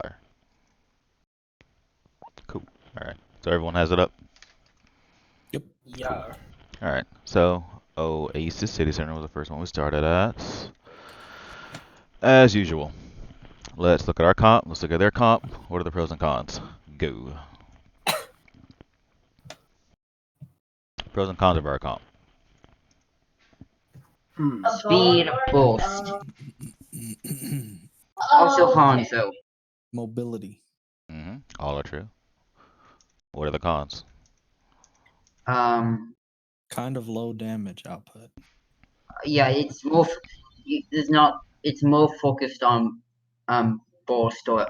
Star. Cool. All right. So everyone has it up. Yep. Cool. Yeah. All right. So Oasis City Center was the first one we started at. As usual. Let's look at our comp. Let's look at their comp. What are the pros and cons? Go. Pros and cons of our comp. Speed boost. Also Hanzo. Mobility. All are true. What are the cons? Kind of low damage output. Yeah, it's more. There's not. It's more focused on boost or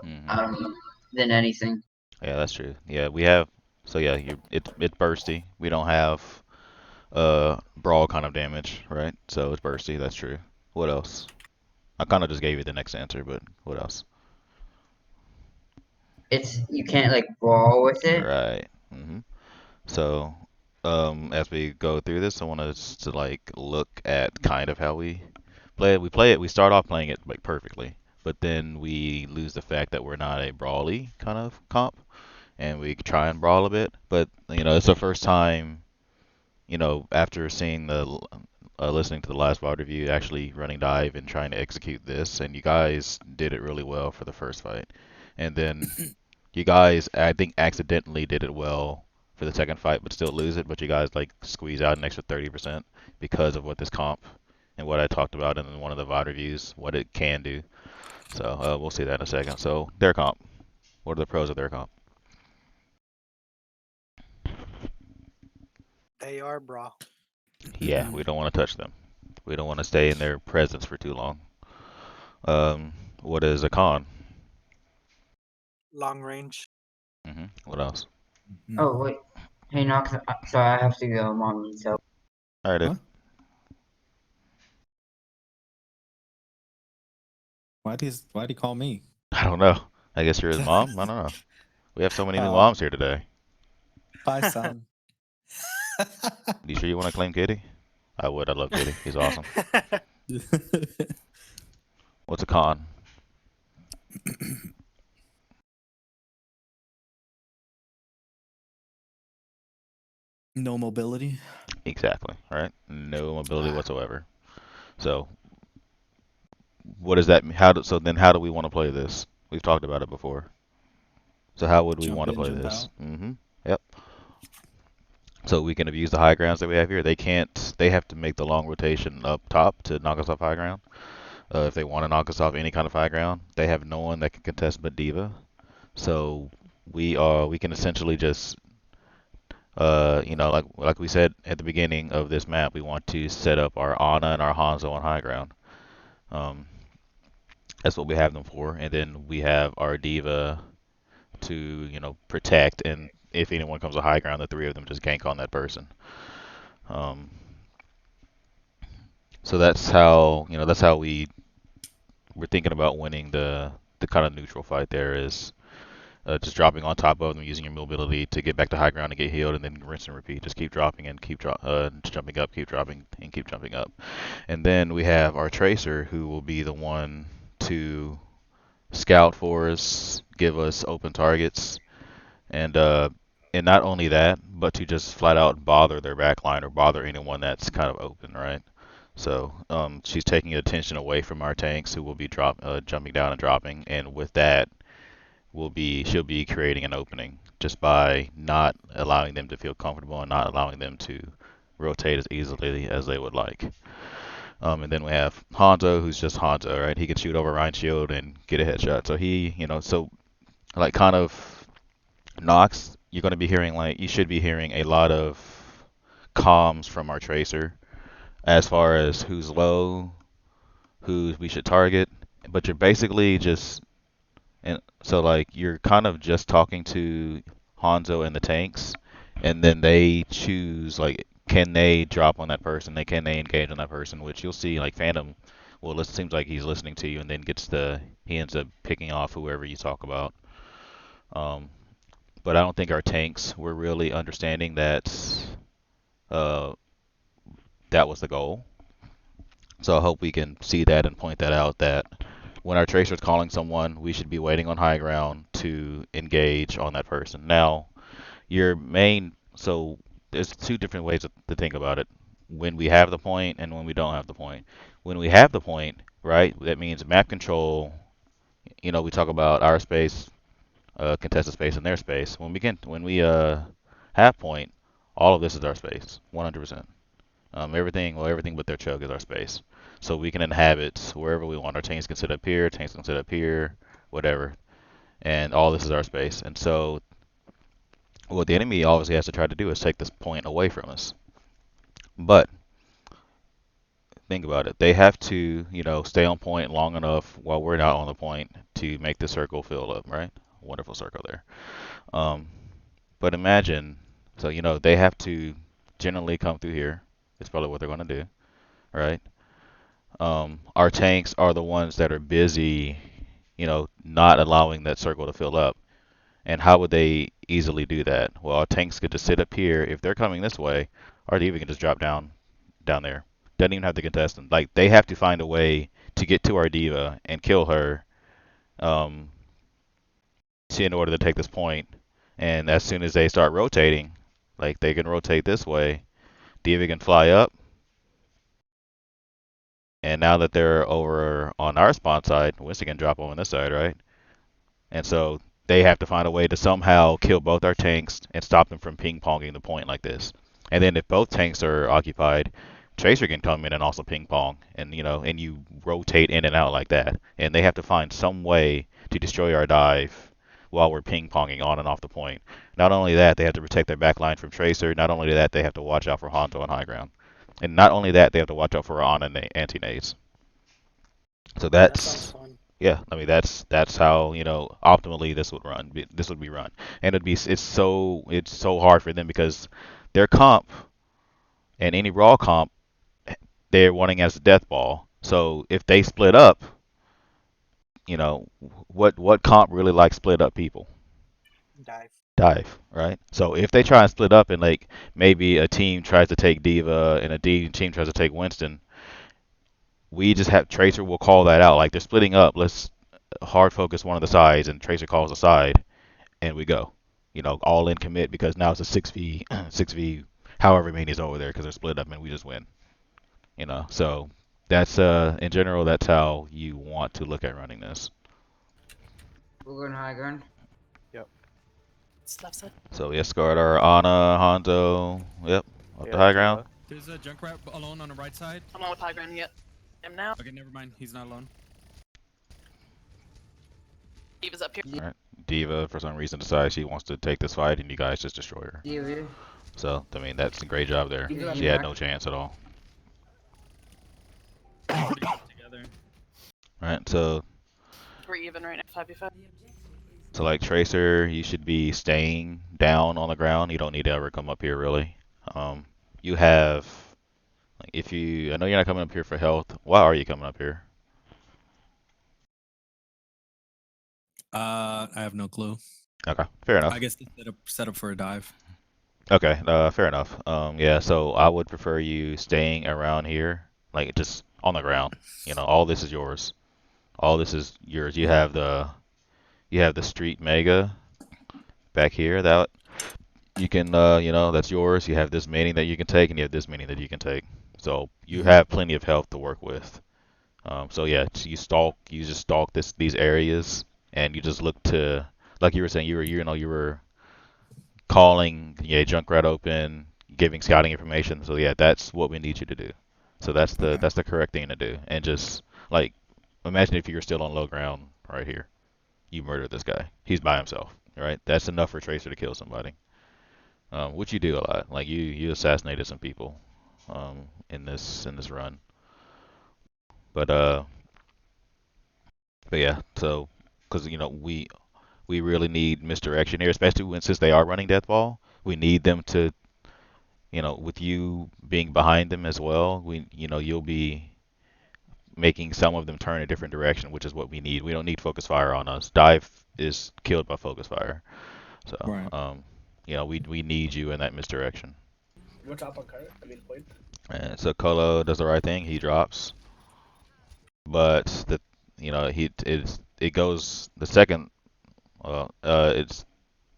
than anything. Yeah, that's true. Yeah, we have. So yeah, it's bursty. We don't have brawl kind of damage, right? So it's bursty. That's true. What else? I kind of just gave you the next answer, but what else? It's you can't like brawl with it. Right. So, as we go through this, I want us to like look at kind of how we play it. We play it. We start off playing it like perfectly, but then we lose the fact that we're not a brawly kind of comp, and we try and brawl a bit. But it's the first time. After seeing listening to the last VOD review, actually running dive and trying to execute this, and you guys did it really well for the first fight, and then you guys, I think, accidentally did it well for the second fight, but still lose it. But you guys like squeeze out an extra 30% because of what this comp and what I talked about in one of the VOD reviews, what it can do. So we'll see that in a second. So their comp, what are the pros of their comp? They are brawl. Yeah, we don't want to touch them. We don't want to stay in their presence for too long. What is a con? Long range. What else? Oh wait, hey Knox. Sorry, I have to go. Mom needs help. All right, Huh? Why'd he call me? I don't know. I guess you're his mom. I don't know. We have so many new Oh. moms here today. Bye, son. You sure you want to claim Kitty? I would. I love Kitty. He's awesome. What's a con? No mobility. Exactly. All right. No mobility whatsoever. So, what does that mean? So then, how do we want to play this? We've talked about it before. So how would we Jump want to in, play jump this? out. Yep. So we can abuse the high grounds that we have here. They can't. They have to make the long rotation up top to knock us off high ground. If they want to knock us off any kind of high ground, they have no one that can contest but Diva. So we can essentially just like we said at the beginning of this map, we want to set up our Ana and our Hanzo on high ground. Um, that's what we have them for, and then we have our Diva to protect, and if anyone comes to high ground, the three of them just gank on that person. Um, so that's how we're thinking about winning the kind of neutral fight. There is just dropping on top of them, using your mobility to get back to high ground and get healed, and then rinse and repeat. Just keep dropping and keep jumping up, keep dropping and keep jumping up. And then we have our Tracer, who will be the one to scout for us, give us open targets, and not only that, but to just flat out bother their backline or bother anyone that's kind of open, right? So she's taking attention away from our tanks, who will be jumping down and dropping, and with that, she'll be creating an opening just by not allowing them to feel comfortable and not allowing them to rotate as easily as they would like. And then we have Hanzo, who's just Hanzo, right? He can shoot over Ryan Shield and get a headshot. So so like kind of Nox, you should be hearing a lot of comms from our Tracer as far as who's low, who we should target, but you're basically just and so like you're kind of just talking to Hanzo and the tanks, and then they choose like can they drop on that person, can they engage on that person, which you'll see like Phantom. Well, it seems like he's listening to you, and then he ends up picking off whoever you talk about. Um, but I don't think our tanks were really understanding that uh, that was the goal. So I hope we can see that and point that out that when our tracer's calling someone, we should be waiting on high ground to engage on that person. Now, so there's two different ways to think about it. When we have the point and when we don't have the point. When we have the point, right, that means map control, we talk about our space, contested space and their space. When we have point, all of this is our space, 100%. Everything but their choke is our space. So we can inhabit wherever we want. Our tanks can sit up here, tanks can sit up here, whatever. And all this is our space. And so what the enemy obviously has to try to do is take this point away from us. But think about it. They have to, stay on point long enough while we're not on the point to make the circle fill up, right? Wonderful circle there. But imagine, so, they have to generally come through here. It's probably what they're going to do, right? Our tanks are the ones that are busy, not allowing that circle to fill up. And how would they easily do that? Well, our tanks could just sit up here. If they're coming this way, our diva can just drop down there. Doesn't even have to contest them. Like, they have to find a way to get to our diva and kill her, in order to take this point. And as soon as they start rotating, like they can rotate this way, diva can fly up. And now that they're over on our spawn side, Winston can drop on this side, right? And so they have to find a way to somehow kill both our tanks and stop them from ping-ponging the point like this. And then if both tanks are occupied, Tracer can come in and also ping-pong, and you rotate in and out like that. And they have to find some way to destroy our dive while we're ping-ponging on and off the point. Not only that, they have to protect their backline from Tracer. Not only that, they have to watch out for Hanzo on high ground. And not only that, they have to watch out for on and anti-nades. So That sounds fun. yeah, I mean that's how optimally this would run. This would be run, and it's so hard for them because their comp and any raw comp they're wanting as a death ball. So if they split up, what comp really likes split up people? Dive, right? So if they try and split up and like maybe a team tries to take Diva and a team tries to take Winston, we just have Tracer will call that out. Like they're splitting up. Let's hard focus one of the sides, and Tracer calls a side, and we go. All in commit because now it's a 6v, 6v, however many is over there because they're split up and we just win. So that's in general that's how you want to look at running this. We're going high ground. Yep. It's left side. So we escort our Ana, Hanzo, up the high ground. There's a Junkrat alone on the right side. I'm on with high ground yet. Am now. Okay, never mind. He's not alone. Diva's up here. All right. Diva, for some reason, decides she wants to take this fight, and you guys just destroy her. Yeah. So, I mean, that's a great job there. She had no chance at all. Together. Alright, so We're even right now, 5v5. So like Tracer, you should be staying down on the ground. You don't need to ever come up here really. You have, like, I know you're not coming up here for health. Why are you coming up here? I have no clue. Okay, fair enough. I guess it's set up for a dive. Okay, fair enough. Yeah, so I would prefer you staying around here, like just on the ground. All this is yours. All this is yours. You have the street mega back here that you can, that's yours. You have this many that you can take, and you have this many that you can take. So you have plenty of health to work with. So yeah, you just stalk these areas, and you just look to, like you were saying, you were calling Junkrat open, giving scouting information. So yeah, that's what we need you to do. So that's the correct thing to do. And just like imagine if you were still on low ground right here, you murdered this guy. He's by himself, right? That's enough for Tracer to kill somebody. Which you do a lot. Like you assassinated some people in this run. But yeah, so because we really need misdirection here, especially since they are running death ball. We need them to, with you being behind them as well. You'll be making some of them turn a different direction, which is what we need. We don't need focus fire on us. Dive is killed by focus fire. So right. we need you in that misdirection. What's up on cart? I mean point. And so Colo does the right thing. He drops. But you know, it goes the second. It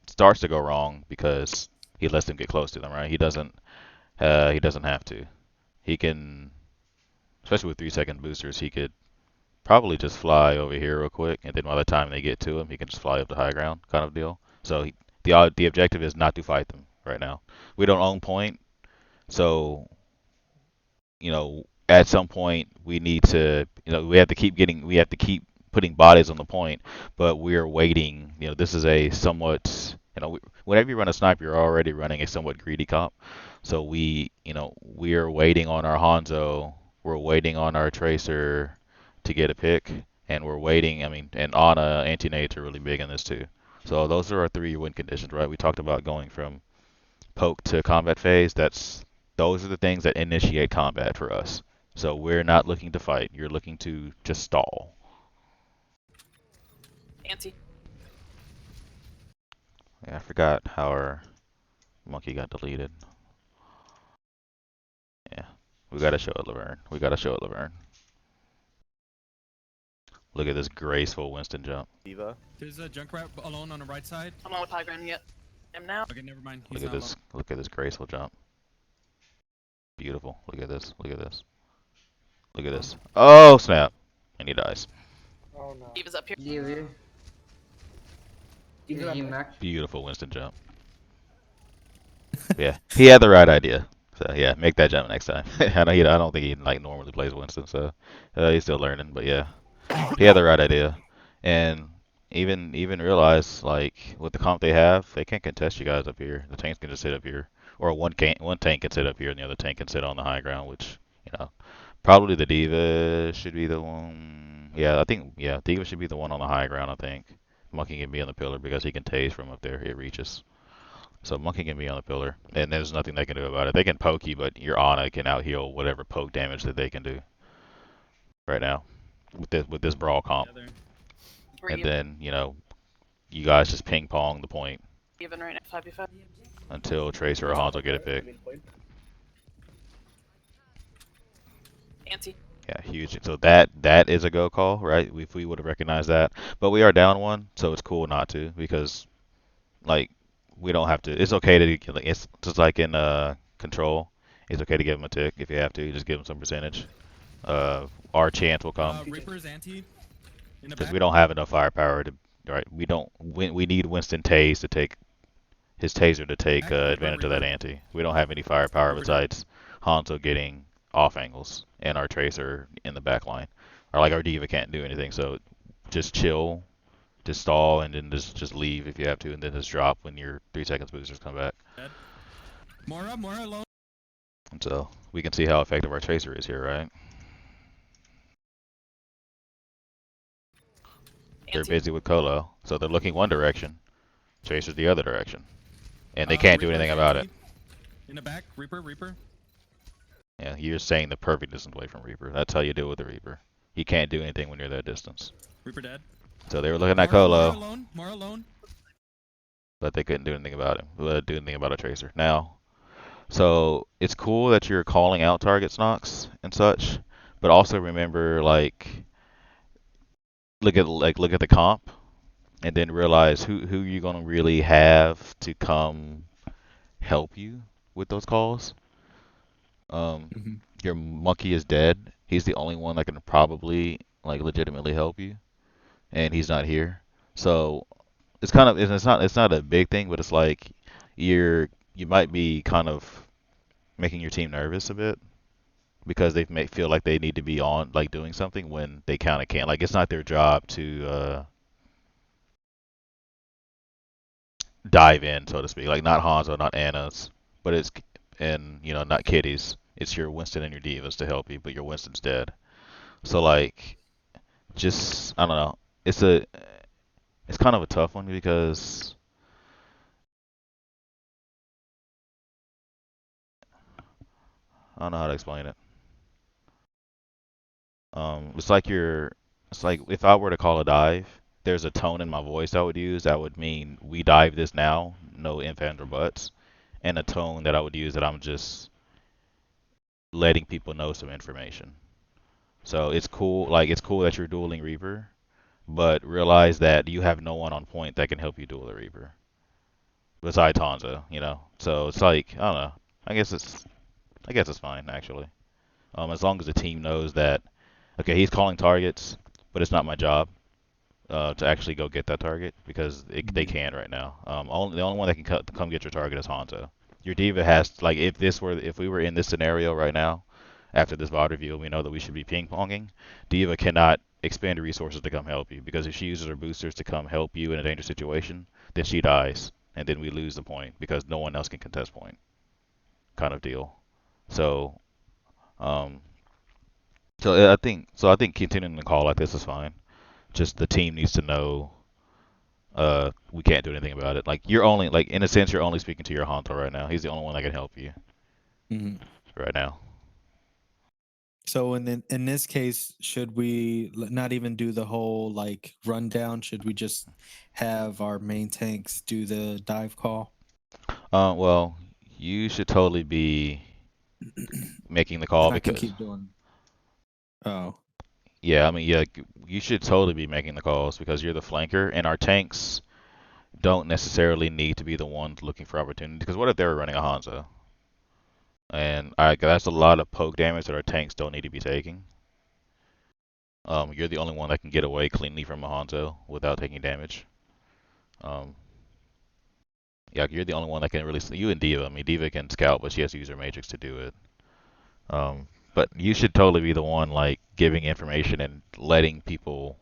starts to go wrong because he lets them get close to them, right? He doesn't have to. He can, especially with 3 second boosters, he could probably just fly over here real quick, and then by the time they get to him, he can just fly up to high ground, kind of deal. So the objective is not to fight them right now. We don't own point, so you know, at some point we need to, you know, we have to keep putting bodies on the point, but we're waiting. You know, this is a somewhat, you know, whenever you run a sniper, you're already running a somewhat greedy comp. So you know, we are waiting on our Hanzo, we're waiting on our Tracer to get a pick, and we're waiting. I mean, and Ana, anti-nades are really big in this too. So those are our 3 win conditions, right? We talked about going from poke to combat phase. Those are the things that initiate combat for us. So we're not looking to fight. You're looking to just stall. Anti. Yeah, I forgot how our monkey got deleted. Yeah, we gotta show it, Laverne. We gotta show it, Laverne. Look at this graceful Winston jump. Diva. There's a Junkrat alone on the right side. I'm on with high ground yet. Am now. Okay, never mind. Look at this. Look at this graceful jump. Beautiful. Look at this. Look at this. Look at this. Oh snap! And he dies. Oh no. Eva's up here. Beautiful Winston jump. Yeah, he had the right idea. So yeah, make that jump next time. I don't think he like normally plays Winston, so he's still learning. But yeah, he had the right idea, and even realize like with the comp they have, they can't contest you guys up here. The tanks can just sit up here, or one tank can sit up here, and the other tank can sit on the high ground. Which you know, probably the Diva should be the one. Yeah, I think Diva should be the one on the high ground. I think Monkey can be on the pillar because he can tase from up there. It reaches. So Monkey can be on the pillar, and there's nothing they can do about it. They can poke you, but your Ana can out heal whatever poke damage that they can do right now with this brawl comp. And then you know, you guys just ping pong the point Even right now, 5v5. until Tracer or Hanzo get a pick. Anti. Yeah, huge. So that is a go call, right? If we would have recognized that, but we are down one, so it's cool not to because like. We don't have to. It's okay to. It's just like in control. It's okay to give him a tick if you have to. You just give him some percentage. Our chance will come. Reaper's anti. Because we don't have enough firepower to. Right. We don't. We need Winston Tase to take his taser to take advantage of that anti. We don't have any firepower besides Hanzo getting off angles and our Tracer in the back line. Or like our Diva can't do anything. So just chill. Just stall and then just leave if you have to, and then just drop when your 3 seconds boosters come back. Mora alone. And so we can see how effective our Tracer is here, right? They're busy with Colo, so they're looking one direction. Tracer's the other direction, and they can't do anything about it. In the back, Reaper. Yeah, you're staying the perfect distance away from Reaper. That's how you deal with the Reaper. He can't do anything when you're that distance. Reaper dead. So they were looking at Colo. Mora alone. But they couldn't do anything about him. Do anything about a Tracer. Now, so it's cool that you're calling out targets, Nox, and such, but also remember, like, look at the comp, and then realize who you're gonna really have to come help you with those calls. Your monkey is dead. He's the only one that can probably like legitimately help you, and he's not here. So it's kind of it's not a big thing, but it's like you might be kind of making your team nervous a bit because they may feel like they need to be on like doing something when they kind of can't. Like it's not their job to dive in, so to speak. Like not Hanzo, not Anna's, but it's and you know not Kitty's. It's your Winston and your Divas to help you, but your Winston's dead. So like, just I don't know. It's kind of a tough one because I don't know how to explain it. It's like if I were to call a dive, there's a tone in my voice I would use that would mean we dive this now, no ifs, ands, or buts, and a tone that I would use that I'm just letting people know some information. So it's cool. Like it's cool that you're dueling Reaper, but realize that you have no one on point that can help you duel the Reaper besides Hanzo. So it's like I don't know. I guess it's I guess it's fine actually. As long as the team knows that okay, he's calling targets, but it's not my job to actually go get that target because they Mhm. can right now. The only one that can come get your target is Hanzo. Your diva has like if we were in this scenario right now, after this VOD review, we know that we should be ping ponging. Diva cannot expend resources to come help you because if she uses her boosters to come help you in a dangerous situation, then she dies and then we lose the point because no one else can contest point, kind of deal. So um, I think continuing the call like this is fine. Just the team needs to know we can't do anything about it. Like you're only like in a sense you're only speaking to your Hanto right now. He's the only one that can help you Mhm. right now. So in this case, should we not even do the whole like rundown? Should we just have our main tanks do the dive call? Well, you should totally be making the call And I can because keep doing. Oh. yeah, I mean yeah, you should totally be making the calls because you're the flanker and our tanks don't necessarily need to be the ones looking for opportunity because what if they were running a Hanzo? And that's a lot of poke damage that our tanks don't need to be taking. You're the only one that can get away cleanly from a Hanzo without taking damage. Um, Yeah, you're the only one that can really. You and Diva. I mean, Diva can scout, but she has to use her Matrix to do it. But you should totally be the one like giving information and letting people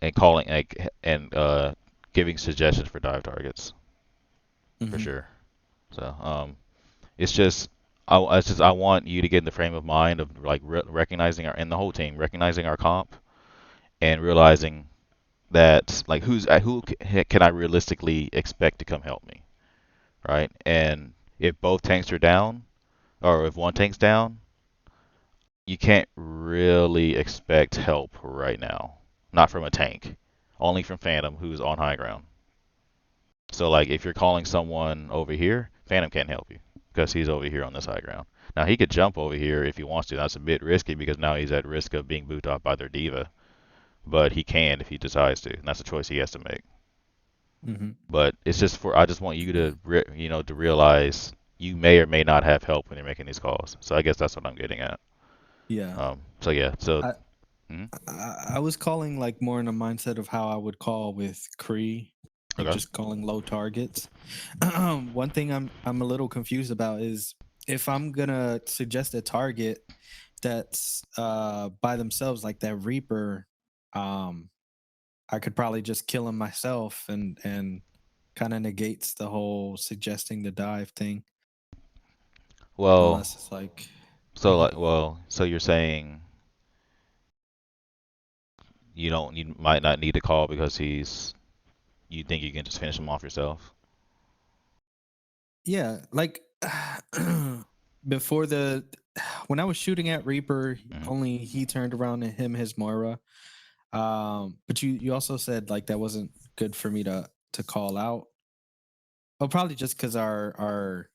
and calling like and giving suggestions for dive targets for Hmm. sure. So it's just I want you to get in the frame of mind of like recognizing our and the whole team recognizing our comp and realizing that like can I realistically expect to come help me, right? And if both tanks are down, or if one tank's down, you can't really expect help right now. Not from a tank. Only from Phantom, who's on high ground. So, like, if you're calling someone over here, Phantom can't help you because he's over here on this high ground. Now, he could jump over here if he wants to. That's a bit risky because now he's at risk of being booted off by their diva. But he can if he decides to, and that's a choice he has to make. Hmm. But it's just I just want you to, to realize you may or may not have help when you're making these calls. So I guess that's what I'm getting at. Yeah. So yeah, so I, mhm. I was calling like more in a mindset of how I would call with Cree, like Okay. just calling low targets. One thing I'm a little confused about is if I'm gonna suggest a target that's by themselves, like that Reaper, um, I could probably just kill him myself and kind of negates the whole suggesting the dive thing, Well, unless it's like, so mhm. like, so you're saying you might not need to call because you think you can just finish him off yourself? Yeah, like before the when I was shooting at Reaper, Hmm. only he turned around and him his Moira. But you also said like that wasn't good for me to call out. Well, probably just because our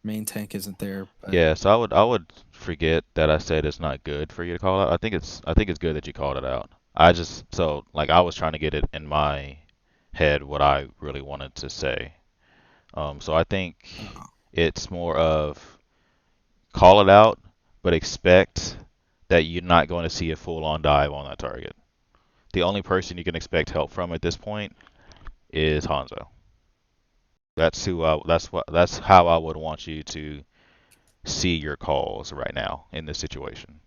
main tank isn't there. But Yeah, so I would forget that I said it's not good for you to call out. I think it's good that you called it out. I just so like I was trying to get it in my head what I really wanted to say. So I think uh, it's more of call it out, but expect that you're not going to see a full-on dive on that target. The only person you can expect help from at this point is Hanzo. That's how I would want you to see your calls right now in this situation.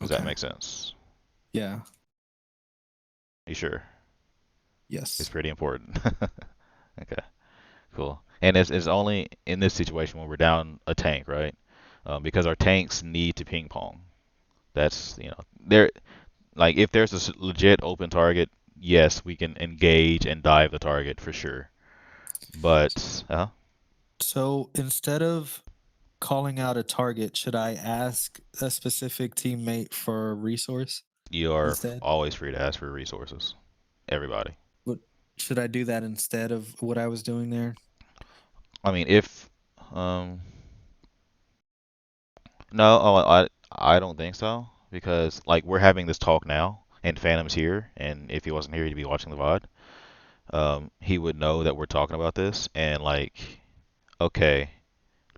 Does that okay, make sense? yeah, You sure? It's yes, pretty important. Okay, cool. And it's only in this situation when we're down a tank, right? Because our tanks need to ping pong. That's there like if there's a legit open target, yes, we can engage and dive the target for sure. But so instead of calling out a target, should I ask a specific teammate for a resource you are instead? always free to ask for resources. Everybody. What should I do that instead of what I was doing there? I mean, if um No, I don't think so because like we're having this talk now, and Phantom's here, and if he wasn't here, he'd be watching the VOD. He would know that we're talking about this, and like, okay,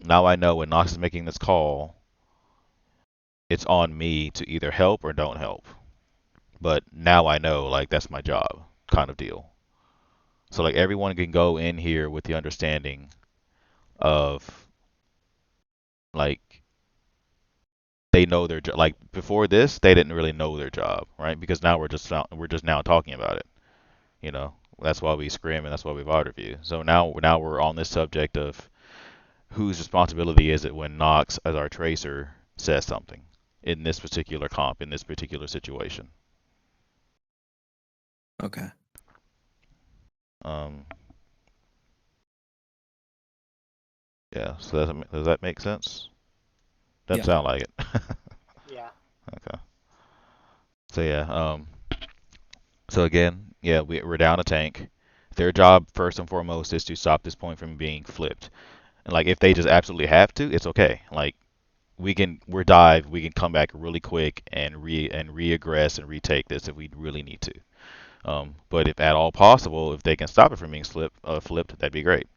now I know when Knox is making this call, it's on me to either help or don't help. But now I know, like, that's my job, kind of deal. So like everyone can go in here with the understanding of like they know their job. Like before this, they didn't really know their job, right? Because now we're just now talking about it. You know, that's why we scrim and that's why we VOD review. So now we're on this subject of whose responsibility is it when Knox, as our tracer, says something in this particular comp in this particular situation. Okay. Um, yeah. So does that make sense? Doesn't Yeah. sound like it. Yeah. Okay. So yeah. So again, yeah, we're down a tank. Their job first and foremost is to stop this point from being flipped. And like if they just absolutely have to, it's okay. Like we're dive, we can come back really quick and reaggress and retake this if we really need to. But if at all possible, if they can stop it from being flipped, that'd be great.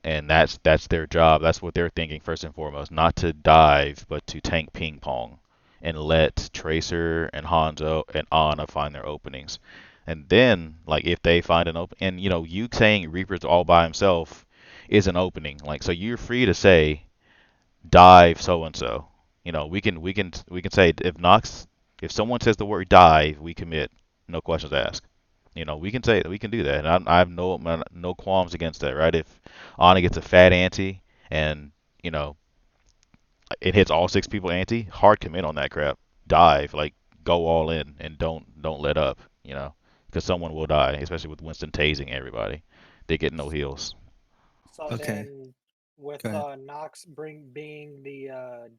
And that's their job. That's what they're thinking first and foremost. Not to dive, but to tank ping pong and let Tracer and Hanzo and Ana find their openings. And then, like, if they find an open, and you saying Reaper's all by himself is an opening. Like, so you're free to say dive so and so. We can say if someone says the word dive, we commit, no questions asked. We can do that, and I have no qualms against that, right? If Ana gets a fat ante and you know it hits all six people ante, hard commit on that crap. Dive, like go all in and don't let up, because someone will die, especially with Winston tasing everybody. They get no heals. So Okay. then, with Go ahead. Knox being the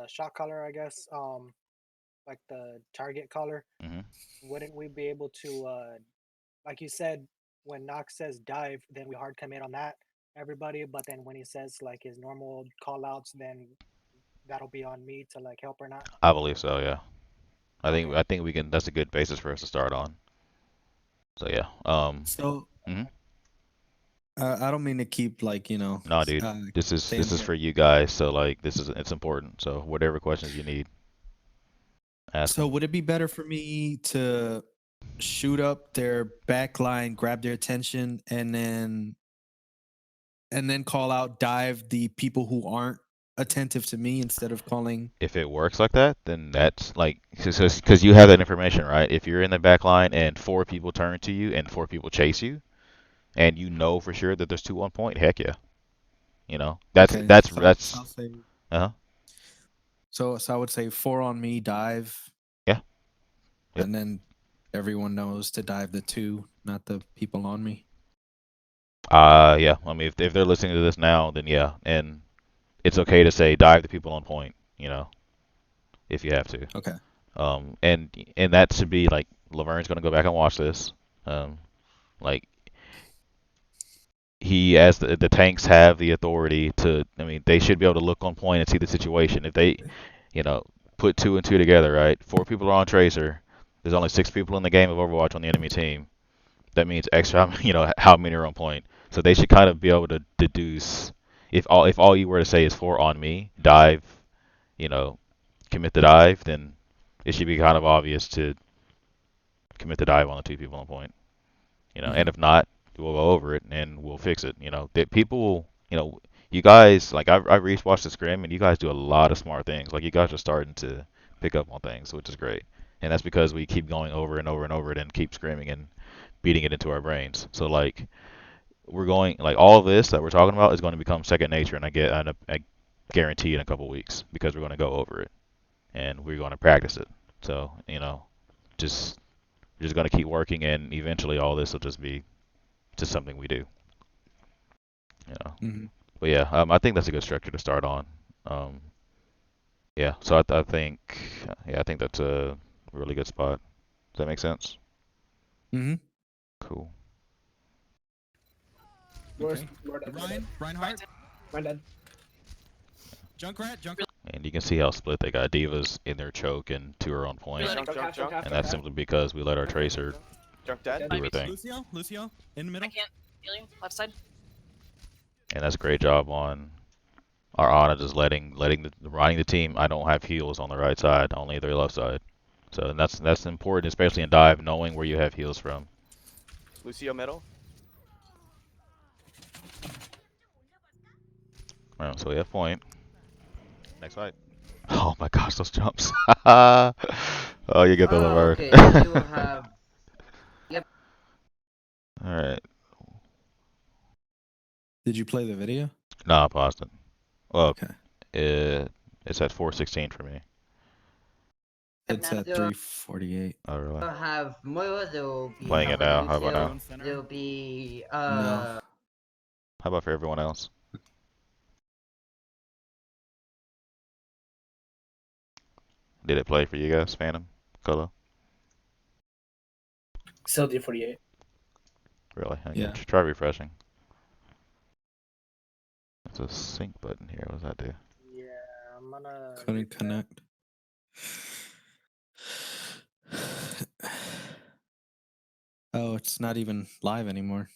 shot caller, I guess, like the target caller, Hmm. wouldn't we be able to, like you said, when Knox says dive, then we hard commit on that everybody, but then when he says like his normal call outs, then that'll be on me to like help or not. I believe so, yeah. I think Okay. I think we can. That's a good basis for us to start on. So yeah. So Mhm. I don't mean to keep like No, dude. This saying is for you guys. So like it's important. So whatever questions you need, ask So them. would it be better for me to shoot up their back line, grab their attention, and then call out dive the people who aren't attentive to me instead of calling? If it works like that, then that's like because you have that information, right? If you're in the back line and four people turn to you and four people chase you, and you know for sure that there's two on point, heck yeah. That's Okay. that's So I'll that's say uh-huh. so I would say 4 on me, dive, Yeah. Yep. and then everyone knows to dive the 2, not the people on me. Yeah. I mean, if they're listening to this now, then yeah, and it's okay to say dive the people on point, if you have to. Okay. And that should be like Laverne's gonna go back and watch this. Like he, as the tanks have the authority to. I mean, they should be able to look on point and see the situation. If they, you know, put two and two together, right? Four people are on Tracer. There's only six people in the game of Overwatch on the enemy team. That means extra, how many are on point. So they should kind of be able to deduce if all you were to say is four on me, dive, you know, commit the dive, then it should be kind of obvious to commit the dive on the two people on point. And Hmm. if not, we'll go over it and we'll fix it. That people, you guys, like I watched the scrim and you guys do a lot of smart things. Like you guys are starting to pick up on things, which is great. And that's because we keep going over and over and over it and keep screaming and beating it into our brains. So like we're going like all of this that we're talking about is going to become second nature, and I guarantee in a couple weeks because we're going to go over it and we're going to practice it. So just we're just going to keep working, and eventually all this will just be just something we do. You know. Hmm. But yeah, I think that's a good structure to start on. Um, yeah. So I think that's a really good spot. Does that make sense? Hmm. Cool. Where's Okay. where that Ryan, Reinhardt, my dad. Junkrat. And you can see how split they got. Diva's in their choke and to her own point. And that's simply because we let our Tracer Junk dead. do her thing. Lucio, in the I middle. can't heal you. Left side. And that's a great job on our Ana just riding the team. I don't have heals on the right side, only their left side. So that's important, especially in dive, knowing where you have heals from. Lucio middle. Alright, so we have point. Next fight. Oh my gosh, those jumps. Oh, you get the word. Okay, then you will have. Yep. Alright. Did you play the video? Nah, Boston. Well, Okay. it's at 4:16 for me. It's at 3:48. Oh, really? You'll have Moira. There will be. Playing it now. How about now? There will be. No. How about for everyone else? Did it play for you guys, Phantom? Color? Still D48. Really? Okay. Yeah. Try refreshing. There's a sync button here. What does that do? Yeah, I'm gonna. Couldn't connect. Oh, it's not even live anymore.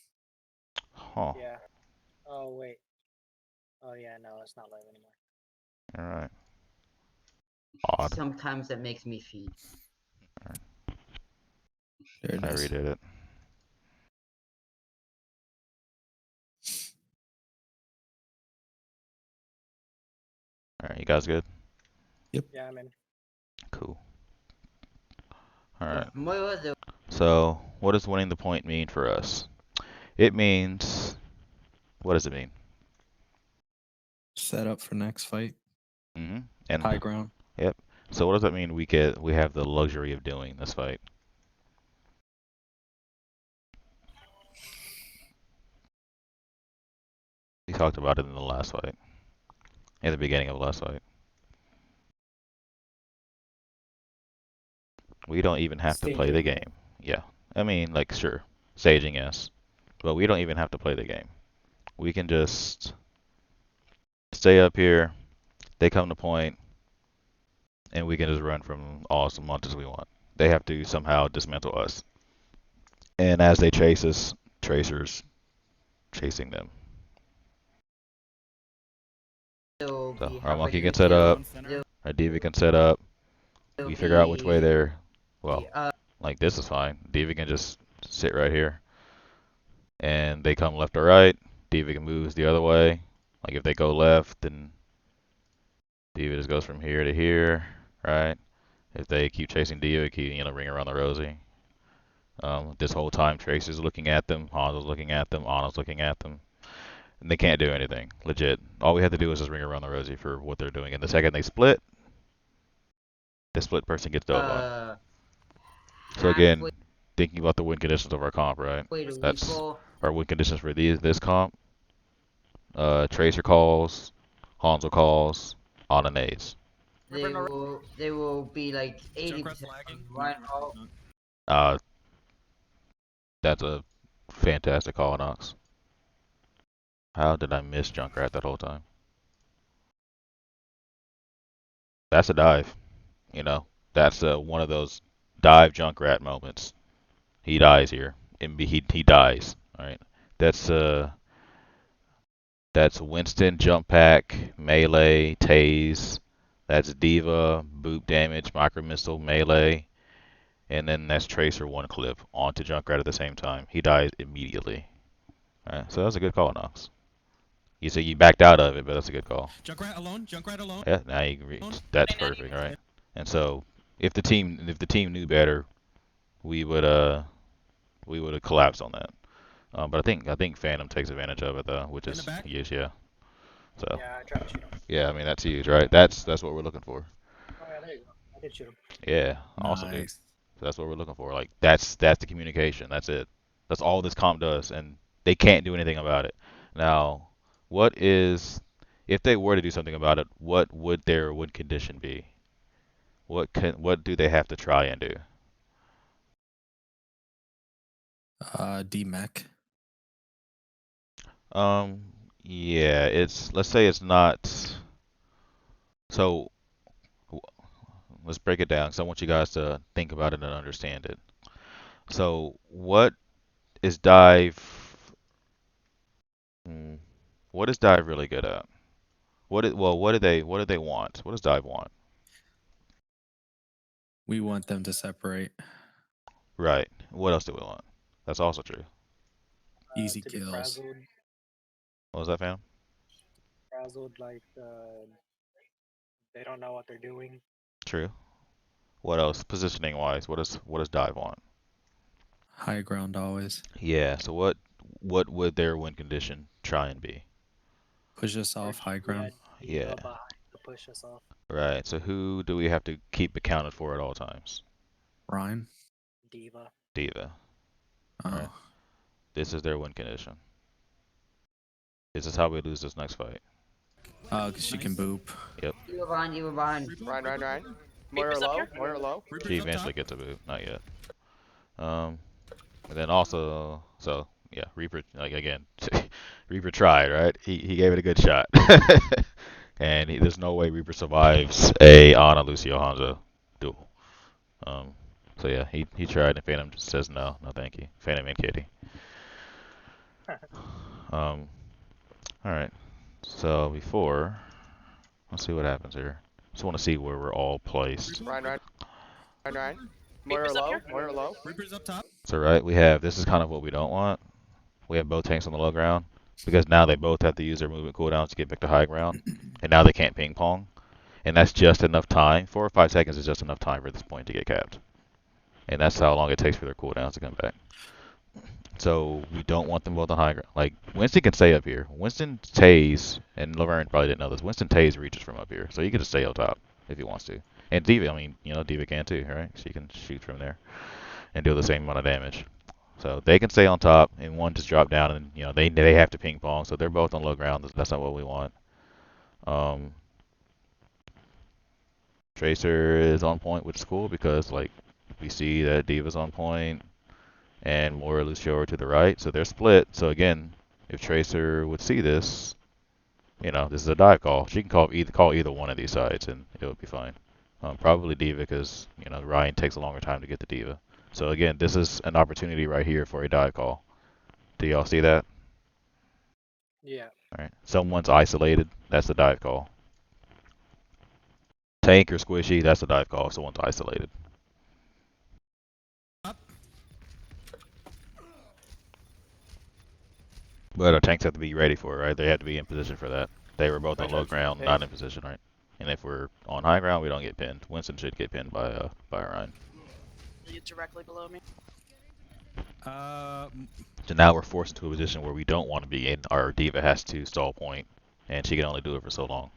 Huh. Yeah. Oh wait. Oh yeah, no, it's not live anymore. Alright. Odd. Sometimes that makes me feed. There it I is. redid it. Alright, you guys good? Yeah, I'm in. Cool. Alright. Moira. There. So, what does winning the point mean for us? It means... What does it mean? Set up for next fight. Mm-hmm. And High ground. Yep. So what does that mean we have the luxury of doing this fight? We talked about it in the last fight. In the beginning of the last fight. We don't even have to play the game. Yeah. I mean, like, sure. Saging, yes. But we don't even have to play the game. We can just stay up here, they come to point, and we can just run from all as much as we want. They have to somehow dismantle us. And as they chase us, Tracer's chasing them. So our monkey can set up, our diva can set up. We figure out which way they're. Well, like this is fine. Diva can just sit right here, and they come left or right. Diva can move the other way. Like if they go left, then Diva just goes from here to here, right? If they keep chasing Diva, keep ring around the rosy. This whole time, Tracer's looking at them, Hanzo's looking at them, Anna's looking at them. And they can't do anything. Legit. All we have to do is just ring around the rosy for what they're doing. And the second they split, the split person gets dove on. So again, thinking about the win conditions of our comp, right? That's our win conditions for this comp. Tracer calls, Hanzo calls, Ana nades. They will be like 80% right That's a fantastic call, Nox. How did I miss Junkrat that whole time? That's a dive. That's one of those dive Junkrat moments. He dies here. He dies. All right. That's Winston jump pack, melee, tase. That's Diva, boop damage, micro missile, melee, and then that's Tracer one clip onto Junkrat at the same time. He dies immediately. All right. So that's a good call, Nox. You say you backed out of it, but that's a good call. Junkrat alone. Yeah, now you that's perfect, right? And so if the team knew better, we would have collapsed on that. But I think Phantom takes advantage of it though, which is huge, yeah. So Yeah, I tried to shoot him. yeah, I mean that's huge, right? That's what we're looking for. Oh yeah, there you go. I did shoot him. Yeah, awesome, dude. Nice. So that's what we're looking for. Like that's the communication. That's it. That's all this comp does, and they can't do anything about it. Now, if they were to do something about it? What would their win condition be? What do they have to try and do? DMAC. Yeah, let's say it's not. So let's break it down because I want you guys to think about it and understand it. So what is dive? What is dive really good at? What do they want? What does dive want? We want them to separate. Right. What else do we want? That's also true. Easy to be kills. What was that, fam? frazzled, like they don't know what they're doing. True. What else? Positioning wise, what does dive want? High ground always. Yeah. So what would their win condition try and be? Push us off high ground. Yeah. Behind to push us off. Right. So who do we have to keep accounted for at all times? Ryan. Diva. Diva. Oh. Right. This is their win condition. This is how we lose this next fight. Oh, because she can boop. Yep. You were behind. You were behind. Ryan. Moira Reaper's up low. here? Moira low. She eventually gets a boot. Not yet. And then also, so yeah, Reaper, like again, Reaper tried, right? He gave it a good shot. And there's no way Reaper survives a Ana Lucio Hanzo duel. So yeah, he tried and Phantom just says no, no thank you. Phantom and Kitty. All right. So before, let's see what happens here. Just want to see where we're all placed. Ryan. Moira Reaper's up low. here? Moira low. Reaper's up top. So right, this is kind of what we don't want. We have both tanks on the low ground because now they both have to use their movement cooldowns to get back to high ground, and now they can't ping pong, and that's just enough time. 4 or 5 seconds is just enough time for this point to get capped, and that's how long it takes for their cooldowns to come back. So we don't want them both on high ground. Like Winston can stay up here. Winston Taze, and Laverne probably didn't know this. Winston Taze reaches from up here, so he can just stay up top if he wants to. And Diva, I mean, Diva can too, right? She can shoot from there and do the same amount of damage. So they can stay on top, and one just drop down, and they have to ping pong. So they're both on low ground. That's not what we want. Tracer is on point, which is cool because like we see that Diva's on point, and Moira Lucio are to the right, so they're split. So again, if Tracer would see this, this is a dive call. She can call either one of these sides, and it would be fine. Probably Diva because Ryan takes a longer time to get the Diva. So again, this is an opportunity right here for a dive call. Do y'all see that? Yeah. All right. Someone's isolated. That's the dive call. Tank or squishy. That's the dive call. Someone's isolated. But our tanks have to be ready for it, right? They have to be in position for that. They were both on low ground, not in position, right? And if we're on high ground, we don't get pinned. Winston should get pinned by Ryan. You're directly below me. So now we're forced into a position where we don't want to be in. Our Diva has to stall point, and she can only do it for so long.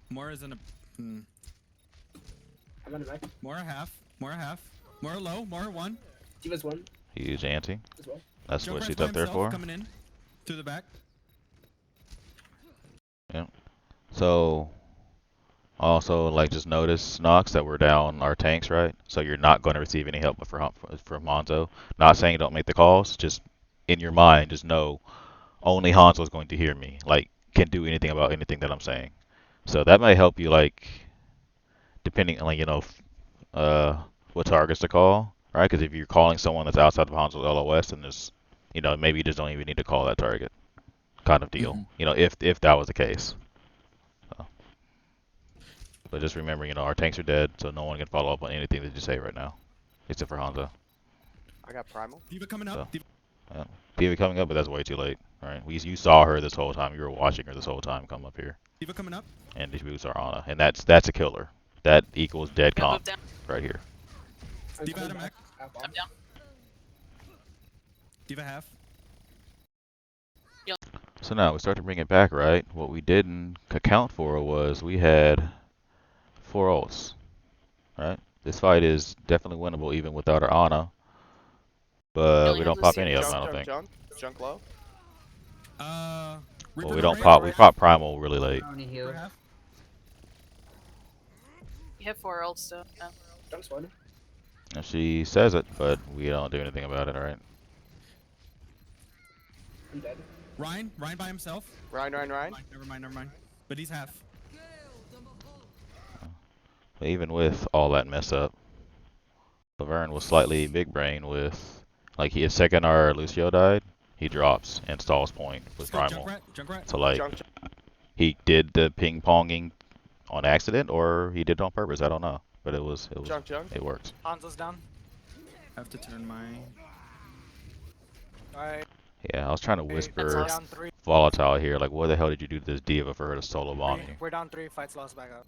Moira's in a. I'm on the back. Moira half. Moira low. Moira 1. Diva's 1 Huge ante. as well. That's Joe what Price she's by up there himself for. Coming in through the back. Yeah. So also, like, just notice, Nox, that we're down our tanks, right? So you're not going to receive any help from Hanzo. Not saying don't make the calls, just in your mind, just know only Hanzo is going to hear me. Like, can't do anything about anything that I'm saying. So that might help you, like, depending on, like, what targets to call, right? Because if you're calling someone that's outside of Hanzo's LOS, then there's, maybe you just don't even need to call that target, kind of deal. If that was the case. But just remember, our tanks are dead, so no one can follow up on anything that you say right now, except for Hanzo. I got primal. Diva coming up. So, yeah. Diva coming up, but that's way too late. All right, you saw her this whole time. You were watching her this whole time come up here. Diva coming up. And these boots are Ana, and that's a killer. That equals dead Gotta move comp down. right here. Diva out of mech. I'm down. Diva half. So now we start to bring it back, right? What we didn't account for was we had 4 ults, right? This fight is definitely winnable even without our Ana, but Killing we don't of pop Lucio. any of them, I don't think. Junk low. Well, we don't pop. We pop primal really late. Only heal. You have 4 ults still. Yeah. Junk's 1. And she says it, but we don't do anything about it, all right? I'm dead. Ryan by himself. Ryan. Never mind. But he's half. Even with all that mess up, Laverne was slightly big brain with, like, his second our Lucio died, he drops and stalls point with Let's go, Primal. Junkrat. So, like, Junk. he did the ping ponging on accident or he did it on purpose. I don't know, but it Junk. it worked. Hanzo's down. Have to turn my. Alright. Yeah, I was trying to We're whisper down 3. volatile here, like, what the hell did you do to this diva for her to solo bomb you? We're down 3. Fights lost back up.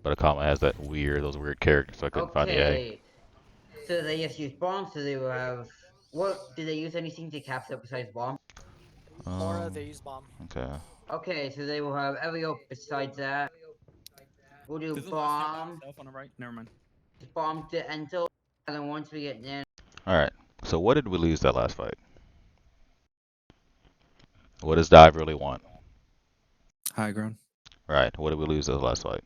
But Akama has those weird characters, so I couldn't find the A. Okay. So they just use bombs, so they will have. What do they use anything to capture besides bomb? Aura, they use bomb. Okay. Okay, so they will have Elio besides that. We'll do There's a last hit by bomb. himself on the right. Never mind. Bomb to Ento. And then once we get in. Alright, so what did we lose that last fight? What does Dive really want? High ground. Right, what did we lose that last fight?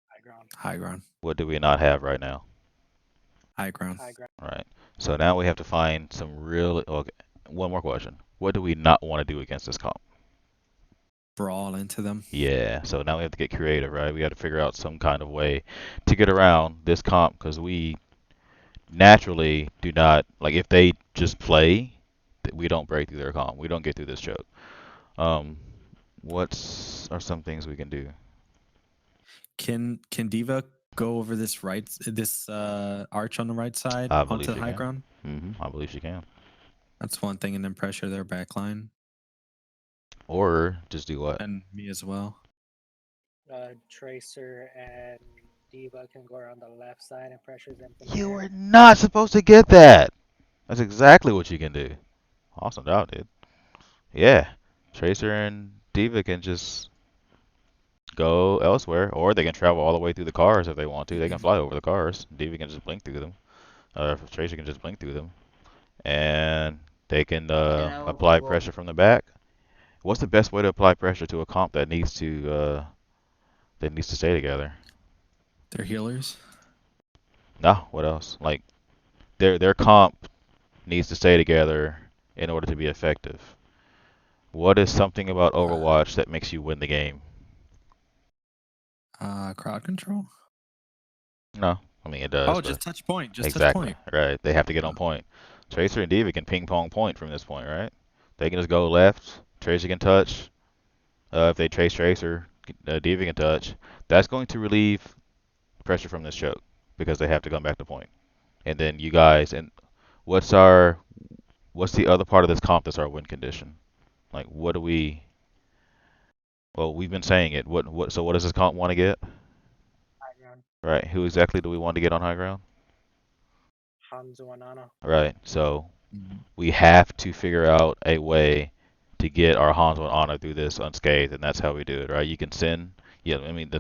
High ground. High ground. What do we not have right now? High ground. High ground. Right, so now we have to find some really. Okay, one more question. What do we not want to do against this comp? Brawl into them. Yeah, so now we have to get creative, right? We got to figure out some kind of way to get around this comp because we naturally do not, like, if they just play, we don't break through their comp. We don't get through this choke. What are some things we can do? Can Diva go over this arch on the right side I believe onto she the high can. ground? I believe she can. That's one thing, and then pressure their backline Or just do what? and me as well. Tracer and Diva can go around the left side and pressure them from You there. were not supposed to get that. That's exactly what you can do. Awesome job, dude. Yeah, Tracer and Diva can just go elsewhere, or they can travel all the way through the cars if they want to. They can fly over the cars. Diva can just blink through them. Tracer can just blink through them, and they can apply pressure from the back. What's the best way to apply pressure to a comp that needs to stay together? They're healers. No, what else? Like their comp needs to stay together in order to be effective. What is something about Overwatch that makes you win the game? Crowd control. No, I mean it does. Oh, but just touch point. Just exactly, touch point. right. They have to get on point. Tracer and Diva can ping pong point from this point, right? They can just go left. Tracer can touch. If they trace Tracer, Diva can touch. That's going to relieve pressure from this choke because they have to come back to point. And then you guys, and what's the other part of this comp that's our win condition? Like, what do we? Well, we've been saying it. So what does this comp want to get? High ground. Right. Who exactly do we want to get on high ground? Hanzo and Ana. Right. So Mhm. we have to figure out a way to get our Hanzo and Ana through this unscathed, and that's how we do it, right? You can send, yeah, I mean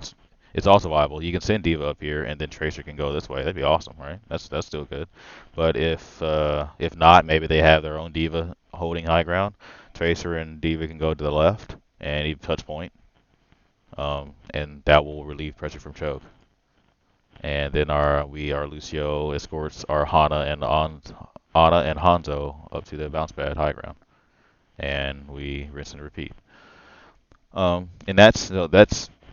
it's also viable. You can send Diva up here, and then Tracer can go this way. That'd be awesome, right? That's still good. But if not, maybe they have their own Diva holding high ground. Tracer and Diva can go to the left and even touch point, and that will relieve pressure from choke. And then our Lucio escorts our Ana and Hanzo up to the bounce pad high ground, and we rinse and repeat. And that's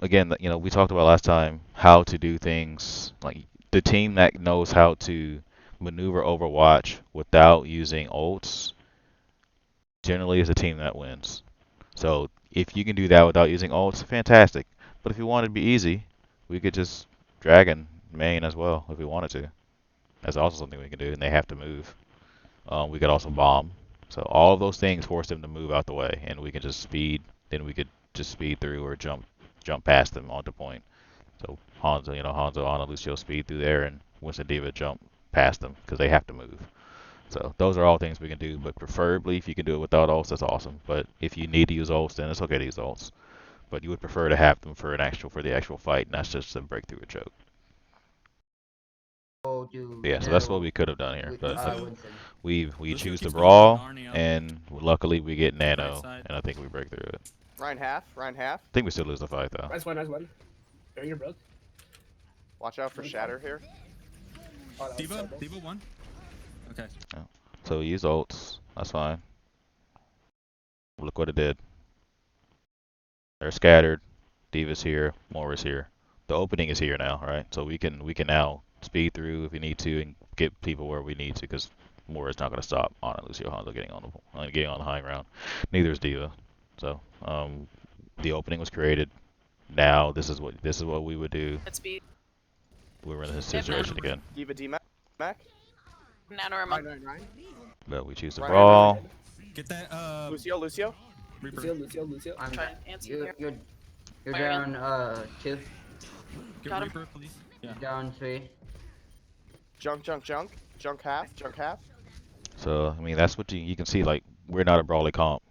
again, we talked about last time how to do things. Like the team that knows how to maneuver Overwatch without using ults generally is the team that wins. So if you can do that without using ults, fantastic. But if you want it to be easy, we could just Dragon main as well if we wanted to. That's also something we can do, and they have to move. We could also bomb. So all of those things force them to move out the way, and we can just speed. Then we could just speed through or jump past them onto point. So Hanzo, Ana, Lucio speed through there, and Winston Diva jump past them because they have to move. So those are all things we can do, but preferably if you can do it without ults, that's awesome. But if you need to use ults, then it's okay to use ults. But you would prefer to have them for the actual fight, and that's just to break through a choke. Yeah, so that's what we could have done here, but we choose to brawl, and luckily we get nano, and I think we break through it. Ryan half. I think we still lose the fight though. Nice one. Barrier broke. Watch out for shatter here. Oh, that was Diva terrible. one. Okay. So we use ults. That's fine. Look what it did. They're scattered. Diva's here, Moira's here. The opening is here now, right? So we can now speed through if we need to and get people where we need to, because Moira's not going to stop Ana Lucio Hanzo getting on the high ground. Neither is Diva. So the opening was created. Now this is what we would do. Let's be We're in this Yep, situation again. Diva D-Mac. nano or Nine, monk. nine, nine. But we choose to Right, brawl. right, Get that Lucio. Reaper. Lucio. I'm Try and answer you're here. you're Fire down 2. Get Got him. Reaper, please. Yeah. Down 3. Junk half. So I mean that's what you can see. Like, we're not a brawly comp.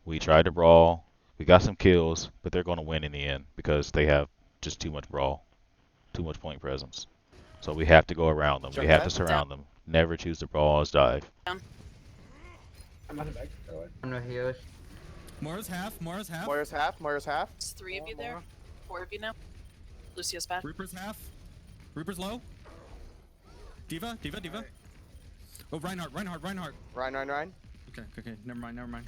We tried to brawl. We got some kills, but they're going to win in the end because they have just too much brawl, too much point presence. So we have to go around them. We have to surround them. Never choose to brawl as dive. I'm on the back. By the way. I'm no heroes. Moira's half. Moira's half. It's 3 of you there. 4 of you now. Lucio's back. Reaper's half. Reaper's low. Diva. Oh, Reinhardt. Ryan. Okay. Never mind.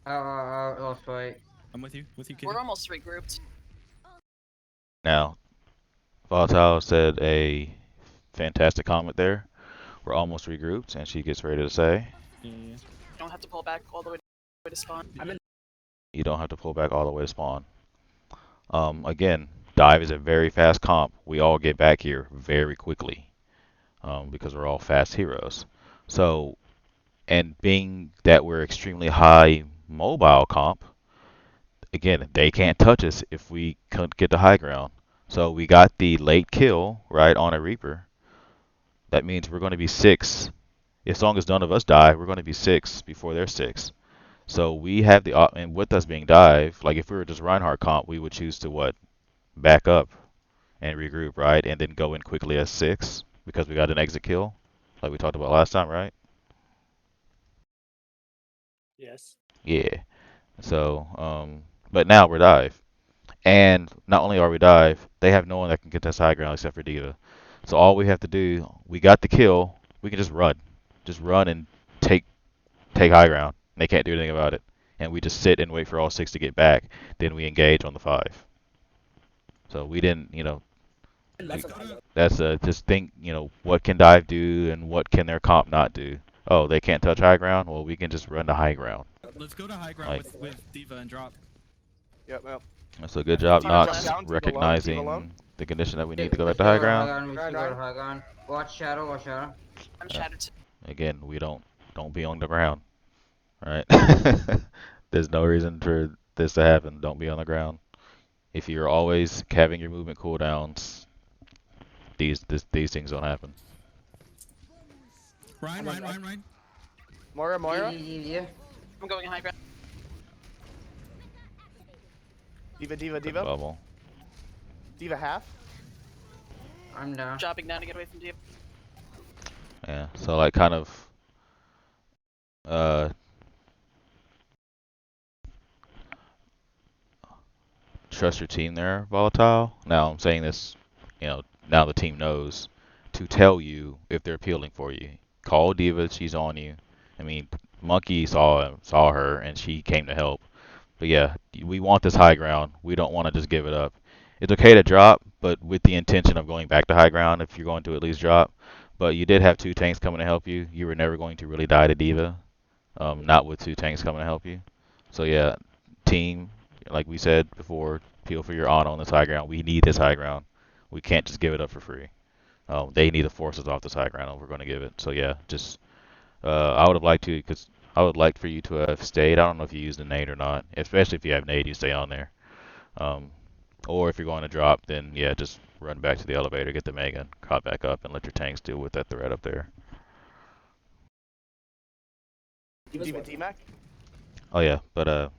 Lost fight. I'm with you, Kitty. We're almost regrouped. Now, Volatile said a fantastic comment there. We're almost regrouped, and she gets ready to say, Yeah. You don't have to pull back all the way to spawn. you don't have to pull back all the way to spawn. Again, dive is a very fast comp. We all get back here very quickly because we're all fast heroes. So, and being that we're extremely high mobile comp, again, they can't touch us if we couldn't get the high ground. So we got the late kill, right, on a Reaper. That means we're going to be 6. As long as none of us die, we're going to be 6 before they're 6. So we have the and with us being dive, like if we were just Reinhardt comp, we would choose to what? Back up and regroup, right? And then go in quickly as 6 because we got an exit kill, like we talked about last time, right? Yes. Yeah. So, but now we're dive. And not only are we dive, they have no one that can get this high ground except for Diva. So all we have to do, we got the kill, we can just run. Just run and take high ground. They can't do anything about it. And we just sit and wait for all 6 to get back. Then we engage on the 5. So we didn't, that's just think, what can dive do and what can their comp not do? Oh, they can't touch high ground? Well, we can just run to high ground. Let's go to high ground with Diva and drop. Yep. That's a good job, Diva Nox, down, Diva recognizing alone. the condition that we need to go back to high ground. High ground. Watch shadow. I'm shattered too. Again, we don't be on the ground. Right? There's no reason for this to happen. Don't be on the ground. If you're always having your movement cooldowns, these things don't happen. Ryan. Moira. Yeah. I'm going high ground. Diva. Bubble. Diva half. I'm down. Dropping down to get away from Diva. Yeah. So like kind of trust your team there, Volatile. Now I'm saying this, now the team knows to tell you if they're appealing for you. Call Diva, she's on you. I mean, Monkey saw her and she came to help. But yeah, we want this high ground. We don't want to just give it up. It's okay to drop, but with the intention of going back to high ground if you're going to at least drop. But you did have 2 tanks coming to help you. You were never going to really die to Diva, not with 2 tanks coming to help you. So yeah, team, like we said before, appeal for your honor on this high ground. We need this high ground. We can't just give it up for free. They need to force us off this high ground if we're going to give it. So yeah, just I would have liked to, because I would like for you to have stayed. I don't know if you used the nade or not, especially if you have nade, you stay on there. Or if you're going to drop, then yeah, just run back to the elevator, get the Mega, caught back up, and let your tanks deal with that threat up there. Diva D-Mac. Oh yeah, but to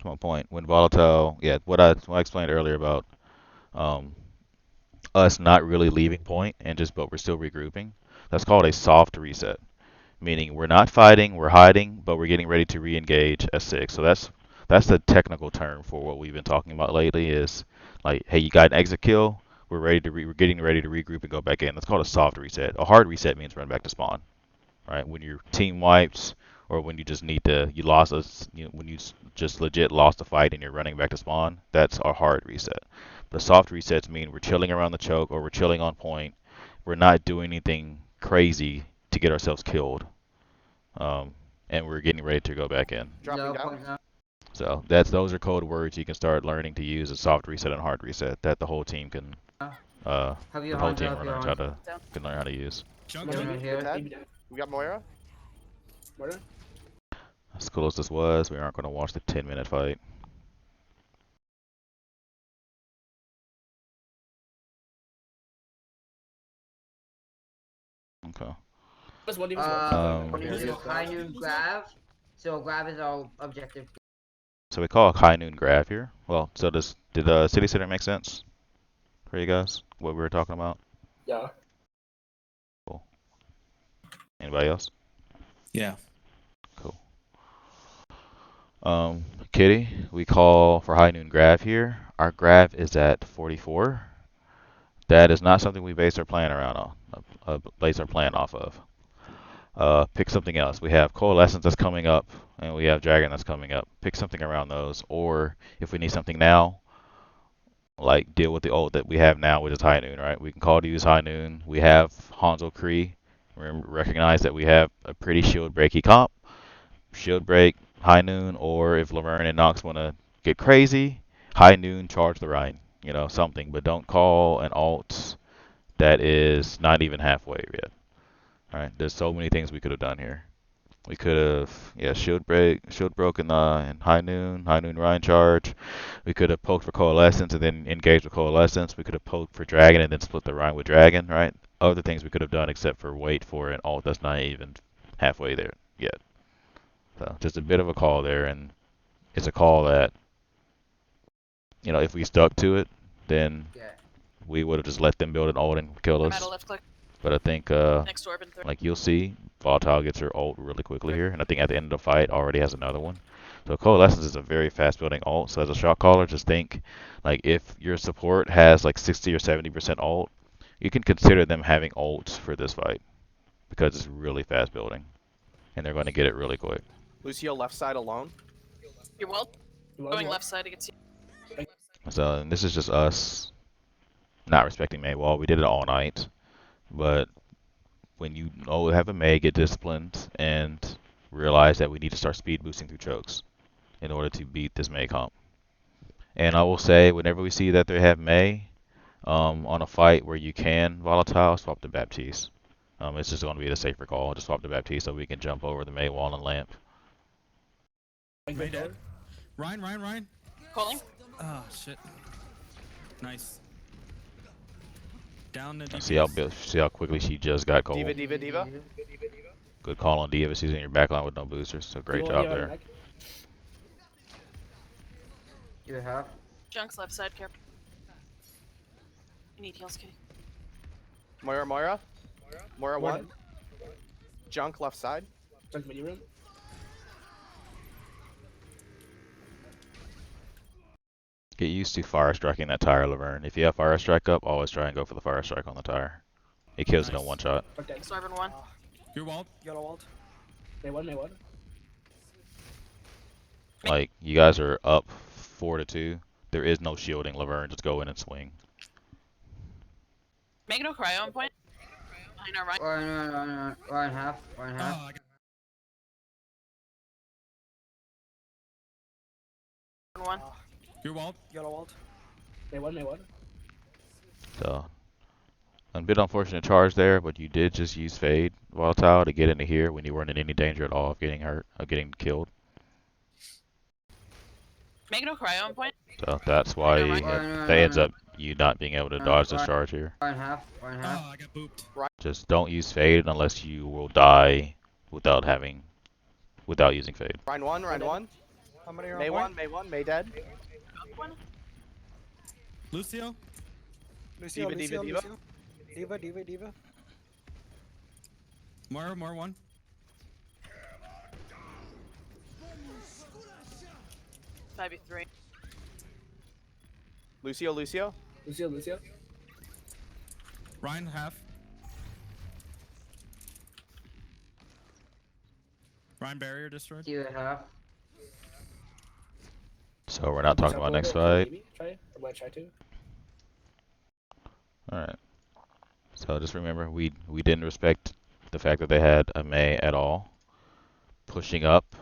my point, when Volatile, yeah, what I explained earlier about us not really leaving point and but we're still regrouping, that's called a soft reset. Meaning we're not fighting, we're hiding, but we're getting ready to re-engage at 6. So that's the technical term for what we've been talking about lately is like, hey, you got an exit kill, we're getting ready to regroup and go back in. That's called a soft reset. A hard reset means run back to spawn, right? When your team wipes or when you just need to, you lost us, when you just legit lost a fight and you're running back to spawn, that's a hard reset. But soft resets mean we're chilling around the choke or we're chilling on point. We're not doing anything crazy to get ourselves killed, and we're getting ready to go back in. Dropping No down. point now. So those are code words you can start learning to use as soft reset and hard reset that the whole team can Have the your whole hands team up, your learns hands how up. to can learn how to use. Junk, Moira junk. here. Ted. We got Moira. Moira? As cool as this was, we aren't going to watch the 10-minute fight. Okay. What's one defense one? We do high noon grab. So grab is our objective. So we call high noon grab here. Well, so did City Center make sense for you guys? What we were talking about? Yeah. Cool. Anybody else? Yeah. Cool. Kitty, we call for high noon grab here. Our grab is at 44. That is not something we base our plan base our plan off of. Pick something else. We have Coalescence that's coming up, and we have Dragon that's coming up. Pick something around those, or if we need something now, like deal with the ult that we have now, which is High Noon, right? We can call to use High Noon. We have Hanzo Kree. Recognize that we have a pretty shield breaky comp. Shield break, High Noon, or if Laverne and Nox want to get crazy, High Noon, charge the Rhine. Something, but don't call an ult that is not even halfway yet. All right, there's so many things we could have done here. We could have, shield broken in High Noon Rhine charge. We could have poked for Coalescence and then engaged with Coalescence. We could have poked for Dragon and then split the Rhine with Dragon, right? Other things we could have done except for wait for an ult that's not even halfway there yet. So just a bit of a call there, and it's a call that, if we stuck to it, then Yeah. we would have just let them build an ult and kill I'm us. at a left click. But I think, Next to Orb and 3. like you'll see, Volatile gets her ult really quickly here, and I think at the end of the fight already has another one. So Coalescence is a very fast building ult. So as a shot caller, just think, like if your support has like 60 or 70% ult, you can consider them having ults for this fight because it's really fast building, and they're going to get it really quick. Lucio left side alone. You're well. Going left side against you. So and this is just us not respecting May Wall. We did it all night, but when you have a May, get disciplined and realize that we need to start speed boosting through chokes in order to beat this May comp. And I will say, whenever we see that they have May on a fight where you can volatile, swap to Baptiste. It's just going to be the safer call. Just swap to Baptiste so we can jump over the May wall and lamp. May dead. Ryan. Calling. Oh, shit. Nice. Down the See how quickly she just got cold. Diva. Good call on Diva. She's in your backline with no boosters. So great job there. You have. Junk's left side, care. You need heals, Kitty. Moira. Moira Moira. 1. Junk left side. Junk mini room. Get used to fire striking that tire, Laverne. If you have fire strike up, always try and go for the fire strike on the tire. It kills it in one shot. Okay. Next to Orb and 1. You're walled. Yellow walled. May one. Like, you guys are up 4-2. There is no shielding, Laverne. Just go in and swing. Make no cryo on point. I know, right? Ryan half. Oh, I got 1. You're walled. Yellow walled. May one. So, a bit unfortunate charge there, but you did just use Fade Volatile to get into here when you weren't in any danger at all of getting hurt, of getting killed. Make no cryo on point. So that's why that ends up you not being able to dodge this charge here. Ryan half. Oh, I got booped. Just don't use Fade unless you will die without using Fade. Rhine 1. How many are May on point? 1. May dead. Lucio. Lucio. Diva. Diva. More 1. 5v3. Lucio. Lucio. Ryan half. Ryan barrier destroyed. See what half. So we're not talking about next Can you fight. maybe try? Or might try to. Alright. So just remember, we didn't respect the fact that they had a Mei at all. Pushing up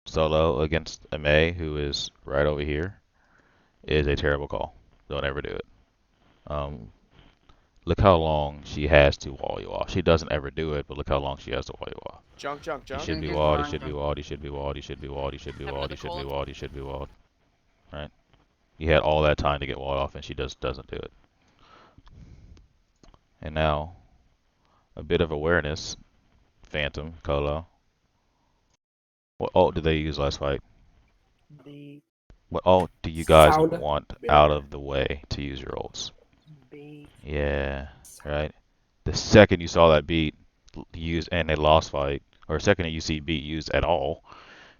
solo against a Mei who is right over here is a terrible call. Don't ever do it. Look how long she has to wall you off. She doesn't ever do it, but look how long she has to wall you off. Junk. You should be Just walled, you run should be them. walled, you should be walled, you should be walled, you should be Have walled, another you should be cold. walled, you should be walled. Right? You had all that time to get walled off and she just doesn't do it. And now, a bit of awareness. Phantom, Colo. What ult did they use last fight? B. What ult do you guys Sound want out barrier. of the way to use your ults? B. Yeah, right. The second you saw that beat used and a lost fight, or second that you see beat used at all,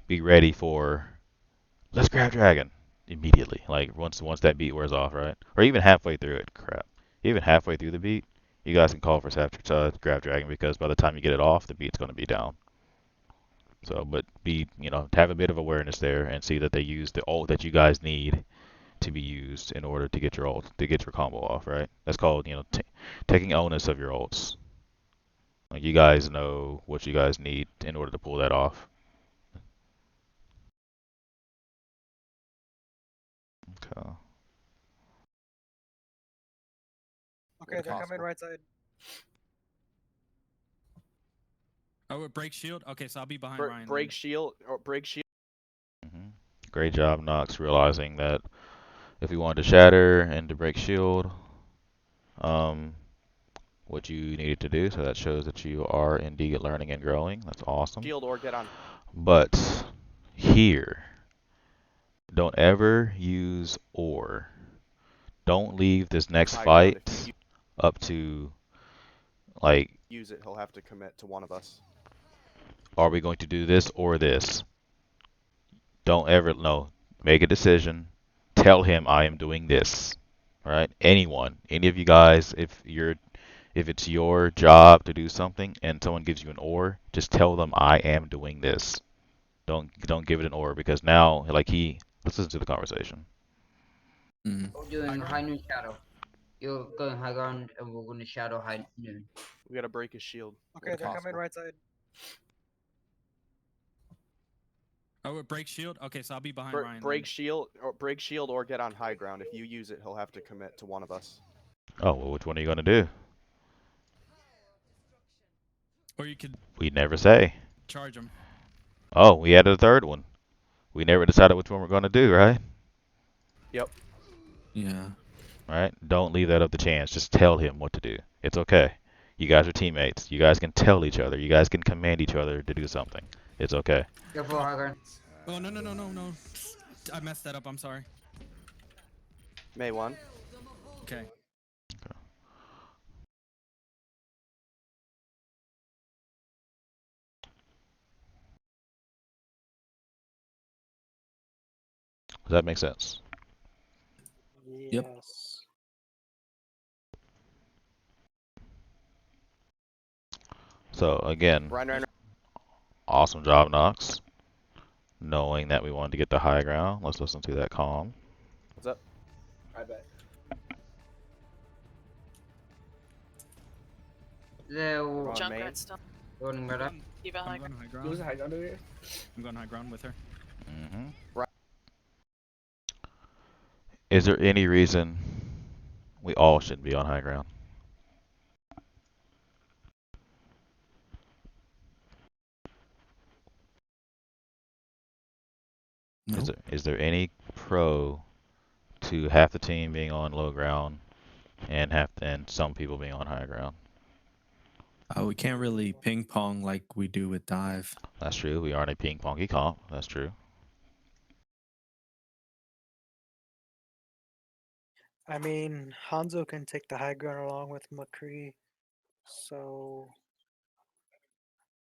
be ready for let's grab dragon immediately. Like once that beat wears off, right? Or even halfway through it. Crap. Even halfway through the beat, you guys can call for grab dragon because by the time you get it off, the beat's going to be down. So, but have a bit of awareness there and see that they use the ult that you guys need to be used in order to get your combo off, right? That's called, taking onus of your ults. Like you guys know what you guys need in order to pull that off. Okay. Okay, they're coming right side. Oh, it break shield. Okay, so I'll be behind Ryan. Break shield. hmm Great job, Nox, realizing that if we wanted to shatter and to break shield, what you needed to do. So that shows that you are indeed learning and growing. That's awesome. Shield or get on. But here, don't ever use or. Don't leave this next High ground. fight If you up to like, use it, he'll have to commit to one of us. are we going to do this or this? Don't ever make a decision. Tell him I am doing this. All right? Anyone, any of you guys, if it's your job to do something and someone gives you an or, just tell them I am doing this. Don't give it an or because now let's listen to the conversation. Mm. We're doing high noon shadow. You're going high ground and we're going to shadow high noon. We gotta break his shield. Okay, they're coming right side. Oh, it break shield. Okay, so I'll be behind Ryan. Break shield or get on high ground. If you use it, he'll have to commit to one of us. Oh, well, which one are you going to do? Or you could We never say. charge him. Oh, we added a third one. We never decided which one we're going to do, right? Yep. Yeah. Right? Don't leave that up to chance. Just tell him what to do. It's okay. You guys are teammates. You guys can tell each other. You guys can command each other to do something. It's okay. Careful high ground. Oh, no. I messed that up. I'm sorry. May 1. Okay. Does that make sense? Yep. Yes. So, again, Ryan. awesome job, Nox. Knowing that we wanted to get the high ground. Let's listen to that calm. What's up? I bet. They're On main. Junkrat still. running right up. Eva high I'm going high Who's ground. the high ground over here? I'm going high ground with her. Is there any reason we all shouldn't be on high ground? No. Is there any pro to half the team being on low ground and some people being on high ground? We can't really ping pong like we do with dive. That's true. We aren't a ping pongy comp. That's true. I mean, Hanzo can take the high ground along with McCree, so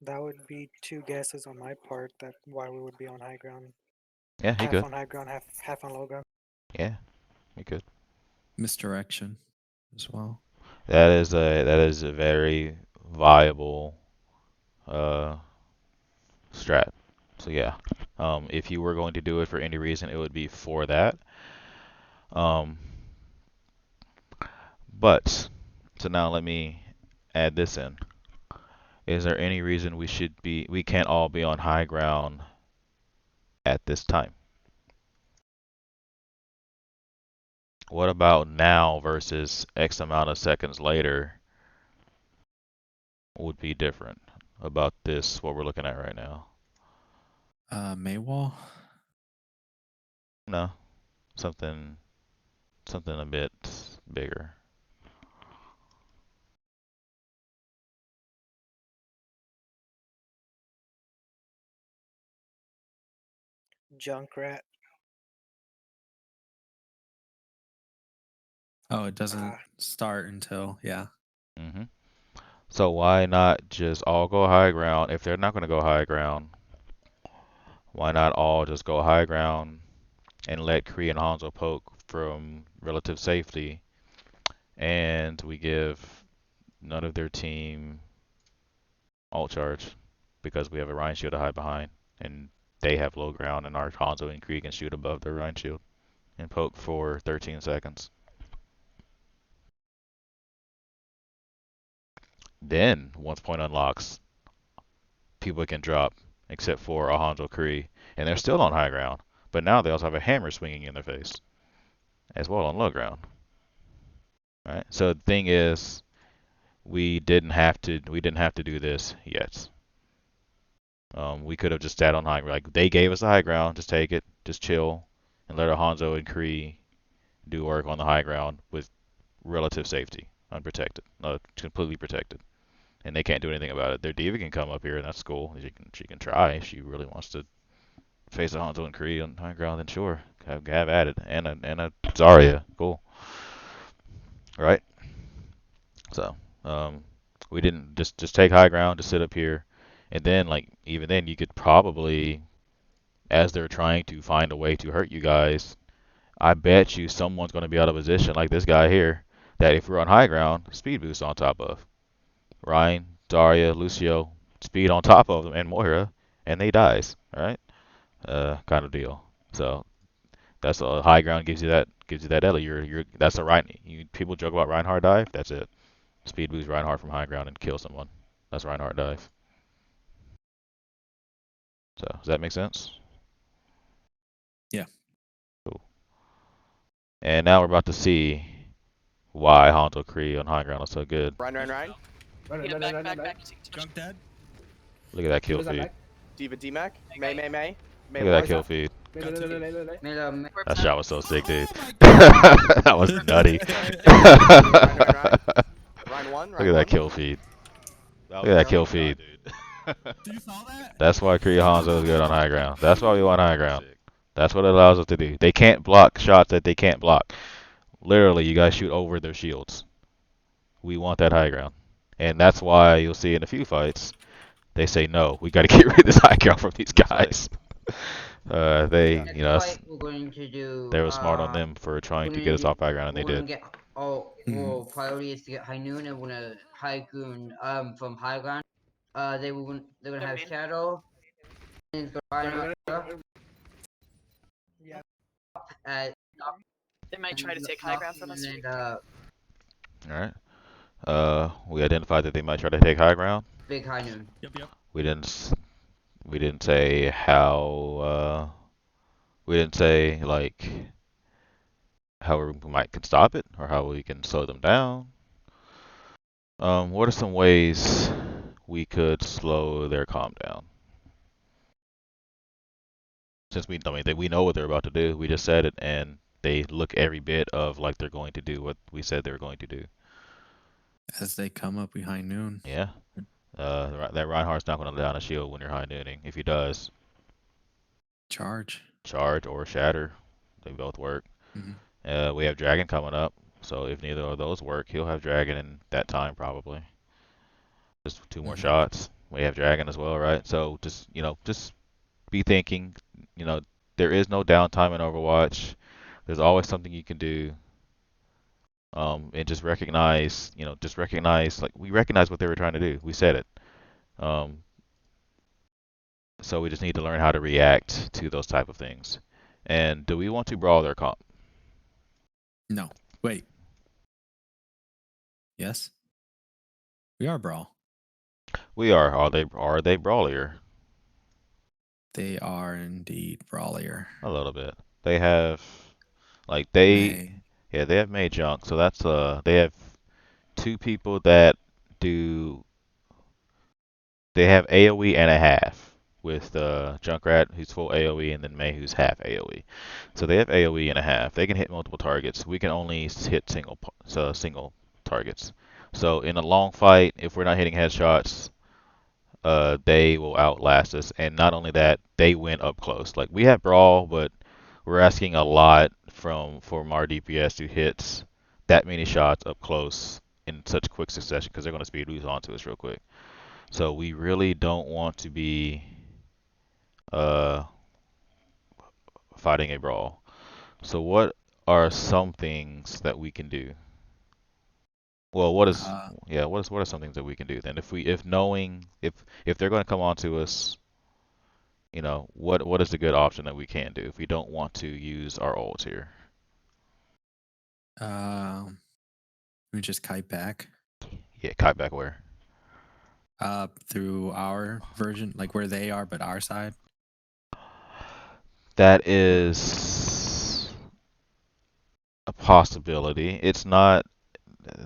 that would be two guesses on my part that why we would be on high ground. Yeah, he Half could. on high ground, half on low ground. Yeah, he could. Misdirection as well. That is a very viable strat. So yeah, if you were going to do it for any reason, it would be for that. Um, but so now let me add this in. Is there any reason we can't all be on high ground at this time? What about now versus X amount of seconds later would be different about this, what we're looking at right now? Maywall. No, something a bit bigger. Junkrat. Oh, it doesn't start until hmm So why not just all go high ground? If they're not going to go high ground, why not all just go high ground and let Kree and Hanzo poke from relative safety, and we give none of their team alt charge because we have a Rhine shield to hide behind, and they have low ground, and our Hanzo and Kree can shoot above their Rhine shield and poke for 13 seconds. Then, once point unlocks, people can drop, except for Alejandro Kree, and they're still on high ground. But now they also have a hammer swinging in their face, as well on low ground. Right. So the thing is, we didn't have to do this yet. We could have just sat on high ground. Like they gave us the high ground, just take it, just chill, and let Alejandro and Kree do work on the high ground with relative safety, unprotected, completely protected, and they can't do anything about it. Their diva can come up here, and that's cool. She can try if she really wants to face a Hanzo and Kree on high ground, then sure, have at it. And a Zarya, cool, right? So we didn't just take high ground, just sit up here, and then like even then you could probably, as they're trying to find a way to hurt you guys, I bet you someone's going to be out of position, like this guy here, that if we're on high ground, speed boost on top of Ryan, Zarya, Lucio, speed on top of them, and Moira, and they dies, all right? Kind of deal. So that's a high ground gives you that Ellie. That's a right. People joke about Reinhardt dive. That's it. Speed boost Reinhardt from high ground and kill someone. That's Reinhardt dive. So does that make sense? Yeah. Cool. And now we're about to see why Hanzo Kree on high ground is so good. Ryan. Run, Yeah, run, back, run, back, run, back. You take too much. Junk dead. Look at that kill Diva's on feed. back. Diva DMAC. May. Look at that Lars. kill feed. Lay, lay, lay, lay, lay, lay. Warp That 10. shot was so sick, dude. Oh my That was nutty. Ryan 1. Look at that kill feed. Look at that kill feed. You saw that? That's why Kree Hanzo is good on high ground. That's why we want high ground. That's what it allows us to do. They can't block shots that they can't block. Literally, you guys shoot over their shields. We want that high ground. And that's why you'll see in a few fights, they say, no, we got to get rid of this high ground from these guys. Next fight we're going to do. They were smart on them for trying to get us off high ground, and they we're did. gonna get. Well, priority is to get High Noon, and we're gonna High Goon from high ground. They're gonna have Shadow. And it's gonna Yeah. at They might try to take high ground from us. and All right. We identified that they might try to take high ground. Big High Noon. Yep. We didn't say how. We didn't say like how we might can stop it or how we can slow them down. What are some ways we could slow their calm down? Since we know what they're about to do, we just said it, and they look every bit of like they're going to do what we said they were going to do. As they come up behind Noon. Yeah. That Reinhardt's not going to down a shield when you're high nooning. If he does, Charge. or shatter, they both work. We have dragon coming up, so if neither of those work, he'll have dragon in that time probably. Just 2 more shots. We have dragon as well, right? So just be thinking. There is no downtime in Overwatch. There's always something you can do. And just recognize, like we recognize what they were trying to do. We said it. So we just need to learn how to react to those type of things. And do we want to brawl their comp? No. Wait. Yes. We are brawl. We are. Are they brawlier? They are indeed brawlier. A little bit. They have May. they have made junk. So that's they have two people that do they have AoE and a half with Junkrat who's full AoE and then May who's half AoE. So they have AoE and a half. They can hit multiple targets. We can only hit single targets. So in a long fight, if we're not hitting headshots, they will outlast us. And not only that, they win up close. Like we have brawl, but we're asking a lot from our DPS to hit that many shots up close in such quick succession because they're going to speed boost onto us real quick. So we really don't want to be uh, fighting a brawl. So what are some things that we can do? Well, what are some things that we can do then? If they're going to come onto us, what is the good option that we can do if we don't want to use our ults here? We just kite back. Yeah, kite back where? Through our version, like where they are, but our side. That is a possibility. It's not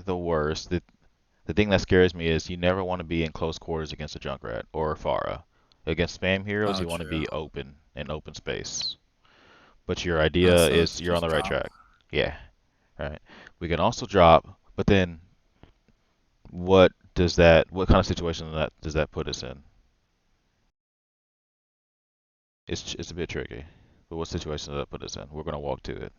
the worst. The thing that scares me is you never want to be in close quarters against a Junkrat or a Pharah. Against spam heroes, Oh, you want to true. be open in open space. But your idea So is you're on just the right drop. track. Yeah, right. We can also drop, but then what kind of situation does that put us in? It's a bit tricky. But what situation does that put us in? We're gonna walk to it.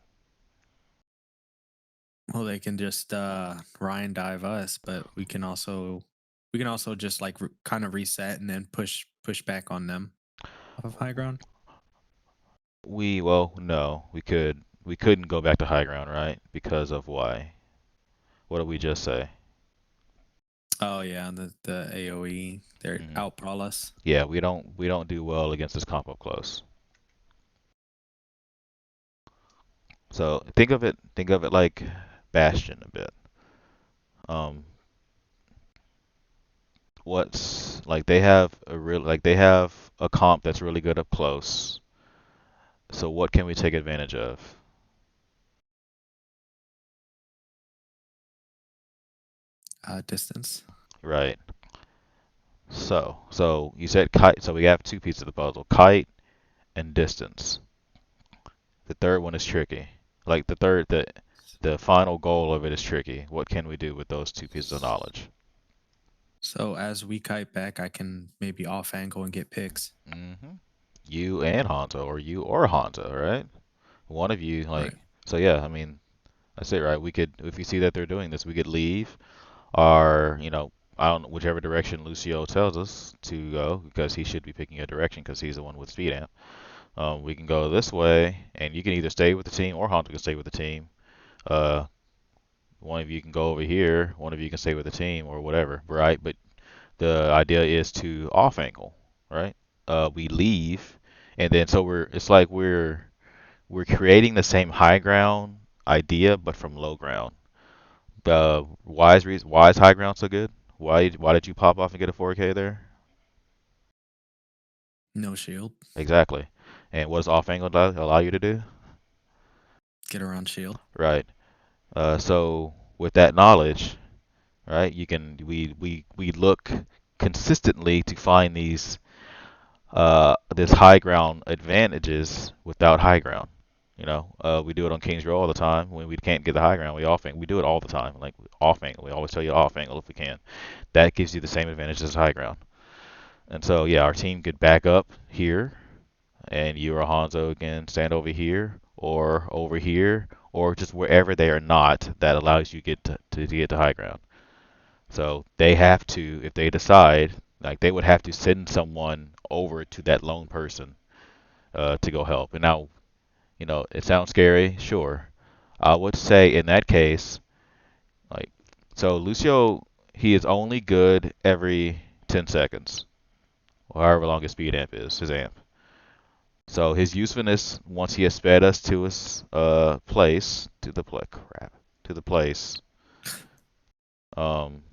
Well, they can just Ryan dive us, but we can also just like kind of reset and then push back on them off of high ground. No, we couldn't go back to high ground, right? Because of why? What did we just say? Oh yeah, the AOE, they're Mhm. out brawl us. Yeah, we don't do well against this comp up close. So think of it like Bastion a bit. Um, what's like they have a comp that's really good up close. So what can we take advantage of? Distance. Right. So you said kite. So we have two pieces of the puzzle: kite and distance. The third one is tricky. Like the final goal of it is tricky. What can we do with those two pieces of knowledge? So as we kite back, I can maybe off angle and get picks. hmm You and Hanzo, or you or Hanzo, right? One of you, Right. so yeah, I mean, that's it, right? We could, if you see that they're doing this, we could leave our, I don't know, whichever direction Lucio tells us to go, because he should be picking a direction because he's the one with speed amp. We can go this way, and you can either stay with the team or Hanzo can stay with the team. Uh, one of you can go over here, one of you can stay with the team or whatever, right? But the idea is to off angle, right? We leave, and then so it's like we're creating the same high ground idea, but from low ground. Why is high ground so good? Why did you pop off and get a 4K there? No shield. Exactly. And what does off angle allow you to do? Get around shield. Right. So with that knowledge, right, we look consistently to find this high ground advantages without high ground. We do it on Kings Row all the time. When we can't get the high ground, we off angle. We do it all the time. Like off angle. We always tell you off angle if we can. That gives you the same advantage as high ground. And so yeah, our team could back up here, and you or Hanzo can stand over here, or just wherever they are not. That allows you to get to high ground. So they have to, if they decide, like they would have to send someone over to that lone person to go help. And now, it sounds scary, sure. I would say in that case, like, so Lucio, he is only good every 10 seconds, or however long his speed amp is, his amp. So his usefulness once he has sped us to his place to the crap to the place. Um,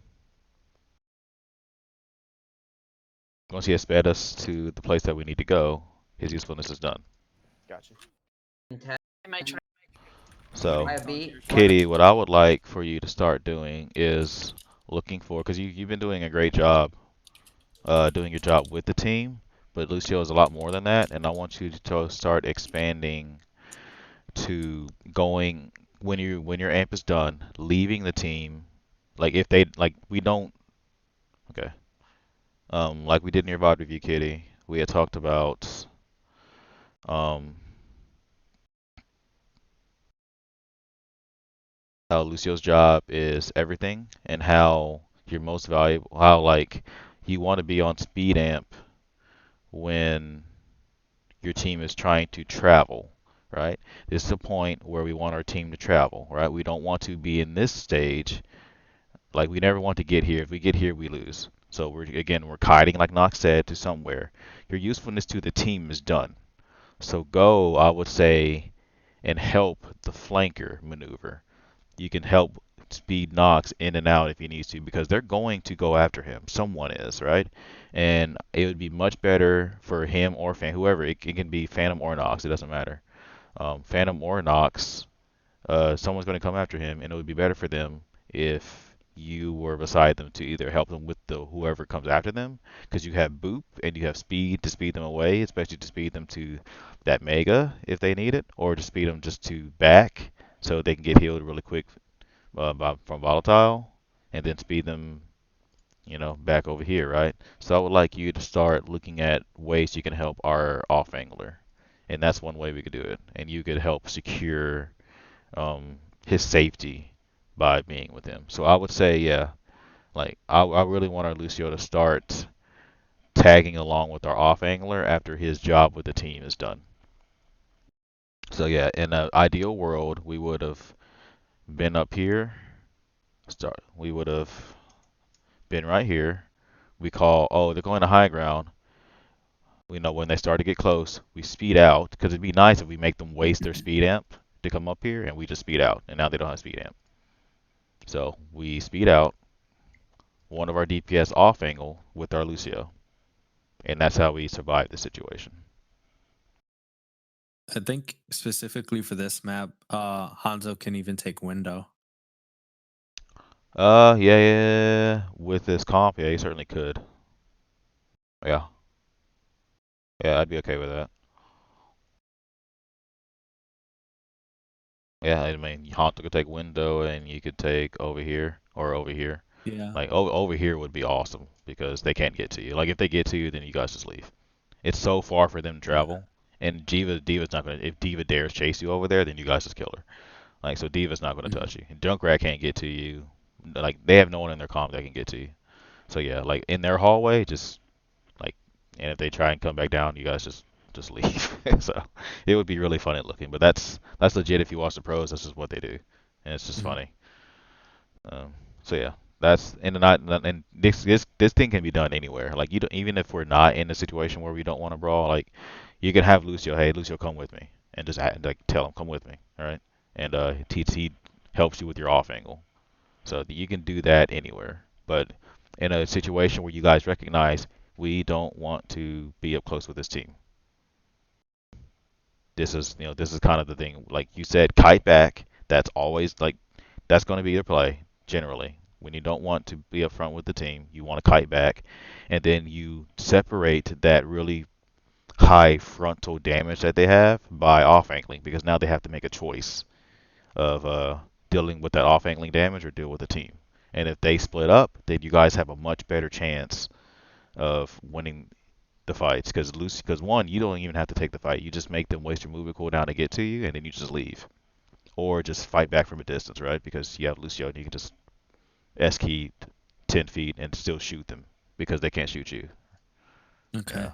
Once he has sped us to the place that we need to go, his usefulness is done. Gotcha. I might try. So, I beat. Kitty, what I would like for you to start doing is looking for, because you've been doing a great job doing your job with the team, but Lucio is a lot more than that, and I want you to start expanding to going when your amp is done, leaving the team. Like if they like we don't okay. Like we did in your VOD review, Kitty, we had talked about um how Lucio's job is everything and how you're most valuable, how like you want to be on speed amp when your team is trying to travel, right? This is the point where we want our team to travel, right? We don't want to be in this stage, like we never want to get here. If we get here, we lose. So we're kiting, like Knox said, to somewhere. Your usefulness to the team is done. So go, I would say, and help the flanker maneuver. You can help speed Knox in and out if he needs to because they're going to go after him. Someone is, right? And it would be much better for him or whoever. It can be Phantom or Knox. It doesn't matter. Phantom or Knox, someone's going to come after him, and it would be better for them if you were beside them to either help them with the whoever comes after them, because you have boop and you have speed to speed them away, especially to speed them to that mega if they need it, or to speed them just to back so they can get healed really quick from volatile, and then speed them, back over here, right? So I would like you to start looking at ways you can help our off angler, and that's one way we could do it, and you could help secure his safety by being with him. So I would say, yeah, like I really want our Lucio to start tagging along with our off angler after his job with the team is done. So yeah, in an ideal world, we would have been up here. We would have been right here. We call, oh, they're going to high ground. We know when they start to get close, we speed out because it'd be nice if we make them waste their speed amp to come up here, and we just speed out. And now they don't have speed amp. So we speed out one of our DPS off angle with our Lucio, and that's how we survive the situation. I think specifically for this map, Hanzo can even take window. Yeah. With this comp, yeah, he certainly could. Yeah. Yeah, I'd be okay with that. Yeah, I mean, Hanto could take window, and you could take over here or over here. Yeah. Like over here would be awesome because they can't get to you. Like if they get to you, then you guys just leave. It's so far for them to travel, and Diva's not gonna. If Diva dares chase you over there, then you guys just kill her. Like so, Diva's not gonna touch you. And Junkrat can't get to you. Like they have no one in their comp that can get to you. So yeah, like in their hallway, just like, and if they try and come back down, you guys just leave. So it would be really funny looking. But that's legit. If you watch the pros, this is what they do, and it's just funny. So yeah, that's and this thing can be done anywhere. Like you don't, even if we're not in a situation where we don't want to brawl, like you can have Lucio, hey Lucio, come with me, and just like tell him come with me, all right? And TT helps you with your off angle, so you can do that anywhere. But in a situation where you guys recognize we don't want to be up close with this team, this is kind of the thing. Like you said, kite back. That's always like that's going to be your play generally. When you don't want to be up front with the team, you want to kite back, and then you separate that really high frontal damage that they have by off angling because now they have to make a choice of dealing with that off angling damage or deal with the team. And if they split up, then you guys have a much better chance of winning the fights because one, you don't even have to take the fight. You just make them waste your movement cooldown to get to you, and then you just leave or just fight back from a distance, right? Because you have Lucio and you can just S key 10 feet and still shoot them because they can't shoot you. Okay. Yeah.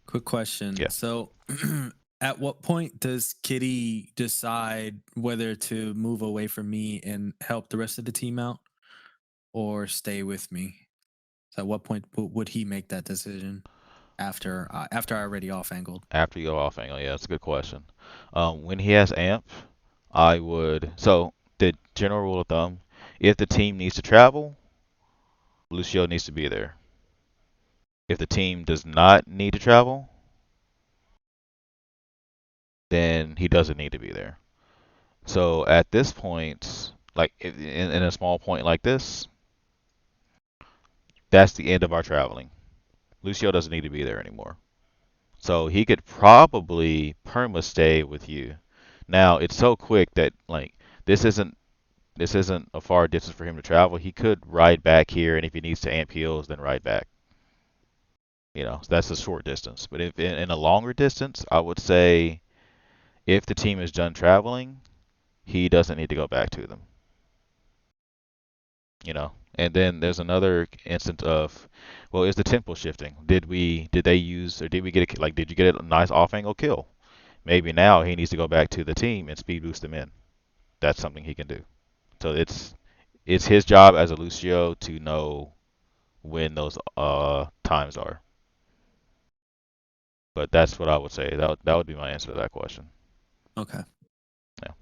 Quick question. Yeah. So, at what point does Kitty decide whether to move away from me and help the rest of the team out or stay with me? So at what point would he make that decision? After I already off angled. After you go off angle, yeah, that's a good question. When he has amp, I would. So the general rule of thumb: if the team needs to travel, Lucio needs to be there. If the team does not need to travel, then he doesn't need to be there. So at this point, like in a small point like this, that's the end of our traveling. Lucio doesn't need to be there anymore. So he could probably perma stay with you. Now it's so quick that like this isn't this isn't a far distance for him to travel. He could ride back here, and if he needs to amp heals, then ride back. So that's a short distance. But if in a longer distance, I would say if the team is done traveling, he doesn't need to go back to them. And then there's another instance of, well, is the tempo shifting? Did they use, or did we get did you get a nice off angle kill? Maybe now he needs to go back to the team and speed boost them in. That's something he can do. So it's his job as a Lucio to know when those times are. But that's what I would say. That would be my answer to that question. Okay. Yeah.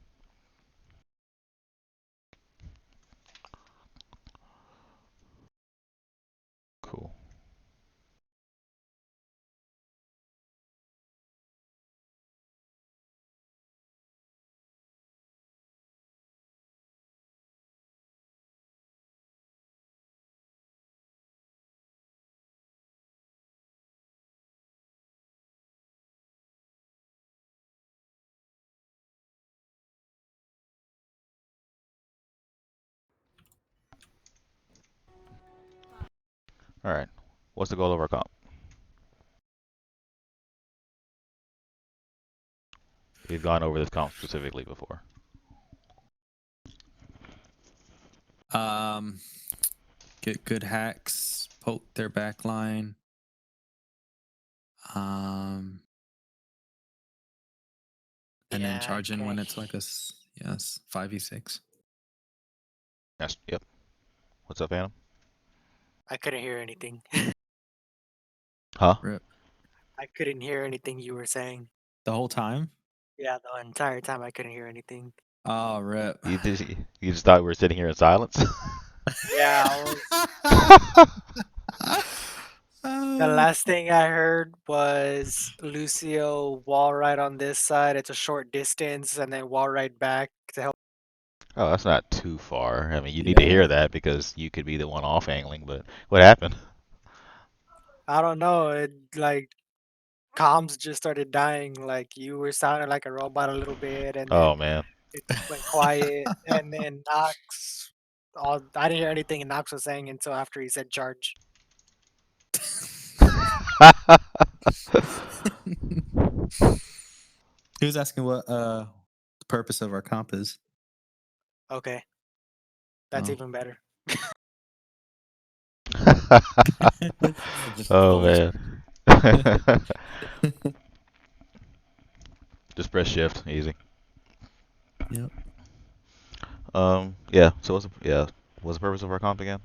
Cool. All right. What's the goal of our comp? We've gone over this comp specifically before. Get good hacks, poke their back line. And then charge in when it's like a 5v6. Yep. What's up, Phantom? I couldn't hear anything. Huh? Rip. I couldn't hear anything you were saying. The whole time? Yeah, the entire time I couldn't hear anything. Oh, rip. You just thought we were sitting here in silence? Yeah, the last thing I heard was Lucio wall right on this side. It's a short distance, and then wall right back to help. Oh, that's not too far. I mean, you need to hear that because you could be the one off angling, but what happened? I don't know. It like comms just started dying. Like you were sounding like a robot a little bit, and Oh, then man. it went quiet. And then Knox, I didn't hear anything Knox was saying until after he said charge. He was asking what the purpose of our comp is. Okay, that's Oh. even better. Oh, man. Just press shift, easy. Yep. Yeah. So what's the purpose of our comp again?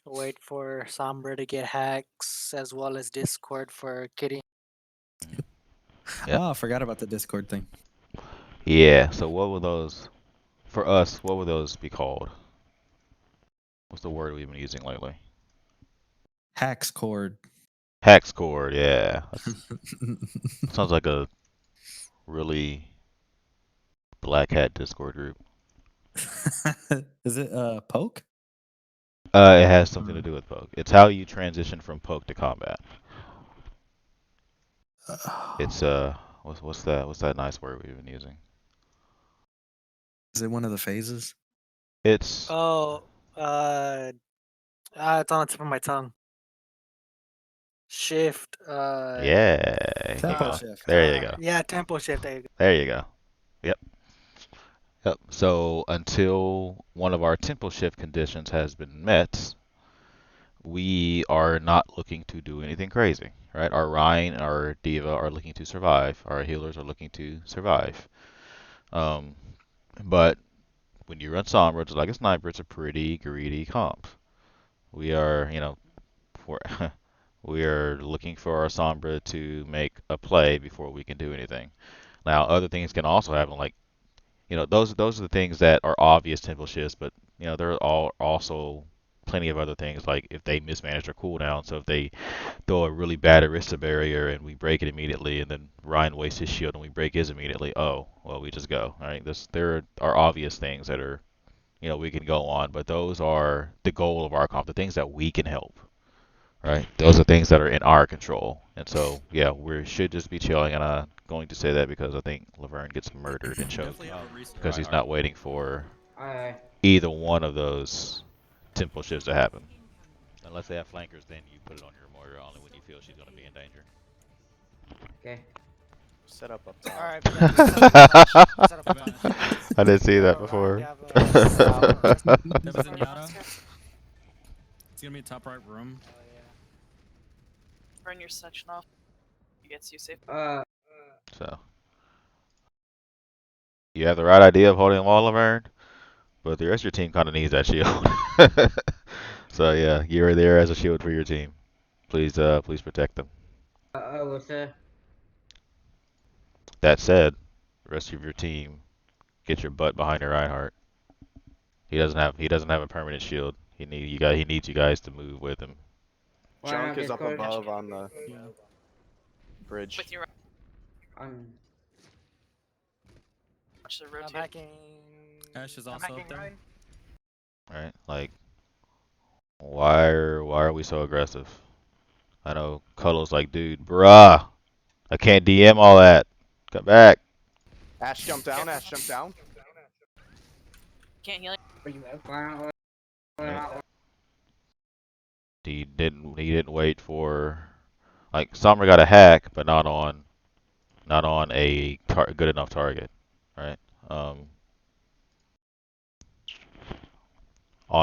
Wait for Sombra to get hacks as well as Discord for Kitty. Yep. Oh, I forgot about the Discord thing. Yeah. So what would those, for us, what would those be called? What's the word we've been using lately? Hacks cord. Hex cord. Yeah. Sounds like a really black hat Discord group. Is it poke? It has something to do with poke. It's how you transition from poke to combat. It's what's that nice word we've been using? Is it one of the phases? It's Oh, it's on the tip of my tongue. Shift. yeah. Tempo shift. There you go. Yeah, tempo shift. There you go. There you go. Yep. Yep. So until one of our tempo shift conditions has been met, we are not looking to do anything crazy, right? Our Rhine and our Diva are looking to survive. Our healers are looking to survive. But when you run Sombra, just like a sniper, it's a pretty greedy comp. we are, for we are looking for our Sombra to make a play before we can do anything. Now, other things can also happen, like those are the things that are obvious tempo shifts, but there are also plenty of other things, like if they mismanage their cooldown. So if they throw a really bad Arista barrier and we break it immediately, and then Ryan wastes his shield and we break his immediately, oh, well, we just go. All right, there are obvious things that are, we can go on, but those are the goal of our comp, the things that we can help. Right, those are things that are in our control, and so yeah, we should just be chilling. And I'm going to say that because I think Laverne gets murdered and choked Definitely have a reset. because he's not waiting for Alright. either one of those tempo shifts to happen. Unless they have flankers, then you put it on your Moira only when you feel she's going to be in danger. Okay. Set up top. All right. Yeah, set up top. I didn't see that Ryan, before. you have, Devin Zenyatta. It's gonna be a top right room. Oh yeah. Burn your section off. It gets you safe. So you have the right idea of holding a wall, Laverne, but the rest of your team kind of needs that shield. So yeah, you're there as a shield for your team. Please protect them. What's that? That said, the rest of your team, get your butt behind your Reinhardt. He doesn't have a permanent shield. He needs you guys to move with him. Junk is up above on the bridge. With your watch the I'm rotate. hacking. Ash is I'm also up hacking there. Ryan. Right? Like, why are we so aggressive? I know Cuddle's like, dude, bruh, I can't DM all that. Come back. Ash jump down. Ash jump down. Can't heal. Are you mad? Right. He didn't wait for, like, Summer got a hack, but not on a good enough target, right? On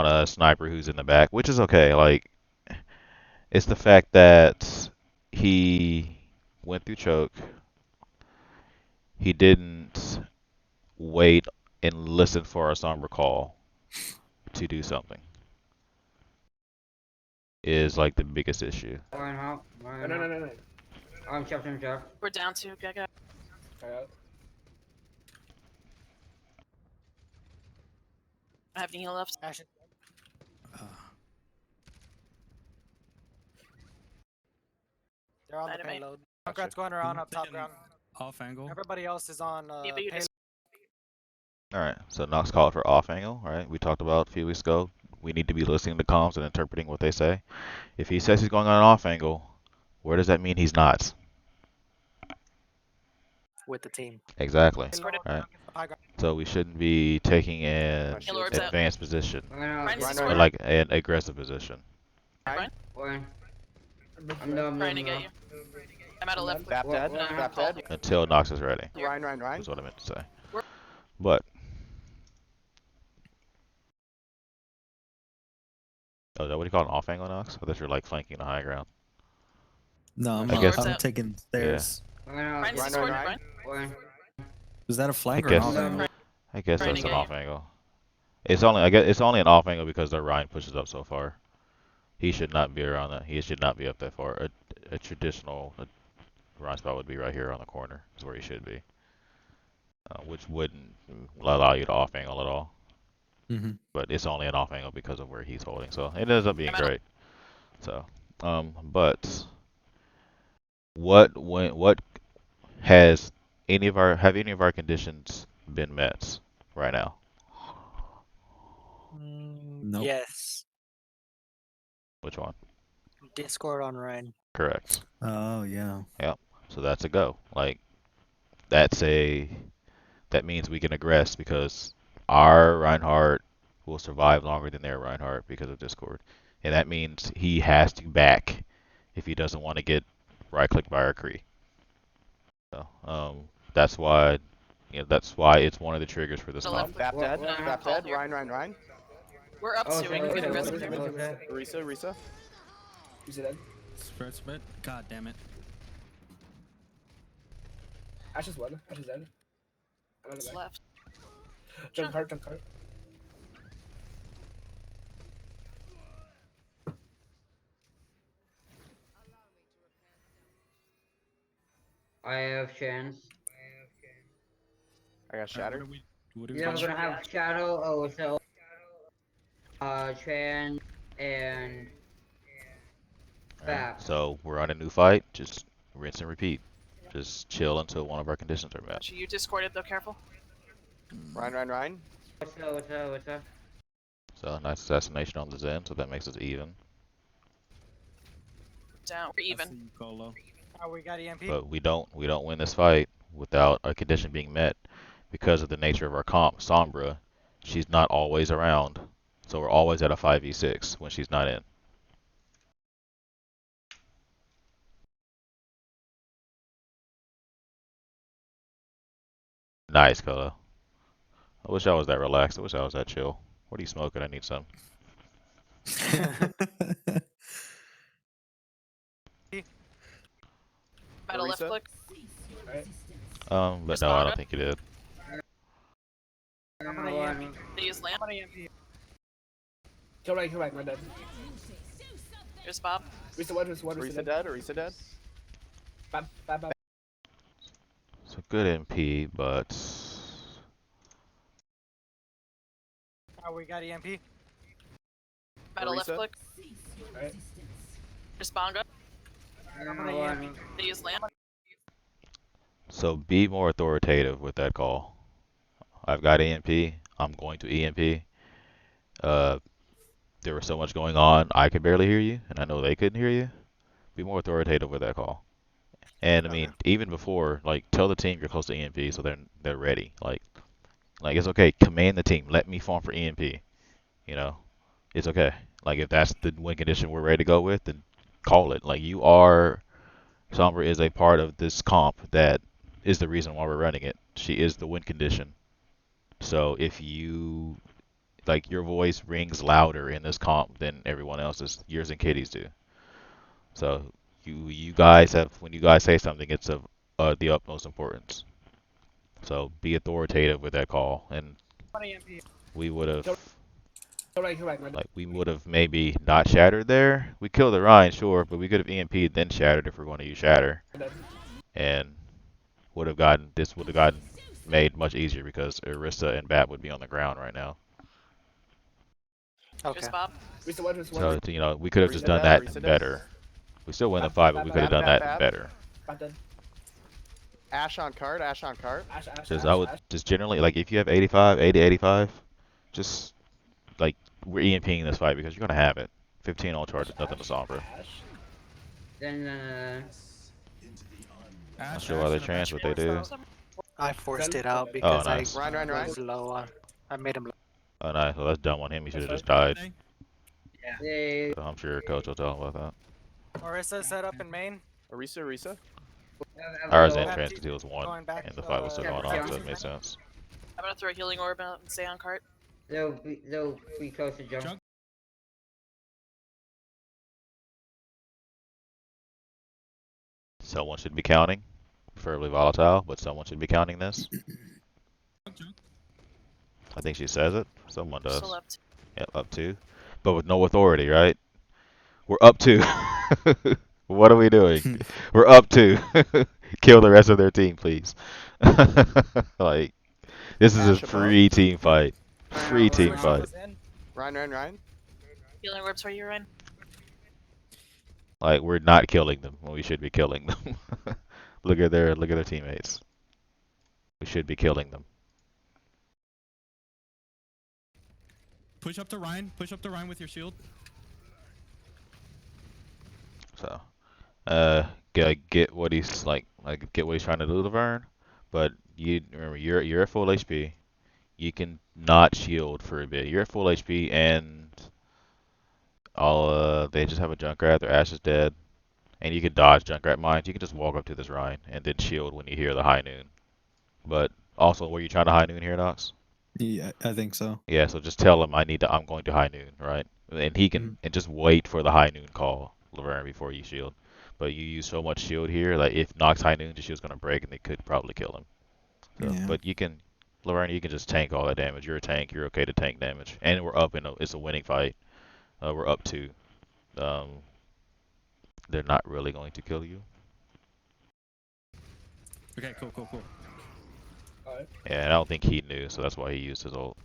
a sniper who's in the back, which is okay. Like, it's the fact that he went through choke. He didn't wait and listen for a Sombra call to do something. Is like the biggest issue. No. I'm chef. We're down to Gaga. I have any heal left. Ash. They're on the Dynamite. payload. Junkrat's going around up top ground. Off angle. Everybody else is on Yeah, but you payload. just Alright, so Nox called for off angle, right? We talked about a few weeks ago. We need to be listening to comms and interpreting what they say. If he says he's going on an off angle, where does that mean he's not? With the team. Exactly. Sorted. Right. High ground. So we shouldn't be taking an My Heal Lord's out. advanced position, Ryan is Ryan, or Ryan. like an aggressive position. Ryan. I'm Trying to get you. I'm out of left. Bap dead. No, Bap call. dead. Until Nox is ready. Ryan. Is what I meant to say. But oh, is that what you call an off angle, Nox? I thought you were like flanking the high ground. No, I'm, I guess- I'm taking stairs. Ryan is Ryan, scored. Ryan. Ryan. Was that a flank or guess an off so. angle? I guess Trying that's to an get off angle. I guess it's only an off angle because the Ryan pushes up so far. He should not be around that. He should not be up that far. A traditional Ryan spot would be right here on the corner. Is where he should be, which wouldn't allow you to off angle at all. Mm-hmm. But it's only an off angle because of where he's holding. So it ends up being I'm out. great. So, but what has any of our conditions been met right now? Nope. Yes. Which one? Discord on Ryan. Correct. Oh yeah. So that's a go. Like that means we can aggress because our Reinhardt will survive longer than their Reinhardt because of Discord. And that means he has to back if he doesn't want to get right clicked by our Kree. So, that's why it's one of the triggers for this The comp. left. Bap dead. No, Bap call dead. here. Ryan. We're up to it. We can aggressive. Risa. You see that? Spread. God damn it. Ash is one. Ash is dead. I'm on the It's back. left. Jump cart. I have chance. I got shatter. What are we Then we're doing? gonna have Shadow, Oso, Tran, and Alright, Bap. so we're on a new fight. Just rinse and repeat. Just chill until one of our conditions are met. Gotcha. You discorded though, careful. Ryan. What's up? So nice assassination on the Zen, so that makes us even. Down. We're I even. see you, Colo. Oh, we got EMP. But we don't win this fight without a condition being met because of the nature of our comp. Sombra, she's not always around, so we're always at a 5v6 when she's not in. Nice, Colo. I wish I was that relaxed. I wish I was that chill. What are you smoking? I need some. Metal left Orisa? click. But no, I don't think you did. I'm gonna EMP. They use lamp. I'm gonna EMP. Kill right, my dead. Here's Bob. Risa one, Risa one, Orisa dead. Orisa dead. Bap. So good MP, but Oh, we got EMP. Metal left Orisa? click. Alright. Here's Bonga. I'm gonna EMP. They use lamp. so be more authoritative with that call. I've got EMP. I'm going to EMP. There was so much going on, I could barely hear you, and I know they couldn't hear you. Be more authoritative with that call. And I mean, even before, like, tell the team you're close to EMP so they're ready. Like it's okay. Command the team. Let me farm for EMP. You know, it's okay. Like if that's the win condition we're ready to go with, then call it. Like Sombra is a part of this comp that is the reason why we're running it. She is the win condition. So if you like your voice rings louder in this comp than everyone else's, yours and Kitty's do. So you guys have when you guys say something, it's of the utmost importance. So be authoritative with that call, and I'm gonna EMP. we would have Kill right, my dead. like we would have maybe not shattered there. We killed the Rhine, sure, but we could have EMP'd then shattered if we're going to use shatter, and would have gotten made much easier because Orisa and Bat would be on the ground right now. Okay. Here's Bob. Risa one, So you know we could have just Orisa done dead, that Orisa dead. better. We still win the fight, but we could have done that better. Bap dead. Ash on card. Ash. Just I would just generally like if you have 85, 80, 85, just like we're EMPing this fight because you're gonna have it. 15 all charge is nothing to Sombra. Ash. Then Not sure why they trans, but they do. I forced it out because nice. Ryan. I was low on. I made him low. Oh nice, well that's dumb on him. He should have just died. they So I'm sure Coach will tell him about Orisa set up in main. Orisa. that. Ours have in trans because he was one, Going back and the fight was still going on, so it made to sense. I'm gonna throw a healing orb out and stay on cart. they'll be close to jump. Someone should be counting, preferably volatile, but someone should be counting this. I think she says it. Someone does. Still up. Yep, up two, but with no authority, right? We're up two. What are we doing? We're up two. Kill the rest of their team, please. Like, this is a Ash above. free team fight. Free team fight. Ryan. Healing orbs for you, Ryan. Like, we're not killing them when we should be killing them. Look at their teammates. We should be killing them. Push up to Ryan. Push up to Ryan with your shield. So, get what he's get what he's trying to do, Laverne. But you remember, you're at full HP. You can not shield for a bit. You're at full HP, and they just have a Junkrat. Their Ash is dead, and you can dodge Junkrat mines. You can just walk up to this Rhine and then shield when you hear the high noon. But also, were you trying to high noon here, Nox? Yeah, I think so. Yeah. So just tell him I'm going to high noon, right? And he can and just wait for the high noon call, Laverne, before you shield. But you use so much shield here, like if Nox high noon, the shield's gonna break, and they could probably kill him. So, Yeah. but Laverne, you can just tank all that damage. You're a tank. You're okay to tank damage, and we're up it's a winning fight. We're up two. They're not really going to kill you. Okay, cool. Alright. Yeah, and I don't think he knew, so that's why he used his ult.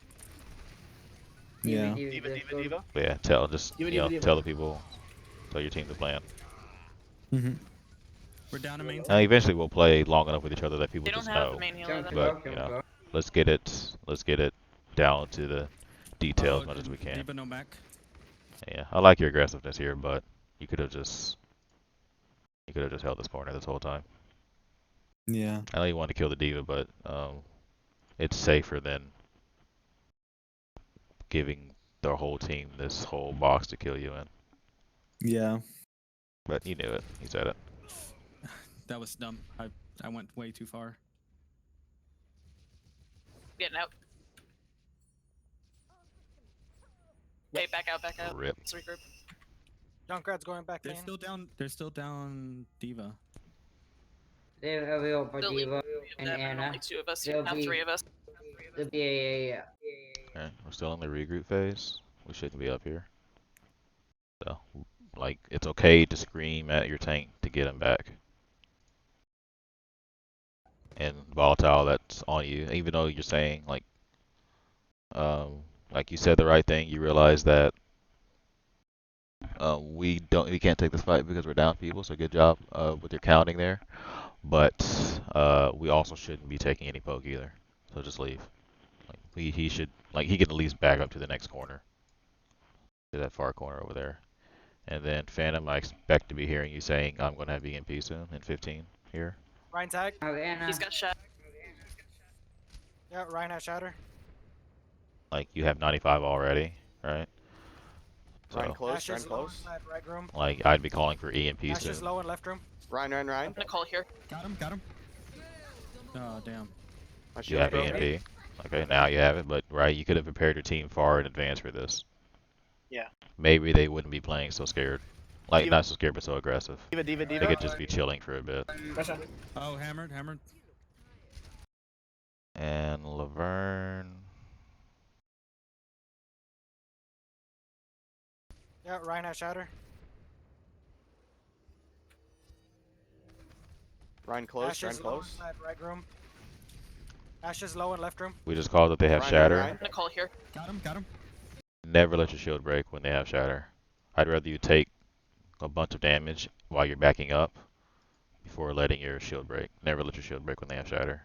Yeah. Diva. But yeah, tell just Diva. tell the people, tell your team the plan. Mm-hmm. We're down to main And tank. eventually we'll play long enough with each other that people They don't just have a know. main healer. Then. But you know, let's get it down to the detail as much as we can. Diva no back. Yeah, I like your aggressiveness here, but you could have just held this corner this whole time. Yeah. I know you wanted to kill the diva, but it's safer than giving the whole team this whole box to kill you in. Yeah. But you knew it. You said it. That was dumb. I went way too far. Getting out. Hey, back out. Rip. Let's regroup. Junkrat's going back They're lane. still down. They're still down Diva. They have a Opa They'll Diva leave and them, Anna. only 2 of us. They'll Now be- 3 of us. The BAA. Okay, we're still in the regroup phase. We shouldn't be up here. So, like, it's okay to scream at your tank to get him back. And volatile, that's on you. Even though you're saying like you said the right thing, you realize that we can't take this fight because we're down people. So good job with your counting there. But we also shouldn't be taking any poke either. So just leave. Like he should he can at least back up to the next corner, to that far corner over there. And then Phantom, I expect to be hearing you saying I'm going to have EMP soon in 15 here. Ryan tag. Oh, Anna. He's got shot. Yeah, Ryan has shatter. Like you have 95 already, right? Ryan So close. Ash Ryan is low close. inside right room. like I'd be calling for EMP Ash is soon. low in left room. Ryan. I'm gonna call here. Got him. Oh damn. My You shield have broke. EMP. Okay, now you have it, but right, you could have prepared your team far in advance for this. Yeah. Maybe they wouldn't be playing so scared. Like, Diva- not so scared, but so aggressive. Diva. They could just be chilling for a bit. Pressure. Oh, hammered. And Laverne. Yeah, Ryan has shatter. Ryan close. Ash Ryan is low close. inside right room. Ash is low in left room. We just called that they have Ryan, shatter. Ryan. I'm gonna call here. Got him. Never let your shield break when they have shatter. I'd rather you take a bunch of damage while you're backing up before letting your shield break. Never let your shield break when they have shatter.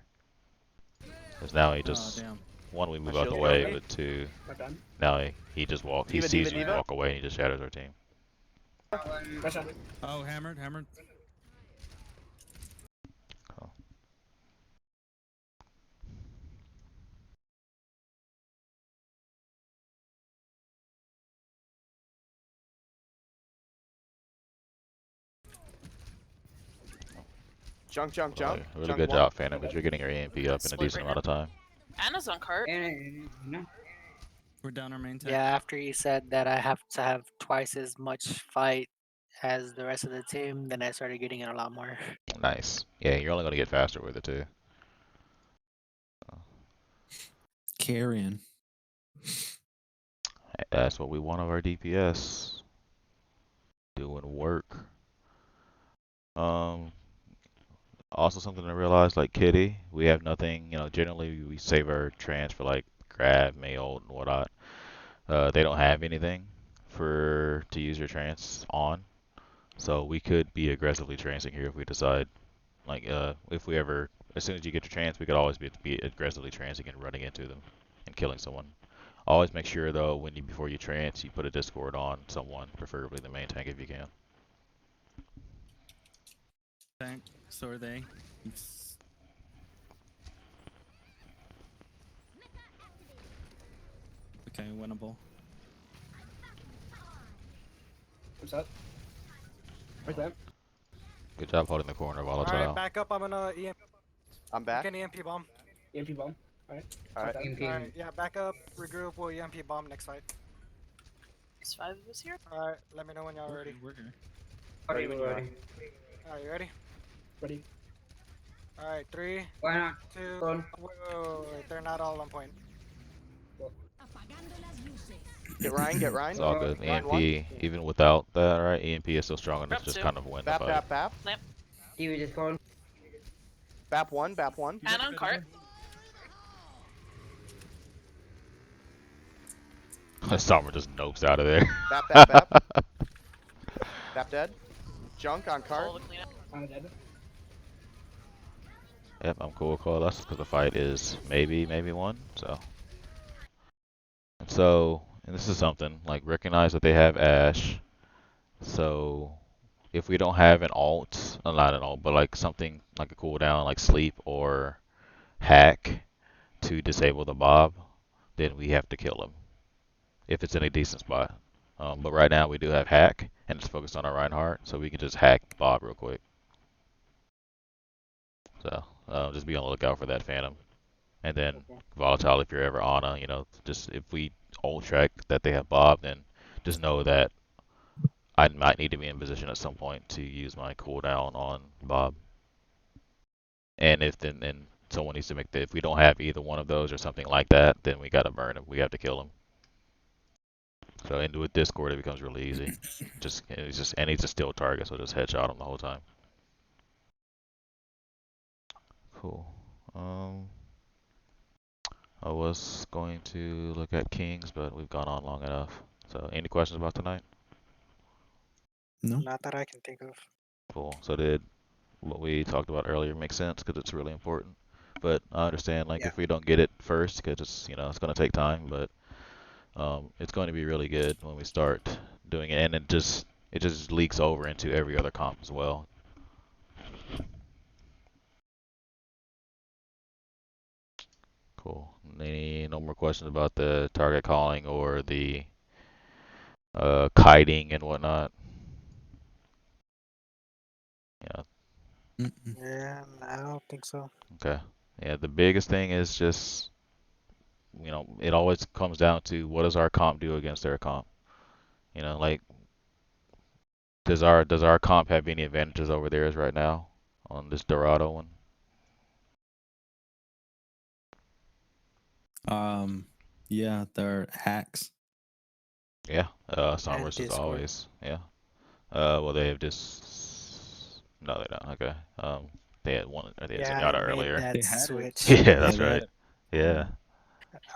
Because now he Oh just, damn. one, we move My out the shield way, broke. but two, My bad. now he just walks, he Diva, sees Diva, you Diva. walk away and he just shatters our team. Pressure. Oh, hammered. Cool. Junk. Really Junk good one. job, Phantom, but you're getting your EMP up in a Split decent right amount of time. Anna's on cart. Anna, no. We're down our main tank. Yeah, after you said that I have to have twice as much fight as the rest of the team, then I started getting it a lot more. Nice. Yeah, you're only going to get faster with it, too. Carrion. That's what we want of our DPS. Doing work. Also something to realize, like Kitty, we have nothing, generally we save our trans for like grab, mail, and whatnot. They don't have anything to use your trance on. So we could be aggressively trancing here if we decide. Like, if we ever, as soon as you get your trance, we could always be aggressively trancing and running into them and killing someone. Always make sure though, before you trance, you put a Discord on someone, preferably the main tank if you can. Tank. So are they. Okay, winnable. What's up? Where's that? Good job holding the corner, volatile. Alright, back up. I'm gonna EMP. I'm back. Get an EMP bomb. EMP bomb. Alright. Alright. Okay. Alright, yeah, back up. Regroup. We'll EMP bomb next fight. There's 5 of us here. Alright, let me know when y'all ready. We're here. Ready when you are. Alright, you ready? Ready. Alright, 3, Why not? 2. Go. Wait, they're not all on point. Get Ryan. It's all good. Ryan EMP, one. even without that, right? EMP is still strong enough Rep to just two. kind of win the Bap. fight. Bap. Diva just called. Bap 1, Bap 1. And on cart. Summer just nopes out of there. Bap, bap, bap. Bap dead. Junk on cart. Pull the cleanup. I'm dead. Yep, I'm cool with Coalesce because the fight is maybe won. So, and this is something like recognize that they have Ash. So, if we don't have an alt, not an alt, but like something like a cooldown, like sleep or hack to disable the Bob, then we have to kill him if it's in a decent spot. But right now we do have hack, and it's focused on our Reinhardt, so we can just hack Bob real quick. So just be on the lookout for that Phantom. And then Volatile, if you're ever on a, just if we ult track that they have Bob, then just know that I might need to be in position at some point to use my cooldown on Bob. And if then someone needs to make if we don't have either one of those or something like that, then we gotta burn him. We have to kill him. So and with Discord, it becomes really easy. He's a still target, so just headshot him the whole time. Cool. I was going to look at Kings, but we've gone on long enough. So any questions about tonight? No. Not that I can think of. Cool. So did what we talked about earlier make sense? Because it's really important. But I understand, like, Yeah. if we don't get it first, because it's it's going to take time, but it's going to be really good when we start doing it, and it just leaks over into every other comp as well. Cool. No more questions about the target calling or the kiting and whatnot? Yeah. Yeah, I don't think so. Okay. Yeah, the biggest thing is just, it always comes down to what does our comp do against their comp? Like, does our comp have any advantages over theirs right now on this Dorado one? Yeah, they're hacks. Yeah. Summers is Discord. always. Yeah. Well, they have just. No, they don't. Okay. They had one. They had Yeah, Zenyatta I made earlier. that They had it. switch. Yeah, that's they had right. it. Yeah.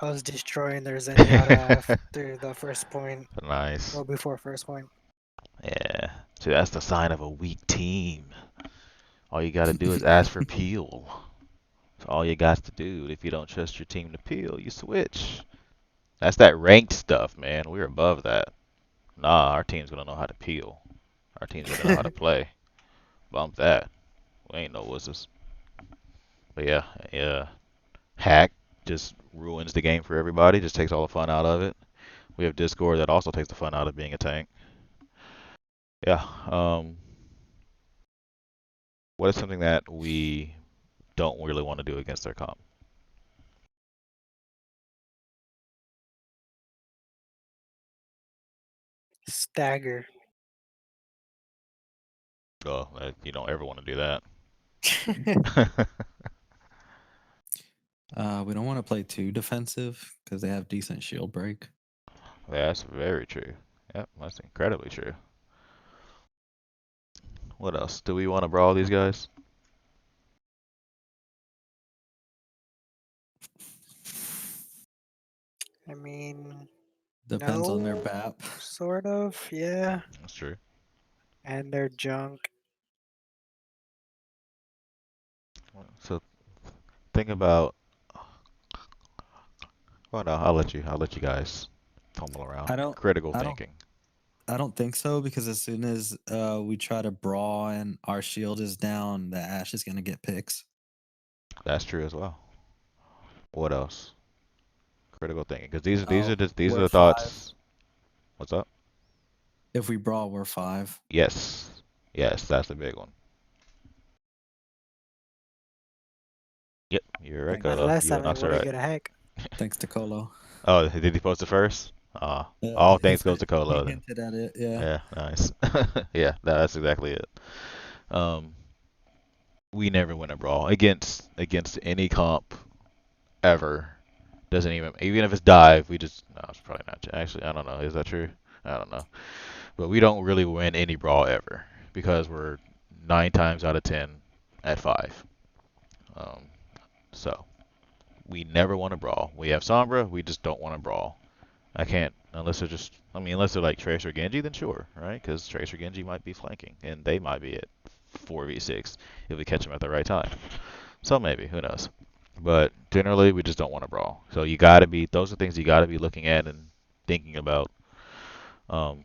I was destroying their Zenyatta after the first point, Nice. or before first point. Yeah. See, that's the sign of a weak team. All you gotta do is ask for peel. That's all you got to do. If you don't trust your team to peel, you switch. That's that ranked stuff, man. We're above that. Nah, our team's gonna know how to peel. Our team's gonna know how to play. Bump that. We ain't no wusses. But yeah. Hack just ruins the game for everybody. Just takes all the fun out of it. We have Discord that also takes the fun out of being a tank. Yeah. What is something that we don't really want to do against their comp? Stagger. Oh, you don't ever want to do that. We don't want to play too defensive because they have decent shield break. That's very true. Yep, that's incredibly true. What else? Do we want to brawl these guys? I mean, Depends on their no, BAP. sort of, yeah. That's true. And their junk. So think about. Well, no, I'll let you guys fumble around. I don't- Critical I don't- thinking. I don't think so because as soon as we try to brawl and our shield is down, the Ash is gonna get picks. That's true as well. What else? Critical thinking, because these Oh, are the we're thoughts. What's up? If we brawl, we're 5. Yes, that's the big one. Yep, you're right, Thank Not Colo. last You and time Knox I are would right. get a hack. Thanks to Colo. Oh, did he post it first? All thanks goes to He Colo then. hinted at it, yeah. Yeah, nice. Yeah, that's exactly it. We never win a brawl against any comp ever. Doesn't even if it's dive, we just no, it's probably not. Actually, I don't know. Is that true? I don't know. But we don't really win any brawl ever because we're 9 times out of 10 at 5. Um, so we never want to brawl. We have Sombra, we just don't want to brawl. I can't unless they're just. I mean, unless they're like Tracer Genji, then sure, right? Because Tracer Genji might be flanking, and they might be at 4v6 if we catch them at the right time. So maybe, who knows? But generally, we just don't want to brawl. So you gotta be. Those are things you gotta be looking at and thinking about um,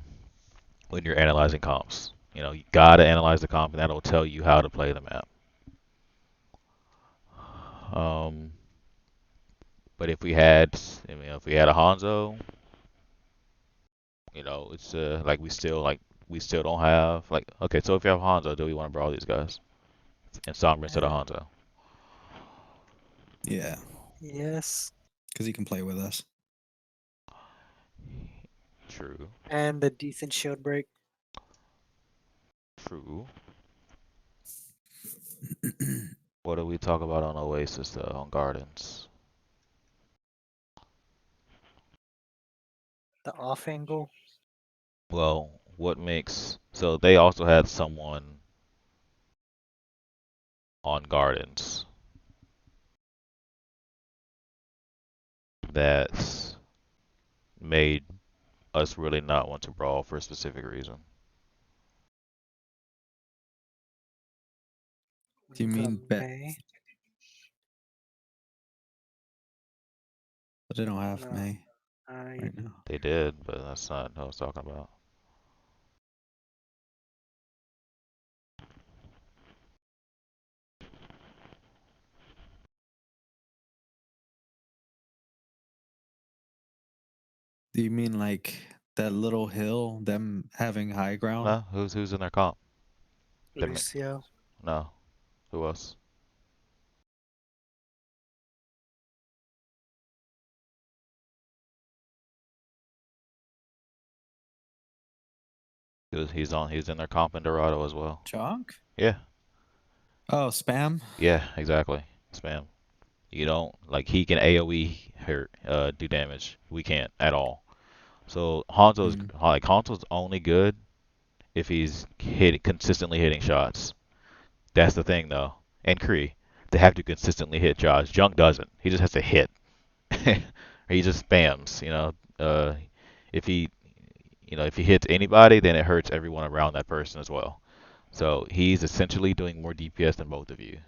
when you're analyzing comps. You know, you gotta analyze the comp, and that'll tell you how to play the map. Um, but if we had, I mean, if we had a Hanzo, you know, it's like we still don't have like okay. So if you have Hanzo, do we want to brawl these guys and Sombra instead of Hanzo? Yeah, Yes. because he can play with us. True, And the decent shield break. true. What do we talk about on Oasis though? On Gardens? The off angle. Well, what makes so they also had someone on Gardens that made us really not want to brawl for a specific reason. Do you mean bet? May? But they don't have No. May I right now. They did, but that's not what I was talking about. Do you mean like that little hill, them having high ground? No, who's in their comp? Lucio. No, who else? He's in their comp in Dorado as well. Chunk? Yeah, Oh, spam? yeah, exactly. Spam. You don't like he can AoE hurt, do damage. We can't at all. So Mm. Hanzo's only good if he's consistently hitting shots. That's the thing though. And Kree, they have to consistently hit shots. Junk doesn't. He just has to hit. He just spams. If he if he hits anybody, then it hurts everyone around that person as well. So he's essentially doing more DPS than both of you,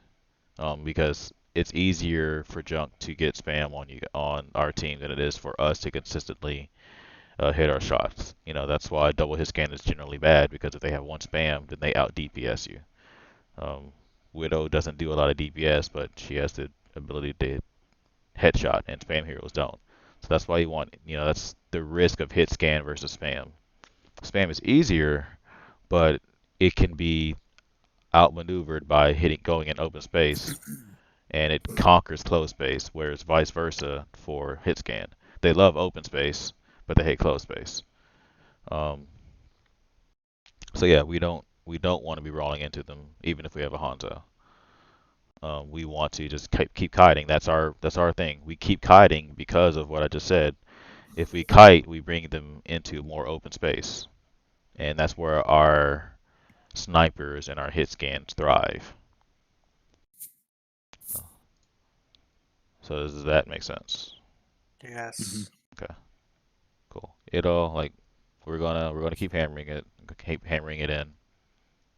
because it's easier for Junk to get spam on our team than it is for us to consistently hit our shots. That's why double hit scan is generally bad because if they have one spam, then they out DPS you. Um, Widow doesn't do a lot of DPS, but she has the ability to headshot, and spam heroes don't. So that's why that's the risk of hit scan versus spam. Spam is easier, but it can be outmaneuvered by going in open space, and it conquers closed space, whereas vice versa for hit scan. They love open space, but they hate closed space. Um, so yeah, we don't want to be rolling into them, even if we have a Hanzo. We want to just keep kiting. That's our thing. We keep kiting because of what I just said. If we kite, we bring them into more open space, and that's where our snipers and our hit scans thrive. So does that make sense? Yes. Okay, cool. It'll like we're gonna keep hammering it in,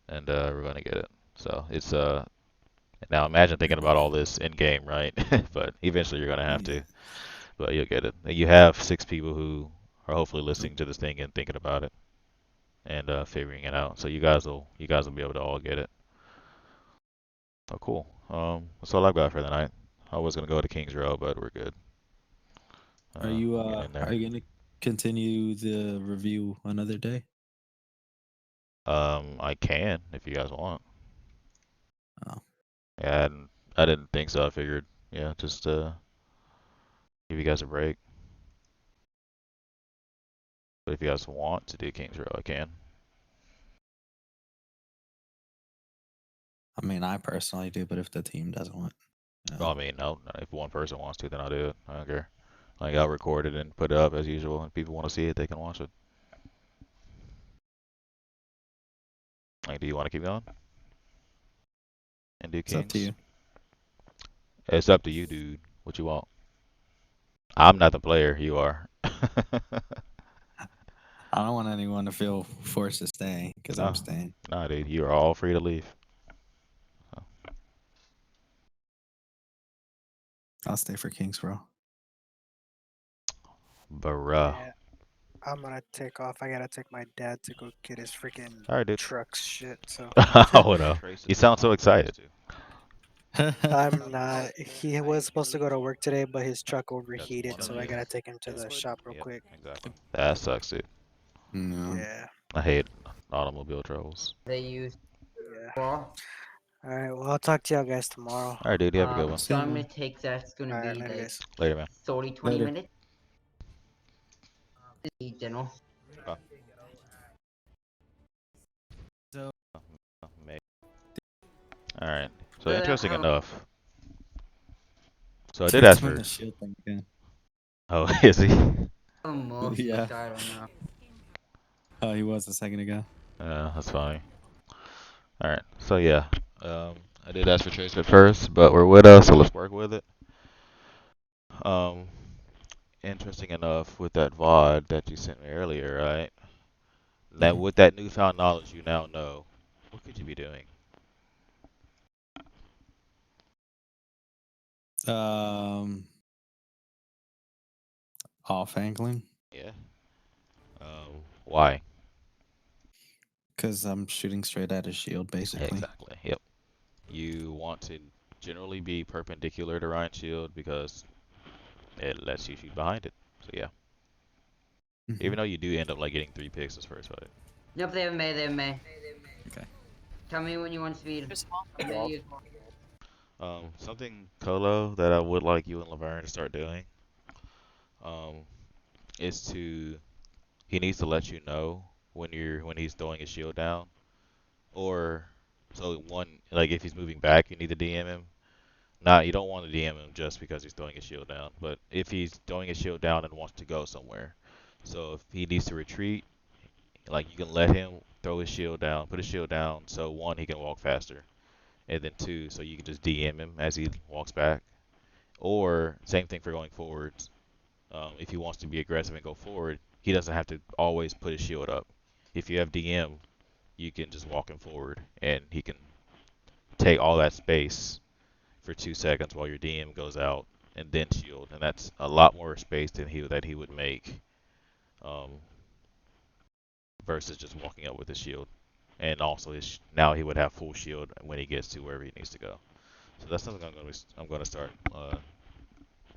and we're gonna get it. So it's now imagine thinking about all this in game, right? But eventually you're gonna have Yeah. to. But you'll get it. You have 6 people who are hopefully listening to this thing and thinking about it and figuring it out. So you guys will be able to all get it. Oh, cool. That's all I've got for the night. I was gonna go to Kings Row, but we're good. Are you Get in there. are you gonna continue the review another day? I can if you guys want. Oh. Yeah, I didn't think so. I figured, yeah, just give you guys a break. But if you guys want to do Kings Row, I can. I mean, I personally do, but if the team doesn't want, Well, I mean, no, if one person wants to, then I'll do it. I don't care. Like I'll record it and put it up as usual. If people want to see it, they can watch it. Like, do you want to keep going and do it's up to Kings? you. It's up to you, dude. What you want? I'm not the player. You are. I don't want anyone to feel forced to stay because I'm No, staying. nah, dude. You are all free to leave. I'll stay for Kings, bro. Bruh. Yeah, I'm gonna take off. I gotta take my dad to go get his freaking All right, dude. trucks shit. So Oh no. You sound so excited. I'm not. He was supposed to go to work today, but his truck That's overheated, one of so I you. gotta take him to That's the what- shop real Yep, quick. exactly. That sucks, dude. No. Yeah, I hate automobile troubles. They use yeah. ball. All right. Well, I'll talk to y'all guys tomorrow. All right, dude. You have a good one. So I'm See gonna you. take that's gonna All right, be later, like guys. Later, man. 30, 20 Later. minutes. Eat dinner. Bye. So Maybe. All right. So But, interesting enough. So I did he's ask doing for. the shield thing again. Oh, is he? Morpheus, Yeah. I don't know. Oh, he was a second ago. That's funny. All right. So yeah, I did ask for trace at first, but we're with us, so let's work with it. Um, interesting enough with that VOD that you sent me earlier, right? That Mhm. with that newfound knowledge you now know, what could you be doing? Um, off angling Yeah. Why? because I'm shooting straight at his shield, basically. Exactly. Yep. You want to generally be perpendicular to Ryan's shield because it lets you shoot behind it. So yeah. Mhm. Even though you do end up like getting 3 picks this first fight. Yep, they have May, they have May. Okay. Tell me when you want speed. First of all, I'm gonna use Something Colo that I would like you and Laverne to start doing, um, is to he needs to let you know when he's throwing his shield down, or so one like if he's moving back, you need to DM him. Not you don't want to DM him just because he's throwing his shield down, but if he's throwing his shield down and wants to go somewhere, so if he needs to retreat, like you can let him throw his shield down, put his shield down, so one he can walk faster, and then two so you can just DM him as he walks back. Or same thing for going forwards. If he wants to be aggressive and go forward, he doesn't have to always put his shield up. If you have DM, you can just walk him forward, and he can take all that space for 2 seconds while your DM goes out, and then shield, and that's a lot more space than he would make, um, versus just walking up with his shield. And also, now he would have full shield when he gets to wherever he needs to go. So that's something I'm going to start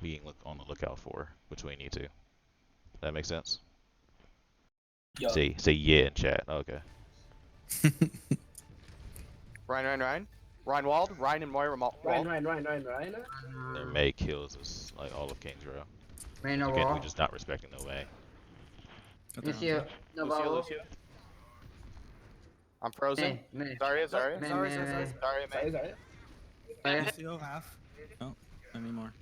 being on the lookout for between you two. That makes sense? Yo. Say yeah in chat. Okay. Ryan Wald, Ryan and Moira Wald. Ryan. Their May kills us like all of King's Row. May no Again, we're wall. just not respecting the May. Lucio, no Lucio, ball. Lucio. I'm frozen. May. Sorry. May. May. Sorry. May. Lucio half. Oh, I mean more.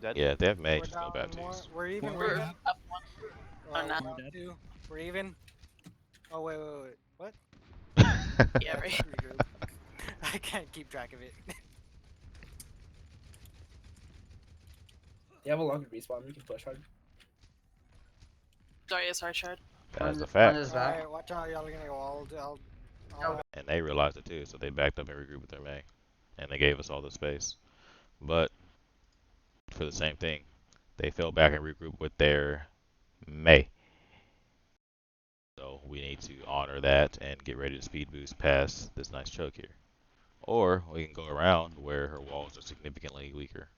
Dead. Yeah, they have May, We're just no down bad more. twos. We're even. We're We're up. up one. Oh, no. More dead. two. We're even. Oh wait. What? Yeah, right. Regroup. I can't keep track of it. You have a longer respawn. We can push hard. Sorry, Shard. That's the On fact. his back. Alright, watch out, y'all are gonna go all. And they realized it too, so they backed up and regrouped with their May. And they gave us all the space. But for the same thing, they fell back and regrouped with their May. So we need to honor that and get ready to speed boost past this nice choke here. Or we can go around where her walls are significantly weaker.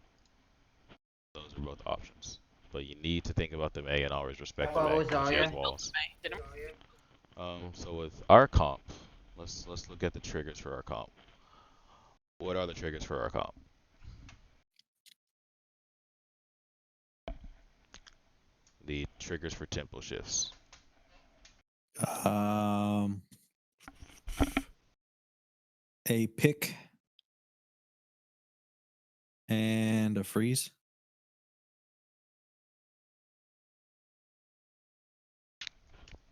Those are both options. But you need to think about the May and always respect the What May was when she has Zarya? walls. Didn't So with our comp, let's look at the triggers for our comp. What are the triggers for our comp? The triggers for tempo shifts. Um, a pick and a freeze.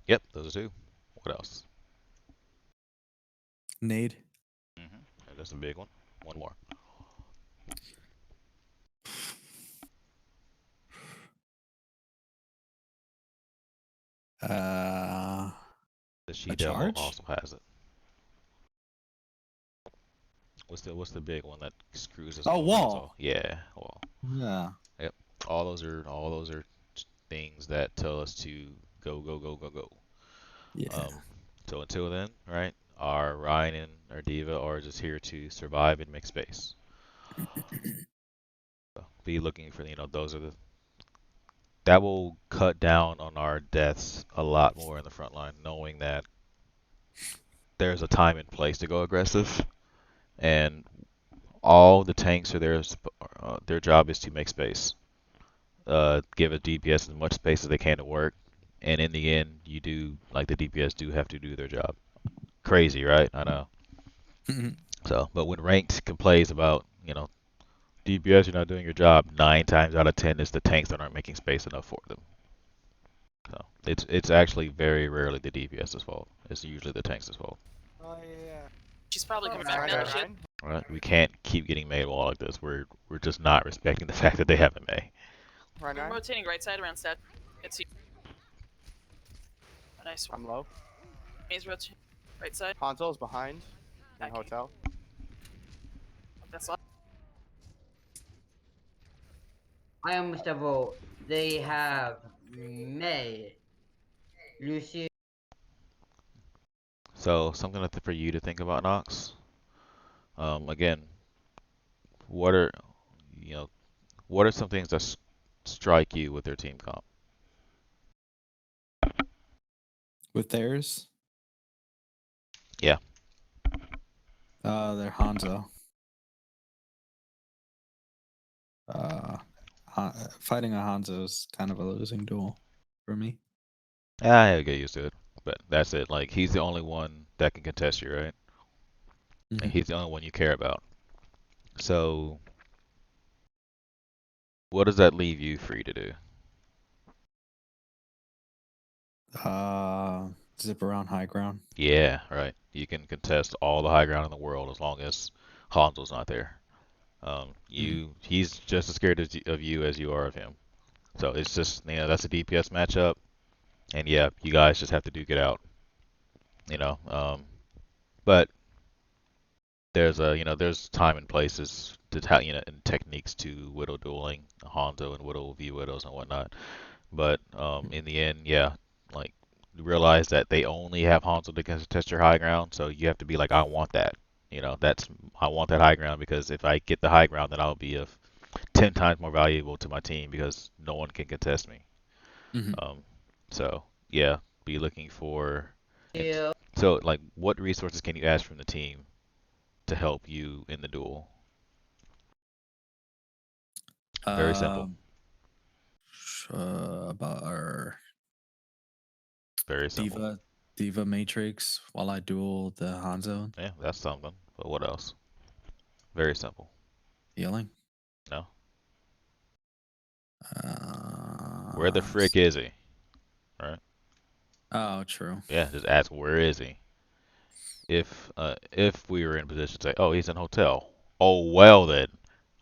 Yep, those are two. What else? Nade. That's a big one. One more. Uh, The a She Devil charge? also has it. What's the big one that screws us Oh, over? That's wall. all. Yeah, wall. Yeah. Yep. All those are things that tell us to go go go go go. Yeah. So until then, right? Our Ryan and our Diva are just here to survive and make space. So be looking for those are the that will cut down on our deaths a lot more in the front line, knowing that there's a time and place to go aggressive, and all the tanks are there. Their job is to make space, give a DPS as much space as they can to work, and in the end, you do like the DPS do have to do their job. Crazy, right? I know. So, but when ranked complains about DPS, you're not doing your job, 9 times out of 10 is the tanks that aren't making space enough for them. So it's actually very rarely the DPS's fault. It's usually the tanks' fault. Oh yeah. She's probably coming back Ryan, now. Ryan, She Ryan. All right, we can't keep getting May wall like this. We're just not respecting the fact that they have a May. Ryan, I'm Ryan. rotating right side around stat. It's you. A nice one. I'm low. Maze rotating right side. Hanzo's behind. In Backing. hotel. That's left. I am Mustafa. They have May, Lucy. So something for you to think about, Knox. Again, what are you know what are some things that strike you with their team comp? With theirs, Yeah. they're Hanzo. Fighting a Hanzo is kind of a losing duel for me. I had to get used to it, but that's it. Like he's the only one that can contest you, right? And he's the only one you care about. So what does that leave you free to do? Zip around high ground. Yeah, right. You can contest all the high ground in the world as long as Hanzo's not there. He's just as scared of you as you are of him. So it's just that's a DPS matchup, and yeah, you guys just have to duke it out. You know, but there's time and places to and techniques to widow dueling, Hanzo and widow v widows and whatnot. But in the end, yeah, like realize that they only have Hanzo to contest your high ground, so you have to be like, I want that. I want that high ground because if I get the high ground, then I'll be 10 times more valuable to my team because no one can contest me. Um, so yeah, be looking for. Yeah. So like, what resources can you ask from the team to help you in the duel? Very simple. About our Very simple. Diva Matrix while I duel the Hanzo. Yeah, that's something. But what else? Very simple. Healing. No. Where the frick is he? All right. Oh, true. Yeah, just ask where is he. If we were in a position to say, oh, he's in hotel. Oh well then,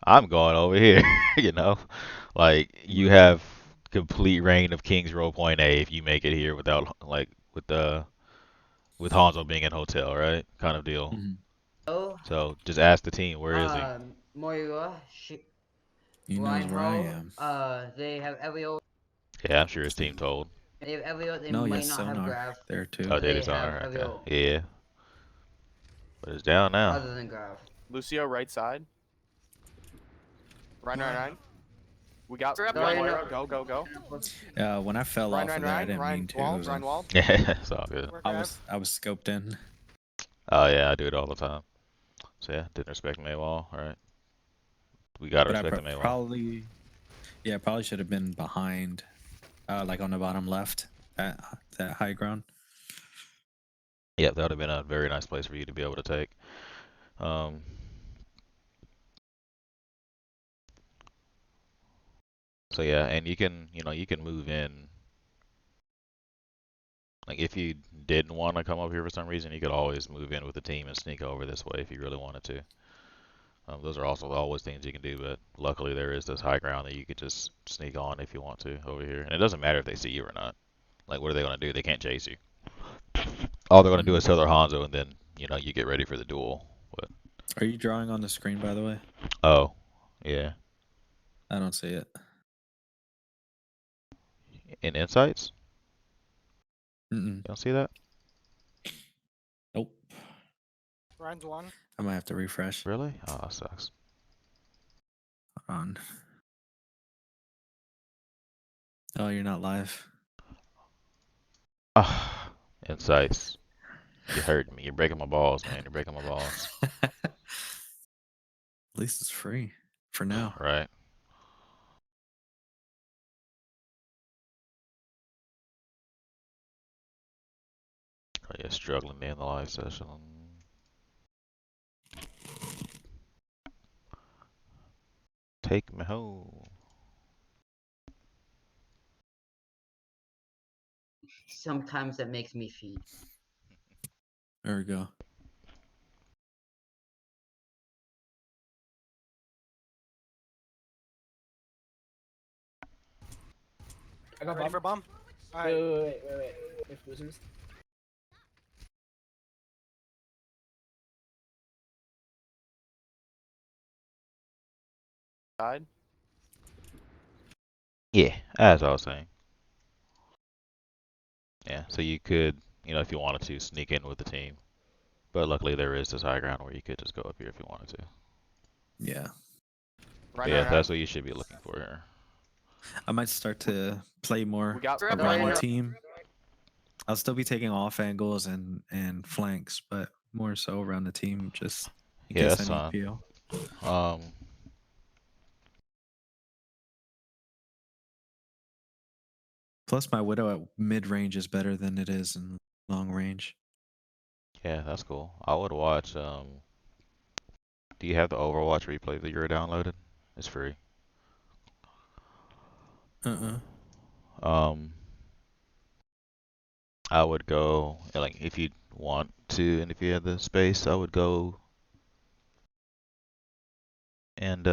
I'm going over here. Like you have complete reign of King's Row Point A if you make it here without with Hanzo being in hotel, right? Kind of deal. Oh. So just ask the team where is he. Moira, He knows where I am. They have Elio. Yeah, I'm sure his team told. They have Elio. They No, might yes, not have sonar Graph. there too. Oh, They Data Sonar. have Okay. Elio. Yeah. But it's down now. Other than Graph. Lucio, right side. Ryan. We got We're up Moira. Moira. Go, go, go. When I fell off of that, I didn't mean to. It was Ryan wall. Yeah, it's all good. I was scoped in. Oh yeah, I do it all the time. So yeah, didn't respect Maywall. All right. We gotta But I respect the Maywall. probably should have been behind, like on the bottom left, that high ground. Yeah, that would have been a very nice place for you to be able to take. So yeah, and you can move in. Like if you didn't want to come up here for some reason, you could always move in with the team and sneak over this way if you really wanted to. Those are also always things you can do, but luckily there is this high ground that you could just sneak on if you want to over here. And it doesn't matter if they see you or not. Like, what are they gonna do? They can't chase you. All they're gonna do Mhm. is sell their Hanzo, and then you get ready for the duel. But Are you drawing on the screen, by the way? oh, yeah. I don't see it. In insights, Mm-mm. you don't see that? Nope. Ryan's one. I might have to refresh. Really? Oh, that sucks. Hold on. Oh, you're not live. Ah, insights. You're hurting me. You're breaking my balls, man. You're breaking my balls. At least it's free for now. Right. Oh, yeah, struggling to end the live session. Take me home. Sometimes that makes me feed. There we go. I got Ready bomb. for bomb? All Wait, right. wait, wait, wait, wait. Wait for losers. Side. Yeah, as I was saying. Yeah, so you could, if you wanted to, sneak in with the team. But luckily there is this high ground where you could just go up here if you wanted to. Yeah. Ryan, Yeah, Ryan, Ryan. that's what you should be looking for here. I might start to play more We got Scrim around the later. team. I'll still be taking off angles and flanks, but more so around the team, just in Yeah, case that's I need fine. PO. Plus, my Widow at mid range is better than it is in long range. Yeah, that's cool. I would watch, do you have the Overwatch replay that you're downloaded? It's free. Um, I would go, like, if you want to, and if you have the space, I would go and,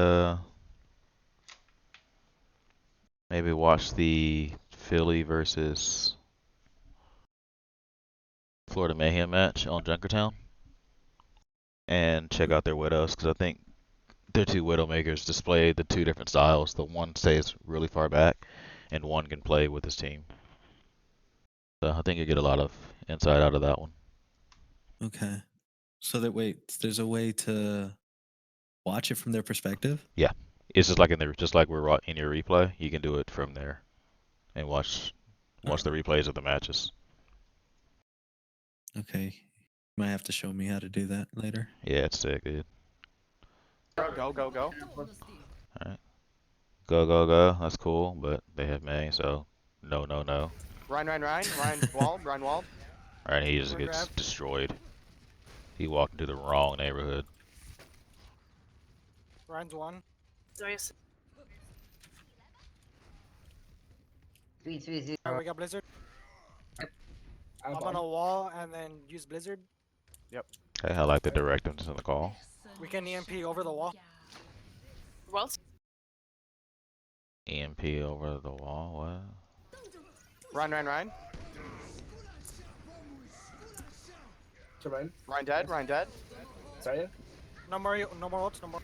maybe watch the Philly versus Florida Mayhem match on Junkertown and check out their Widows, because I think their two Widowmakers display the two different styles. The one stays really far back, and one can play with his team. So I think you get a lot of insight out of that one. Okay. So that wait, there's a way to watch it from their perspective? Yeah, it's just like just like we're in your replay. You can do it from there and watch the replays of the matches. Okay. You might have to show me how to do that later. Yeah, it's sick, dude. Go, go, go. All right, go, go, go. That's cool, but they have May, so no, no, no. Ryan, Ryan, Ryan. Ryan walled. Ryan walled. All right, he just Over gets grab. destroyed. He walked into the wrong neighborhood. Ryan's one. Darius. Sweet, sweet, sweet. All right, we got Blizzard. I I'm got on bomb. a wall and then use Blizzard. Okay, I like the directives in the call. We can EMP over the wall. Well, EMP over the wall. What? Ryan, Ryan, Ryan. To Ryan. Ryan dead. Ryan dead. Sorry. No more ults, no more.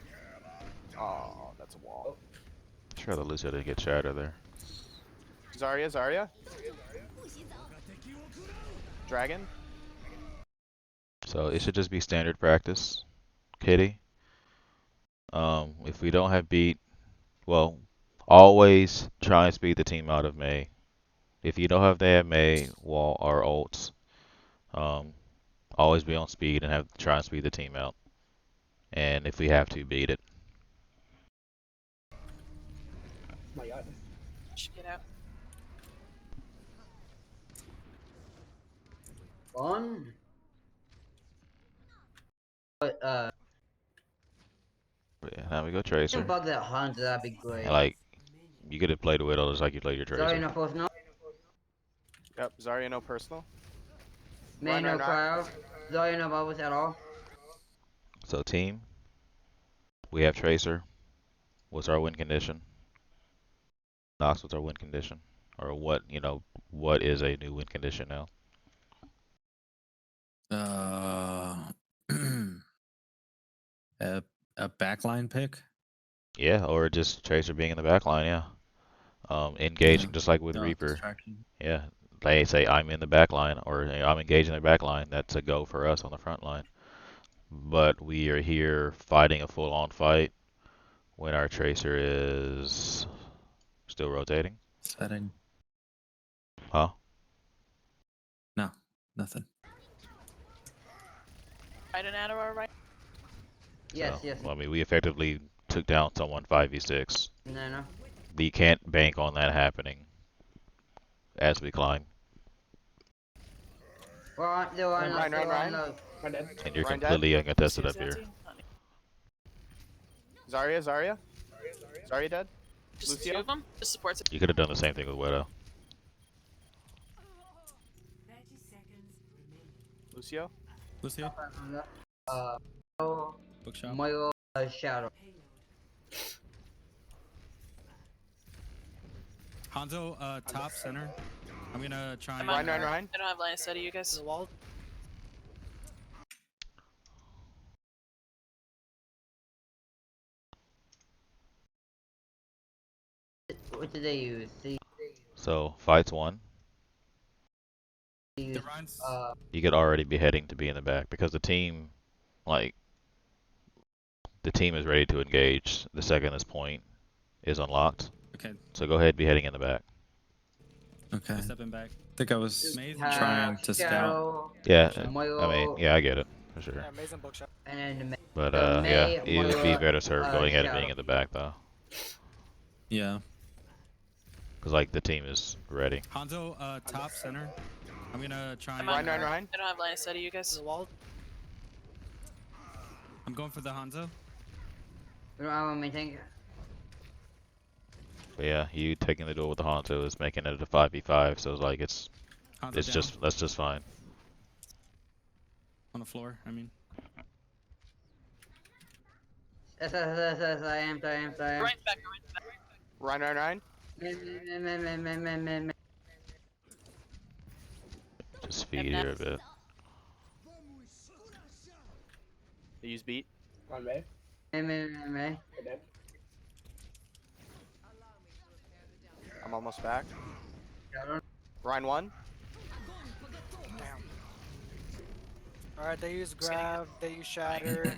Oh, that's a wall. Sure, the Lucio didn't get shattered there. Zarya, Zarya. Dragon. So it should just be standard practice, Kitty. If we don't have beat, well, always try and speed the team out of May. If you don't have they have May, wall or ults, always be on speed and try and speed the team out. And if we have to, beat it. Oh my god. should get out. On. But But yeah, now we go can Tracer. bug that Hunter, that'd be great. And like, you could have played Widow just like you played your Sorry, Tracer. no post, no. Yep. Zarya, no personal. Man, no Ryan, Ryan, crowd. Sorry, no bubbles at all. So team, we have Tracer. What's our win condition? Nox, what's our win condition? or what what is a new win condition now? A backline pick. Yeah, or just Tracer being in the back line, yeah. Engaging just like with Reaper. Distraction. Yeah. They say I'm in the back line or I'm engaging the back line. That's a go for us on the front line. But we are here fighting a full-on fight when our Tracer is still rotating. Setting. Huh? No, nothing. Right and Adderall, right? Yes, So, yes. I mean, we effectively took down someone 5v6. No. We can't bank on that happening as we climb. They're on Ryan, they're Ryan, on Ryan. I'm dead. And you're Ryan dead? completely uncontested Lucia's up here. anti? Not me. Zarya? Zarya dead? Just Lucio? two of them? Just supports it. You could have done the same thing with Widow. Lucio? Lucio. Bookshop. Moyo Shadow. Hanzo, top center. I'm gonna try and. Ryan. I don't have line of sight of you guys. The wall. What did they use? So, fight's won. They The used, Ryan's. You could already be heading to be in the back because the team, like, the team is ready to engage the second this point is unlocked. Okay. So go ahead, be heading in the back. Okay. Stepping back. I think I was have trying to scout. Shadow, Yeah, Moyo, I mean, yeah, I get it for sure. Yeah, Mason bookshop. and But So yeah, May, it would be Moira, better served going ahead and being Shadow. in the back though, Yeah. because like the team is ready. Hanzo, top center. I'm gonna try and. Ryan. I don't have line of sight of you guys. The wall. I'm going for the Hanzo. we don't have anything. But yeah, you taking the duel with the Hanzo is making it a 5v5, so it's like Hanzo down. that's just fine. On the floor. I mean. I am. Right back. Ryan. Just feed here a bit. They use beat. On May. May. I'm dead. I'm almost back. Shadow. Ryan 1. Alright, they use grab, they use shatter.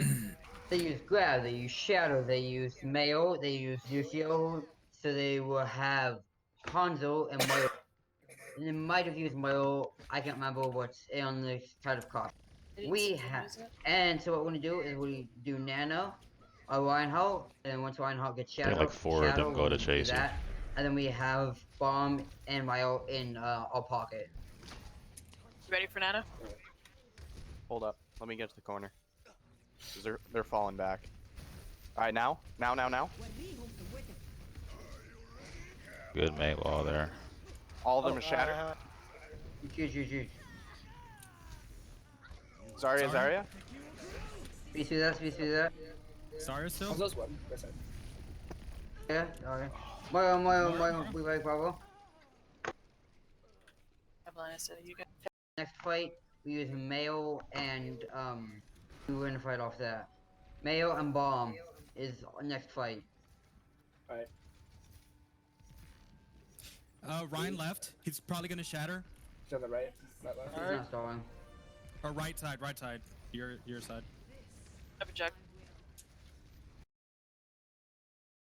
They use Grab, they use Shadow, they use Mayo, they use Lucio, so they will have Hanzo and Moyo. They might have used Moyo, I can't remember what's on the side of card. We have, and so what we're gonna do is we do Nano, or Reinhardt, and then once Reinhardt gets I Shadow, think like 4 of them Shadow, go we'll to do chase you. that, and then we have Bomb and Mayo in our pocket. Ready for Nano? Hold up. Let me get to the corner. 'Cause they're falling back. Alright, now. Good May wall there. All of them are shattered. Huge. Zarya. We see that. Sorry still. Hanzo's one. That's it. Yeah, alright. Moyo, we like Bravo. I have line of sight of you guys. Next fight, we use Mayo and we win a fight off that. Mayo and Bomb is our next fight. Alright. Ryan left. He's probably gonna shatter. He's on the right. Not left. He's not stalling. Or right side. Your side. I project.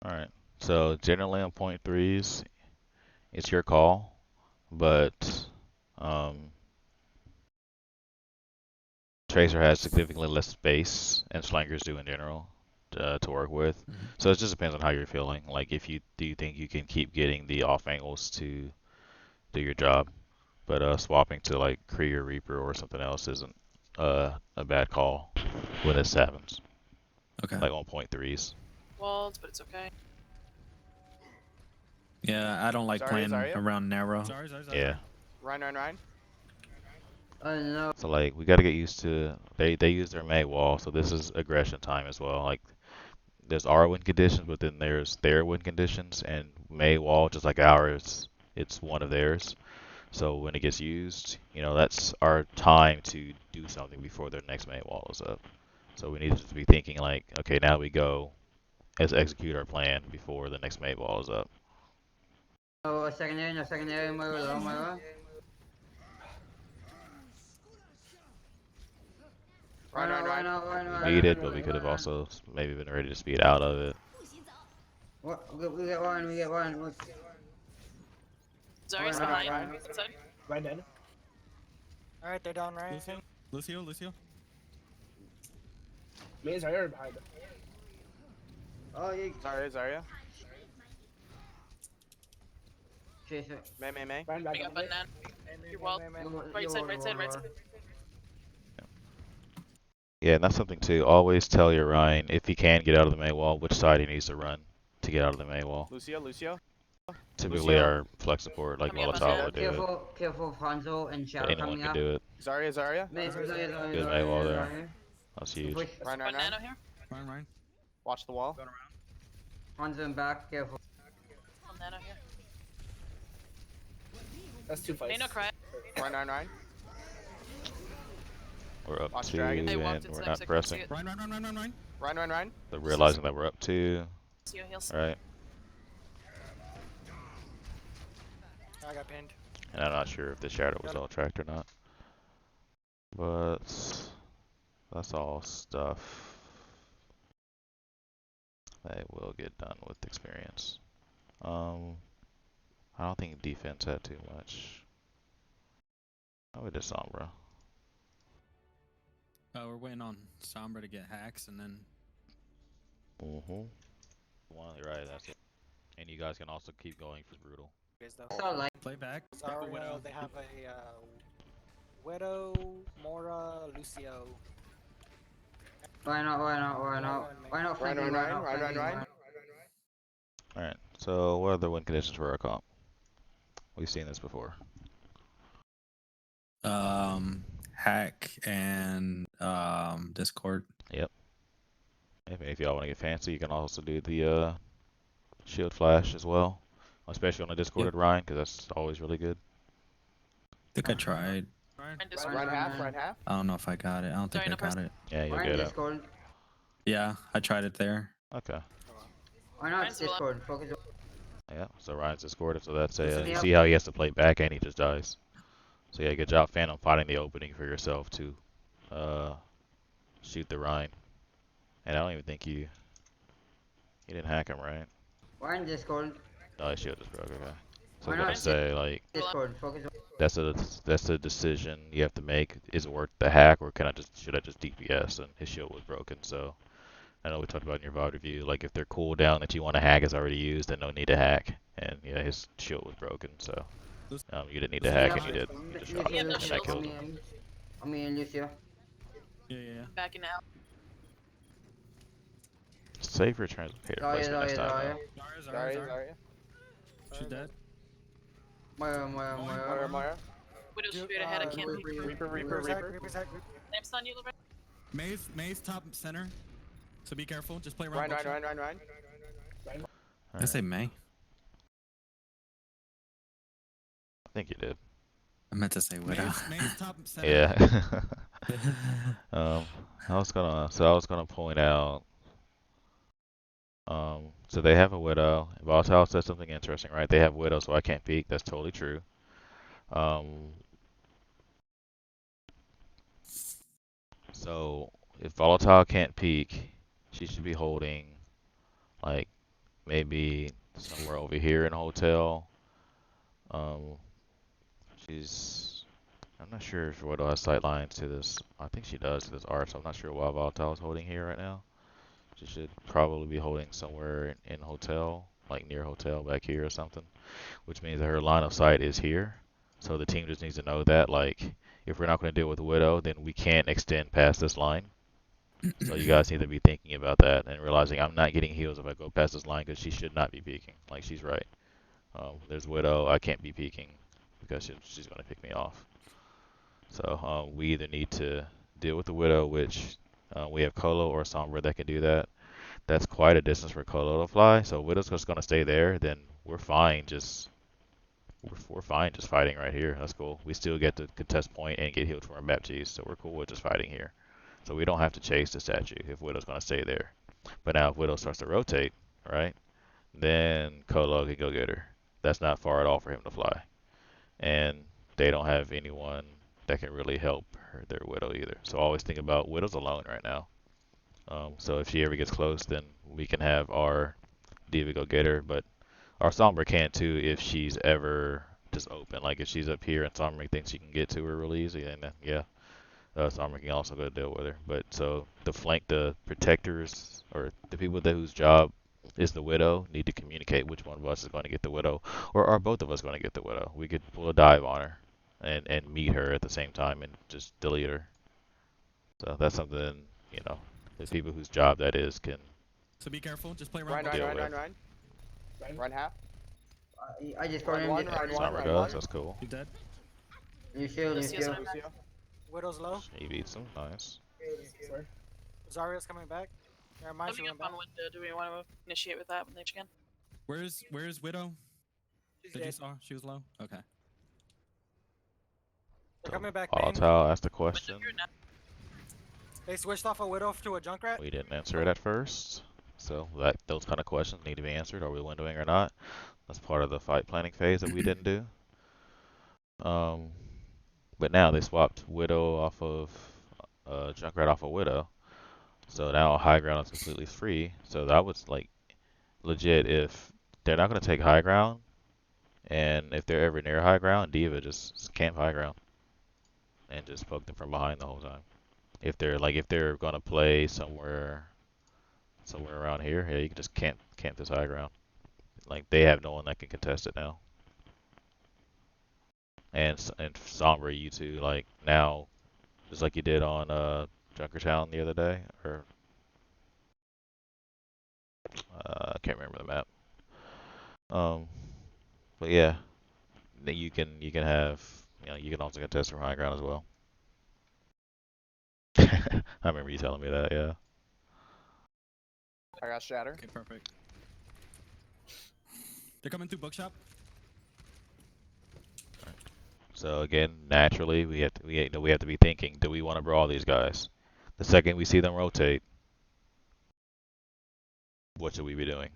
Alright, so generally on point threes, it's your call, but Tracer has significantly less space, and Slangers do in general, to work with. So it just depends on how you're feeling. Like if you think you can keep getting the off angles to do your job, but swapping to like Kree or Reaper or something else isn't a bad call when this happens. Okay. Like on point threes. Walled, but it's okay. Yeah, I don't like playing Zarya? around narrow. Sorry. Yeah. Ryan. No. So like we got to get used to they use their May wall, so this is aggression time as well. Like there's our win conditions, but then there's their win conditions, and May wall just like ours it's one of theirs. So when it gets used, that's our time to do something before their next main wall is up. So we need to be thinking like, okay, now we go, let's execute our plan before the next main wall is up. No secondary, Moira low, Moira. We needed, but we could have also maybe been ready to speed out of it. What? We get one. Zarya's Right, behind. right. Inside. Right then. All right, they're down right. Lucio. Me and Zarya are behind. Oh, you. Zarya. Chase it. May. Ryan back We got up. banana. You're wild. Right side, right side, right side. Yeah, and that's something too. Always tell your Ryan if he can get out of the main wall, which side he needs to run to get out of the main wall. Lucio. Typically, our flex support like Coming up on Molotov that. would do it, Careful, Hanzo and but Shadow anyone coming can up. do it. Zarya. Good main wall there. That's huge. Push Ryan. Banana here. Ryan. Watch the wall. Hanzo and back, careful. Banana here. That's 2 fights. May no cry. Ryan. We're up Watch 2 Dragon. I and walked we're inside not 'cause I couldn't see pressing. it. Ryan. They're realizing that we're up 2. Lucio heals. Alright. I got pinned. And I'm not sure if the shadow was all tracked or not. But that's all stuff that will get done with experience. I don't think defense had too much. Oh, we did Sombra. We're waiting on Sombra to get hacks, and then One, right, that's it. And you guys can also keep going for brutal. Guys, though. So like, play back. Zarya, they have a Widow, Mora, Lucio. why not flanking? Ryan. Alright, so what are the win conditions for our comp? We've seen this before. Hack and Discord. If y'all want to get fancy, you can also do the shield flash as well, especially on the discorded Ryan, because that's always really good. I think I tried. And Discord. Run half. I don't know if I got it. I don't think Sorry, no I got it. Yeah, you'll Ryan get it. Discord. Yeah, I tried it there. Okay. Why not Ryan's Discord? Focus. Yeah, so Ryan's discorded, so that's Listen, you yep. see how he has to play back and he just dies. So yeah, good job, Phantom, finding the opening for yourself to shoot the Ryan. And I don't even think you didn't hack him, right? Ryan Discord. No, his shield just broke. Okay. So Why I'm gonna not? say like Discord. Focus. that's a decision you have to make. Is it worth the hack, or should I just DPS? And his shield was broken, so I know we talked about in your VOD review. Like if their cooldown that you want to hack is already used, then no need to hack. And yeah, his shield was broken, so you didn't need to hack, and you did. You just shot him, and that killed him. I mean, Lucio. Yeah. Backing out. Save your translocator placement next time. Zarya. She's dead. Moira. Widow's straight ahead. I can't peek. Reaper. Same stun you, Lorraine. Maze top center. So be careful. Just play Ryan. I say May. I think you did. I meant to say Widow. Maze top center. Yeah. I was gonna point out. So they have a widow. Volatile said something interesting, right? They have widow, so I can't peek. That's totally true. So if Volatile can't peek, she should be holding like maybe somewhere over here in hotel. I'm not sure if Widow has sight lines to this. I think she does to this arch. So I'm not sure why Volatile is holding here right now. She should probably be holding somewhere in hotel, like near hotel back here or something, which means that her line of sight is here. So the team just needs to know that, like, if we're not going to deal with Widow, then we can't extend past this line. So you guys need to be thinking about that and realizing I'm not getting heals if I go past this line because she should not be peeking. Like, she's right. There's Widow. I can't be peeking because she's going to pick me off. So we either need to deal with the Widow, which we have Colo or Sombra that can do that. That's quite a distance for Colo to fly. So Widow's just going to stay there. Then we're fine just we're fine just fighting right here. That's cool. We still get to contest point and get healed from our Baptiste, so we're cool with just fighting here. So we don't have to chase the statue if Widow's gonna stay there. But now if Widow starts to rotate, right, then Kolo can go get her. That's not far at all for him to fly. And they don't have anyone that can really help their Widow either. So always think about Widow's alone right now. So if she ever gets close, then we can have our Diva go get her. But our Sombra can too if she's ever just open. Like if she's up here and Sombra thinks she can get to her really easy, then yeah, Sombra can also go deal with her. But so the protectors or the people whose job is the Widow need to communicate which one of us is going to get the Widow, or are both of us going to get the Widow. We could pull a dive on her and meet her at the same time and just delete her. So that's something, you know, the people whose job that is can So be careful. Just play Run, around. deal run, with. run, run, run. Run half. I just Run got one, him. run one, Sombra run goes. one. That's cool. You dead? Lucio. Lucio's Lucio. back. Widow's low. He beats him. Nice. Sorry. Zarya's coming back. Never mind, she Moving went up back. on window. Do we want to initiate with that when they can? Where's Widow? She's Did you dead. saw? She was low. Okay. They're coming back main. Volatile asked the question. Window here now. They switched off a Widow to a Junkrat. We didn't answer it at first. So those kind of questions need to be answered. Are we windowing or not? That's part of the fight planning phase that we didn't do. But now they swapped Widow off of Junkrat off of Widow. So now high ground is completely free. So that was like legit. If they're not going to take high ground, and if they're ever near high ground, Diva just camp high ground and just poke them from behind the whole time. If they're going to play somewhere around here, yeah, you can just camp this high ground. Like they have no one that can contest it now. And Sombra, you two, like now, just like you did on Junkertown the other day, or I can't remember the map. But yeah, then you can have, you can also contest from high ground as well. I remember you telling me that, yeah. I got shatter. Okay, perfect. They're coming through bookshop. So again, naturally, we have to be thinking: do we want to brawl these guys? The second we see them rotate, what should we be doing?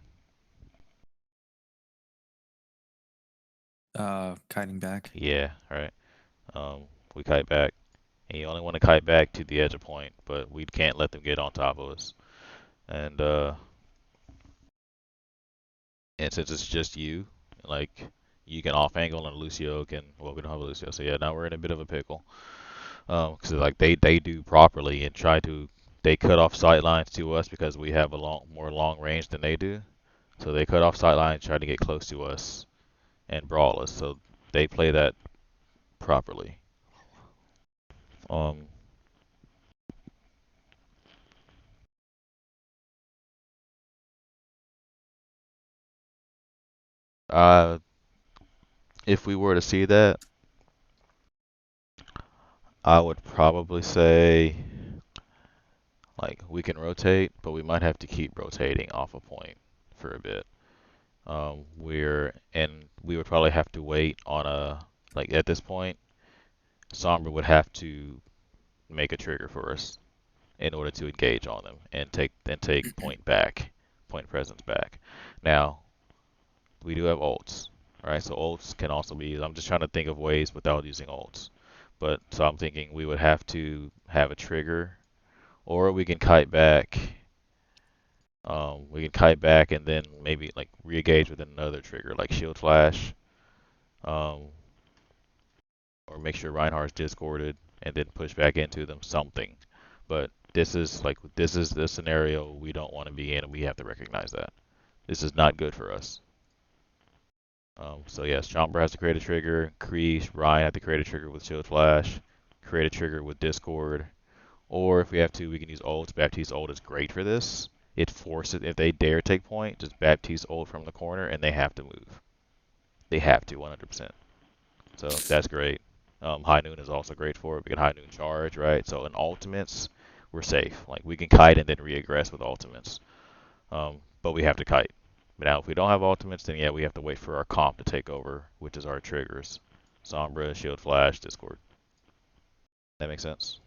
Kiting back. Yeah, right. We kite back, and you only want to kite back to the edge of point, but we can't let them get on top of us. And since it's just you, like you can off angle and Lucio can. Well, we don't have a Lucio, so yeah, now we're in a bit of a pickle. Because like they do properly and they cut off sight lines to us because we have a more long range than they do. So they cut off sight lines, try to get close to us and brawl us. So they play that properly. Uh, if we were to see that, I would probably say like we can rotate, but we might have to keep rotating off a point for a bit. We would probably have to wait on like at this point, Sombra would have to make a trigger for us in order to engage on them and take point presence back. Now, we do have ults, right? So ults can also be used. I'm just trying to think of ways without using ults. But so I'm thinking we would have to have a trigger, or we can kite back. We can kite back and then maybe like re-engage with another trigger, like shield flash, or make sure Reinhardt's discorded and then push back into them. Something. But this is the scenario we don't want to be in, and we have to recognize that. This is not good for us. So yes, Chomper has to create a trigger. Kreesh, Ryan have to create a trigger with Shield Flash. Create a trigger with Discord. Or if we have to, we can use ult. Baptiste ult is great for this. It forces, if they dare take point, just Baptiste ult from the corner, and they have to move. They have to, 100%. So that's great. High Noon is also great for it. We can High Noon charge, right? So in ultimates, we're safe. Like we can kite and then re-aggress with ultimates. But we have to kite. But now, if we don't have ultimates, then yeah, we have to wait for our comp to take over, which is our triggers. Sombra, Shield Flash, Discord. That makes sense?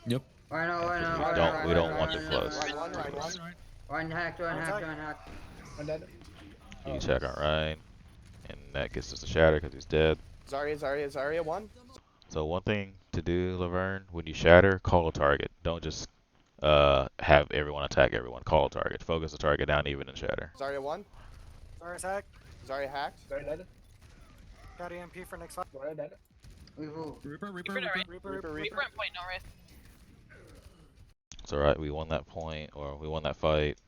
Yep. Right now, right now, We right don't now, we don't right want now, them right close. now, Run, Too run, close. run. Run hack, run hack, run hack. I'm dead. Huge hack on Ryan, and that gets us to Shatter because he's dead. Zarya, one. So one thing to do, Laverne, when you shatter, call a target. Don't just have everyone attack everyone. Call a target. Focus the target down even in shatter. Zarya, one. Zarya's hack. Zarya hacked. Very dead. Got EMP for next fight. Very dead. Reaper, Reaper, Reaper, no Wraith. Reaper, Reaper, Reaper on point, no Wraith. It's alright, we won that point, or we won that fight.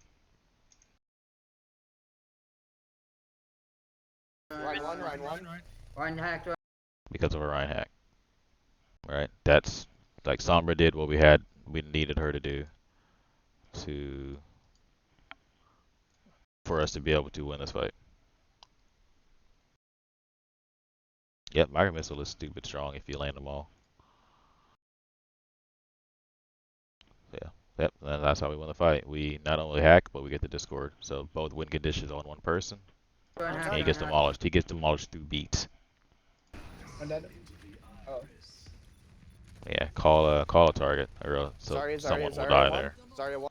Run, one. Run hack, run. Because of a Ryan hack. Right? That's like Sombra did what we needed her to do for us to be able to win this fight. Yep, Micro Missile is stupid strong if you land them all. Yeah. Yep, and that's how we win the fight. We not only hack, but we get the Discord. So both win conditions on one person. Run hack, And he run gets hack. demolished. He gets demolished through beats. I'm dead. Oh. Yeah, call a target, or so someone will die one. there. Zarya, one.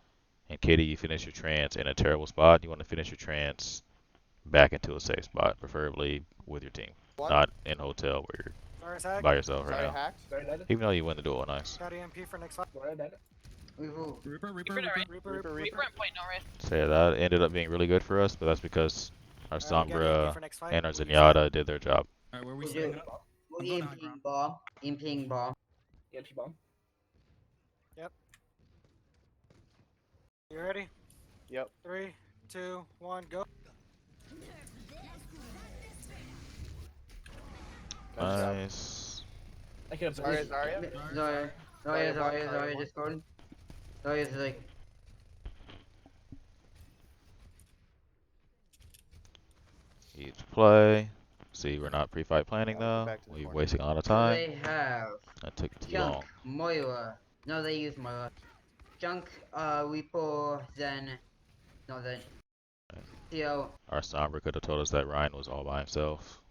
And Katie, you finish your trance in a terrible spot. You want to finish your trance back into a safe spot, preferably with your team, One. not in hotel where Zarya's you're hack. by yourself right Zarya now. hacked. Very dead. Even though you win the duel, nice. Got EMP for next fight. Very dead. Reaper. Reaper, Reaper, no Wraith. Reaper, Reaper on point, no Wraith. So yeah, that ended up being really good for us, but that's because our Alright, we got EMP Sombra for next fight. and our What do you Zenyatta did their job. All right, where are we We'll setting do- up? We'll I'm going EMP high ground. bomb. EMP bomb. EMP bomb. You ready? Yep. 3, 2, 1, go. Nice job. Nice. I can Zarya, observe. Zarya. Zarya, Discord. Zarya's like, Huge play. See, we're not pre-fight planning Yeah, though. back to the We're corner. wasting a lot of so time. they have That took too Junk, long. Moira. No, they use Moira. Junk, Reaper, Zen. No, Zen. Theo, Our Sombra could have told us that Ryan was all by himself.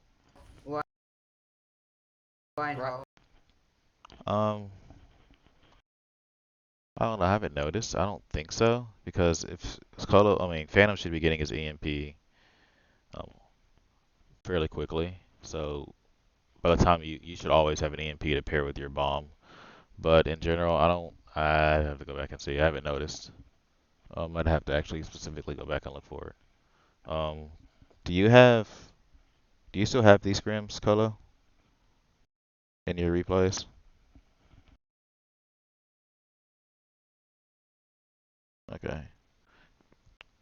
Reinhardt. I don't know. I haven't noticed. I don't think so because if Phantom should be getting his EMP fairly quickly. So by the time you should always have an EMP to pair with your bomb. But in general, I have to go back and see. I haven't noticed. I'd have to actually specifically go back and look for it. Do you still have these scrims, Colo, in your replays? Okay.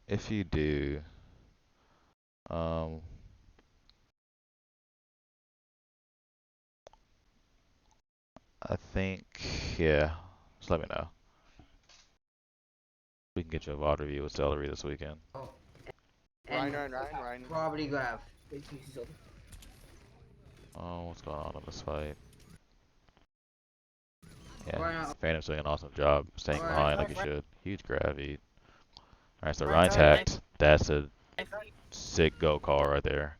If you do, um, I think, yeah, just let me know. We can get you a VOD review with Celery this weekend. And Ryan. probably grab. Wait, he's over. Oh, what's going on in this fight? Why Yeah, not? Phantom's doing an awesome job staying Alright. behind like he should. Huge grab eat. Alright, so Right, Ryan's right. hacked. That's a sick go call right there.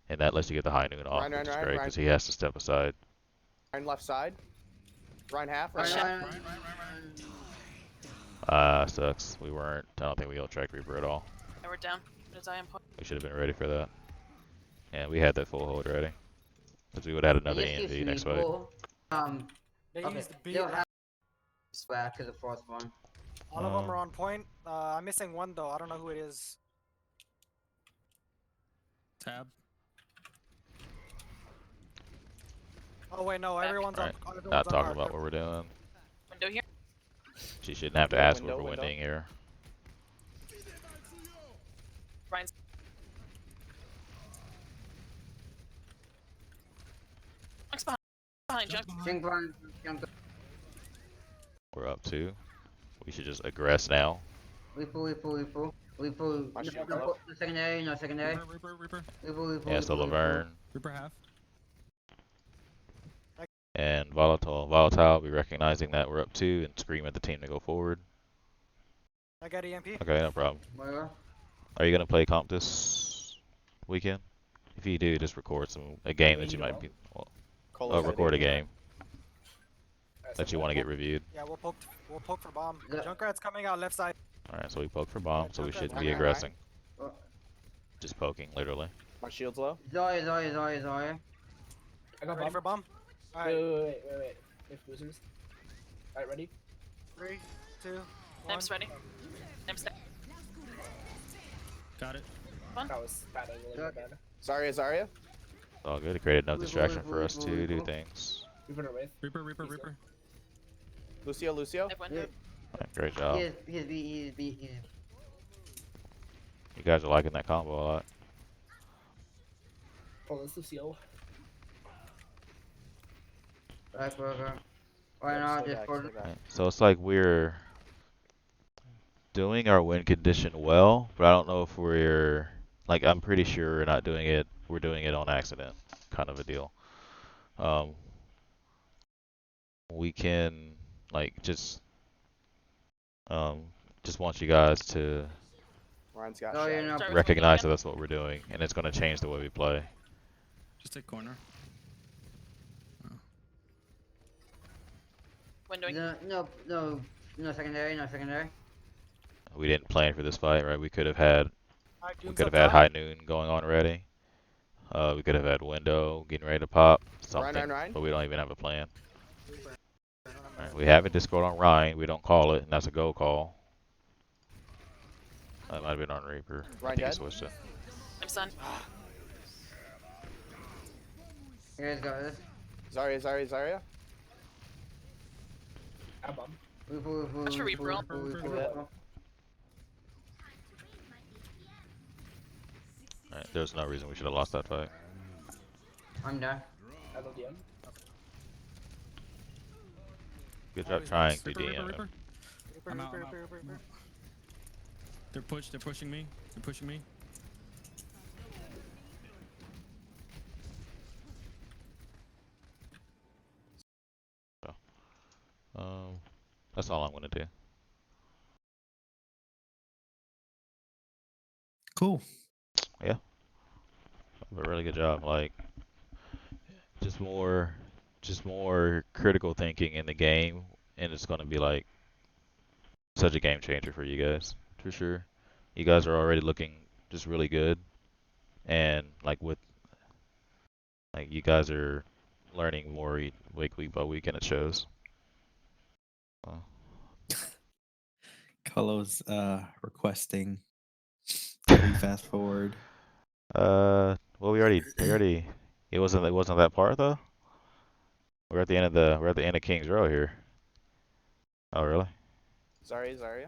And that lets you get the high noon off, Ryan, which is Ryan, great Ryan. because he has to step aside. Ryan left side. Ryan half. Ryan Ryan, half. Ryan, Sucks. I don't think we got-tracked Reaper at all. Yeah, we're down. There's Iron point. We should have been ready for that. And we had that full hold ready. Because we would have had another They just EMP use next fight. Reaper. They Okay. use the beat. They'll have back to the first one. All of them are on point. I'm missing one though. I don't know who it is. Tab. Oh wait, no, everyone's Alright, on. Everyone's not on talking hard. about what we're doing. Window here. She shouldn't have to Window, ask what we're window. winning here. Ryan's. Junk's behind. Junk. Junk behind, Junk. We're up 2. We should just aggress now. Reaper. Watch No, it, no, fellow. no secondary, no secondary. Reaper. Yeah, so Laverne Reaper half. and Volatile be recognizing that we're up 2 and scream at the team to go forward. I got EMP. Okay, no problem. Moira. Are you gonna play comp this weekend? If you do, just record a game that you might be. Well, Colo's record a ready. game Alright, that so you want to get bomb. reviewed. Yeah, we'll poke for bomb. Yeah. Junkrat's coming out left side. All right, so we poke for bomb, so we Junkrat's shouldn't Ryan, be Ryan, aggressing. Ryan. Just poking, literally. My shield's low. Zarya. I got Ready bomb. for bomb? Wait, Alright, wait. If boosters. Alright, ready? 3, 2, 1. Name's ready. Name's dead. Got it. That was bad. I really bad. Zarya. It's all good. It created enough Weeble, distraction weeble, for us weeble, to do weeble. things. We put her with. Reaper. Lucio. I have window. All right, great job. He's B. You guys are liking that combo a lot. Pull this Lucio. Right, burger. Right now, Discord. Right, so it's like we're doing our win condition well, but I don't know if we're like I'm pretty sure we're not doing it. We're doing it on accident, kind of a deal. We can like just want you guys to Ryan's got Oh, shot. you're not. Start with recognize that window that's what we're doing, and it's going to change the way we play. Just take corner. Windowing. No secondary. We didn't plan for this fight, right? We could have had Alright, we Doom's could up have had top. high noon going on already. We could have had window getting ready to pop something, Ryan. but we don't even have a plan. Right, we have a Discord on Ryan. We don't call it, and that's a go call. That might have been on Reaper. I Ryan think he dead? switched it. I'm stunned. You guys got this. Zarya. I have bomb. Watch for Reaper roll. Right, there's no reason we should have lost that fight. I'm done. I have DM. Good job trying to Reaper. DM him. Reaper, I'm out. Reaper. They're pushing me. That's all I'm gonna do. Cool. But really good job. Like, just more critical thinking in the game, and it's gonna be like such a game changer for you guys, for sure. You guys are already looking just really good, and like you guys are learning more week by week, and it shows. Carlos requesting that we fast forward. Well, we already. It wasn't that part though. We're at the end of King's Row here. Oh really? Zarya.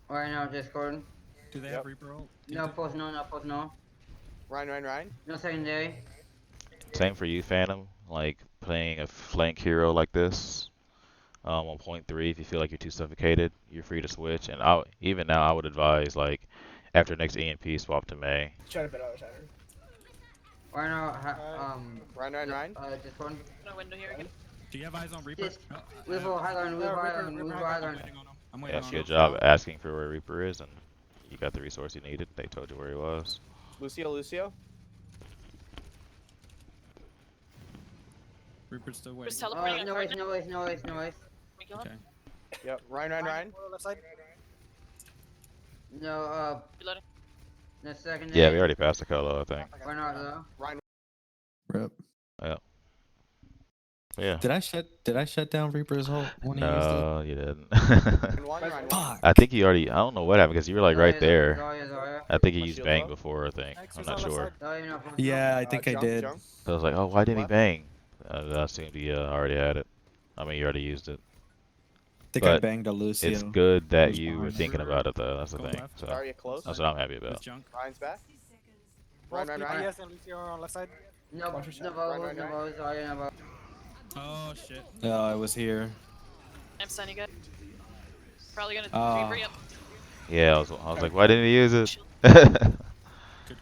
Right now, Discord. Do they Yep. have Reaper ult? No post, no. Ryan. No secondary. Same for you, Phantom. Like playing a flank hero like this. On point 3, if you feel like you're too suffocated, you're free to switch. And even now, I would advise like after next EMP, swap to May. Try to bet out shatter. Right now, Ryan. Discord. No window here again. Do you have eyes on Reaper? Yes. We've all high ground. I'm waiting Yes, on good him. job asking for where Reaper is, and you got the resource you needed. They told you where he was. Lucio. Reaper's still waiting. Just teleporting No a card. noise. We kill him. Okay. Yep. Ryan. Left side. No, Reloading. no secondary. Yeah, we already passed the Colo, I think. We're not though. Rip. Yeah. Did I shut down Reaper's ult when he used it? No, you didn't. Ryan. Fuck. I think you already. I don't know what happened because you were like right there. Zarya. I think he My used shield bang up. before. I think. Next I'm is not on left sure. side. Zarya, no post. Yeah, I think I did. Junk. So I was like, oh, why didn't he Left. bang? I assumed he already had it. I mean, you already used it. I think I But banged a Lucio. It's good that Who's you were behind thinking him? about it, though. That's the Go thing. left. So Zarya close. that's what I'm happy With about. junk. Ryan's back. Both Ryan. DPS and Lucio are on left side. No, Watch your shot. no balls, Zarya, no balls. Oh shit. Oh, I was here. I'm stunned. You good? Probably gonna Ah. re up. Yeah, I was like, why didn't he use it? Shield.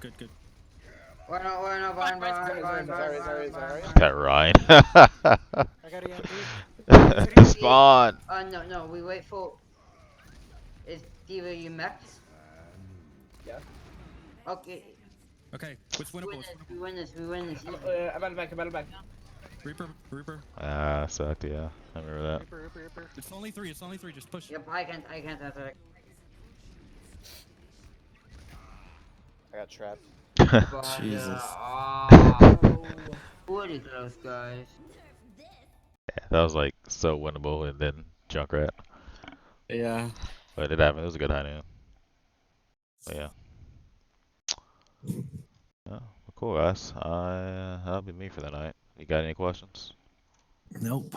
Good. Bueno, Fine, Brian, Sorry. That Ryan. I got EMP. Spawn. No, we wait for. Is Diva you mech? Yeah. Okay, Okay, it's we winnable. win this. Easy. I battle back. Reaper. Ah, sucked. Yeah, I remember that. Reaper. It's only three. Just push. Yep, I can't attack. I got trapped. But, Jesus. pretty close, guys. That was like so winnable, and then Junkrat. Yeah. But it happened. It was a good high noon. But yeah. Yeah, well, cool guys. That'll be me for the night. You got any questions? Nope.